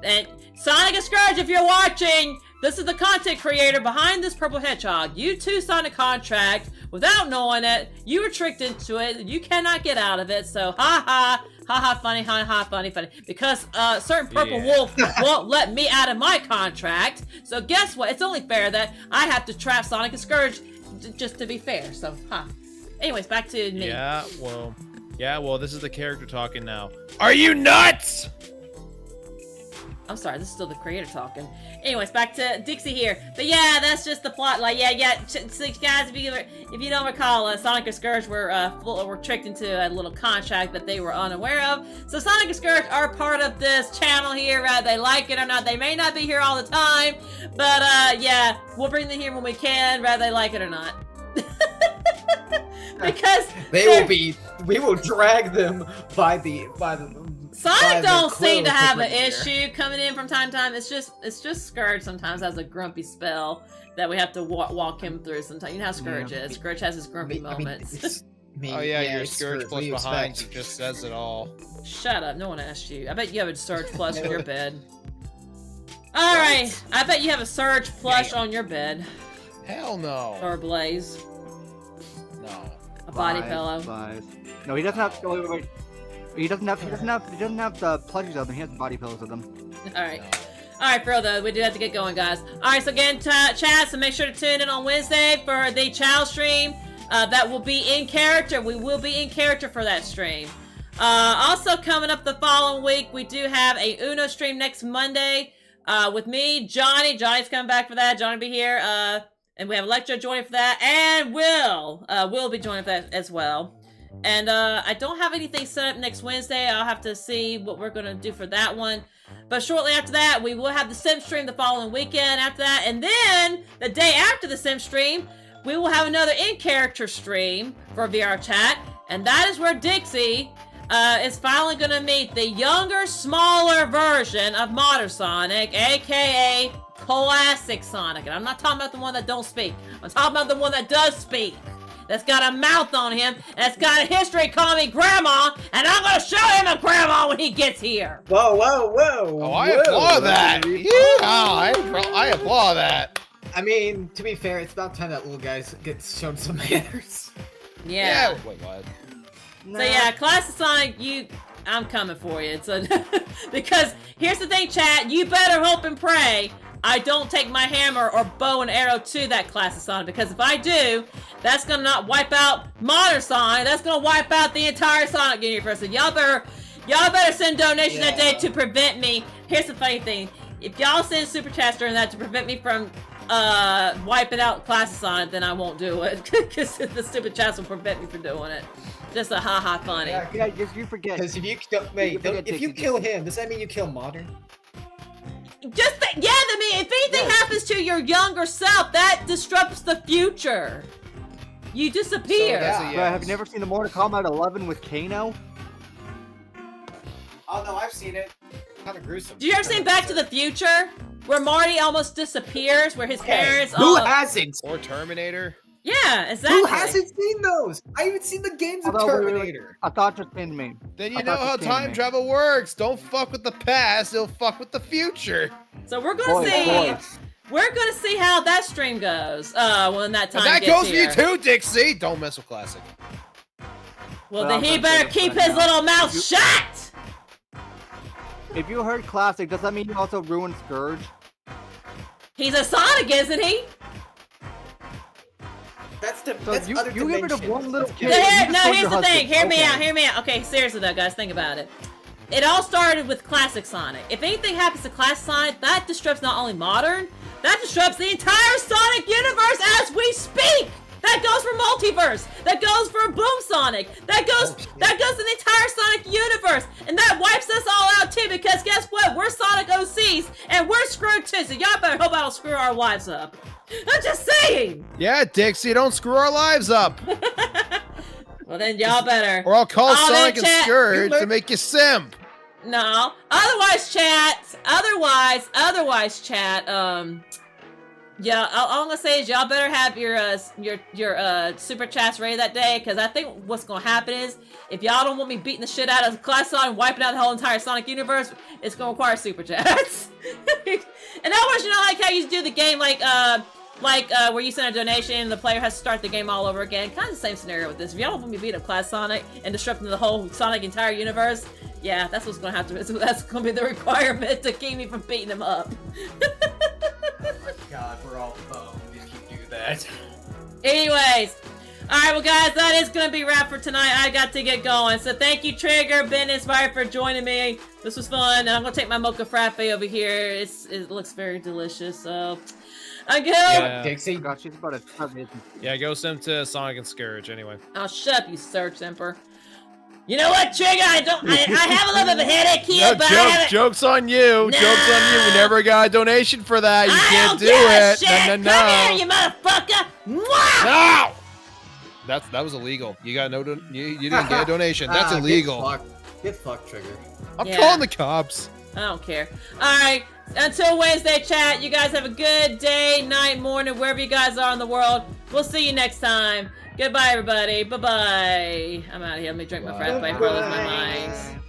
and Sonic and Scourge, if you're watching, this is the content creator behind this purple hedgehog. You two signed a contract without knowing it. You were tricked into it. You cannot get out of it. So funny, funny. Because certain purple wolf won't let me out of my contract. So guess what? It's only fair that I have to trap Sonic and Scourge, just to be fair. So anyways, back to me. Yeah, well, this is the character talking now. Are you nuts? I'm sorry, this is still the creator talking. Anyways, back to Dixie here. But yeah, that's just the plot. Like, so guys, if you don't recall, Sonic and Scourge were tricked into a little contract that they were unaware of. So Sonic and Scourge are part of this channel here, whether they like it or not. They may not be here all the time, but yeah, we'll bring them here when we can, whether they like it or not. Because we will drag them by the Sonic don't seem to have an issue coming in from time to time. It's just Scourge sometimes has a grumpy spell that we have to walk him through sometimes. You know how Scourge is. Scourge has his grumpy moments. Oh yeah, your Scourge plus behind you just says it all. Shut up, no one asked you. I bet you have a Surge plush on your bed. Alright, I bet you have a Surge plush on your bed. Hell no. Or a Blaze. No. A body pillow. No, he doesn't have. Wait. He doesn't have the plushies of them. He has the body pillows of them. All right. All right, for real though, we do have to get going, guys. All right, so again, chat, so make sure to tune in on Wednesday for the Chow stream. That will be in character. We will be in character for that stream. Also coming up the following week, we do have a Uno stream next Monday with me, Johnny. Johnny's coming back for that. Johnny will be here. And we have Electro joining for that, and Will be joining for that as well. And I don't have anything set up next Wednesday. I'll have to see what we're going to do for that one. But shortly after that, we will have the Sim stream the following weekend after that. And then, the day after the Sim stream, we will have another in-character stream for VR chat. And that is where Dixie is finally going to meet the younger, smaller version of Modern Sonic, a.k.a. Classic Sonic. And I'm not talking about the one that don't speak. I'm talking about the one that does speak. That's got a mouth on him, and that's got a history calling me Grandma, and I'm gonna show him a Grandma when he gets here. Whoa. Oh, I applaud that. Yeah, I applaud that. I mean, to be fair, it's about time that little guy gets shown some manners. Yeah. Wait, what? So yeah, Classic Sonic, I'm coming for you. Because here's the thing, chat. You better hope and pray I don't take my hammer or bow and arrow to that Classic Sonic, because if I do, that's gonna not wipe out Modern Sonic. That's gonna wipe out the entire Sonic universe. So y'all better send donations that day to prevent me. Here's the funny thing: if y'all send super chats during that to prevent me from wiping out Classic Sonic, then I won't do it, because the stupid chats will prevent me from doing it. Just a ha funny. Yeah, just you forget. Because if you kill him, does that mean you kill Modern? I mean, if anything happens to your younger self, that disrupts the future. You disappear. Have you never seen the Mortal Kombat 11 with Kano? Oh no, I've seen it. Kind of gruesome. Did you ever see Back to the Future, where Marty almost disappears, where his parents? Who hasn't? Or Terminator? Yeah, exactly. Who hasn't seen those? I haven't seen the games of Terminator. I thought just pinned me. Then you know how time travel works. Don't fuck with the past, it'll fuck with the future. So we're gonna see how that stream goes when that time And that gets goes here. for you too, Dixie. Don't mess with Classic. Well, But then I'm he gonna better say keep this right his now. little mouth You- shut! If you heard classic, does that mean you also ruined Scourge? He's a Sonic, isn't he? That's So that's you other get rid of dimension. one little That's kid. good. you just No, told here's your the thing. husband. Hear me Okay. out. Hear me out. Okay, seriously though, guys, think about it. It all started with Classic Sonic. If anything happens to Classic Sonic, that disrupts not only modern, that disrupts the entire Sonic universe as we speak. That goes for multiverse. That goes for Boom Sonic. That goes to the entire Sonic universe, and that wipes us all out too. Because guess what? We're Sonic OCs, and we're screwed too. So y'all better hope I don't screw our lives up. I'm just saying. Yeah, Dixie, don't screw our lives up. Well then, y'all better. Or I'll call Oh, Sonic then, and chat, Scourge you to make you simp. No. Otherwise, chat. Yeah, all I'm gonna say is y'all better have your super chats ready that day, because I think what's gonna happen is if y'all don't want me beating the shit out of Class Sonic and wiping out the whole entire Sonic universe, it's gonna require super chats. And I want you to know, like how you do the game, like where you send a donation and the player has to start the game all over again. Kind of the same scenario with this. If y'all don't want me to beat up Class Sonic and disrupting the whole Sonic entire universe, yeah, that's what's gonna have to. That's gonna be the requirement to keep me from beating him up. God, we're all boned if you do that. Anyways, alright, well guys, that is gonna be wrap for tonight. I got to get going. So thank you, Trigger, Ben, and Spire for joining me. This was fun, and I'm gonna take my mocha frappe over here. It looks very delicious, so I'm good. Yeah. Dixie. God, she's about to cut me. Yeah, go sim to Sonic and Scourge anyway. Oh, shut up, you Search Emperor. You know what, Trigger? I have a little bit of a headache here, but I have Joke's on you. No. Joke's on you. We never got a donation for that. You I can't don't do give a it. shit. No. Come here, you motherfucker. Mwah! No! That was illegal. You got you didn't get a donation. That's Ah, illegal. Get fucked, Trigger. I'm Yeah. calling the cops. I don't care. Alright, until Wednesday, chat, you guys have a good day, night, morning, wherever you guys are in the world. We'll see you next time. Goodbye, everybody. Bye-bye. I'm out of here. Let me drink my frappe before I lose my mind.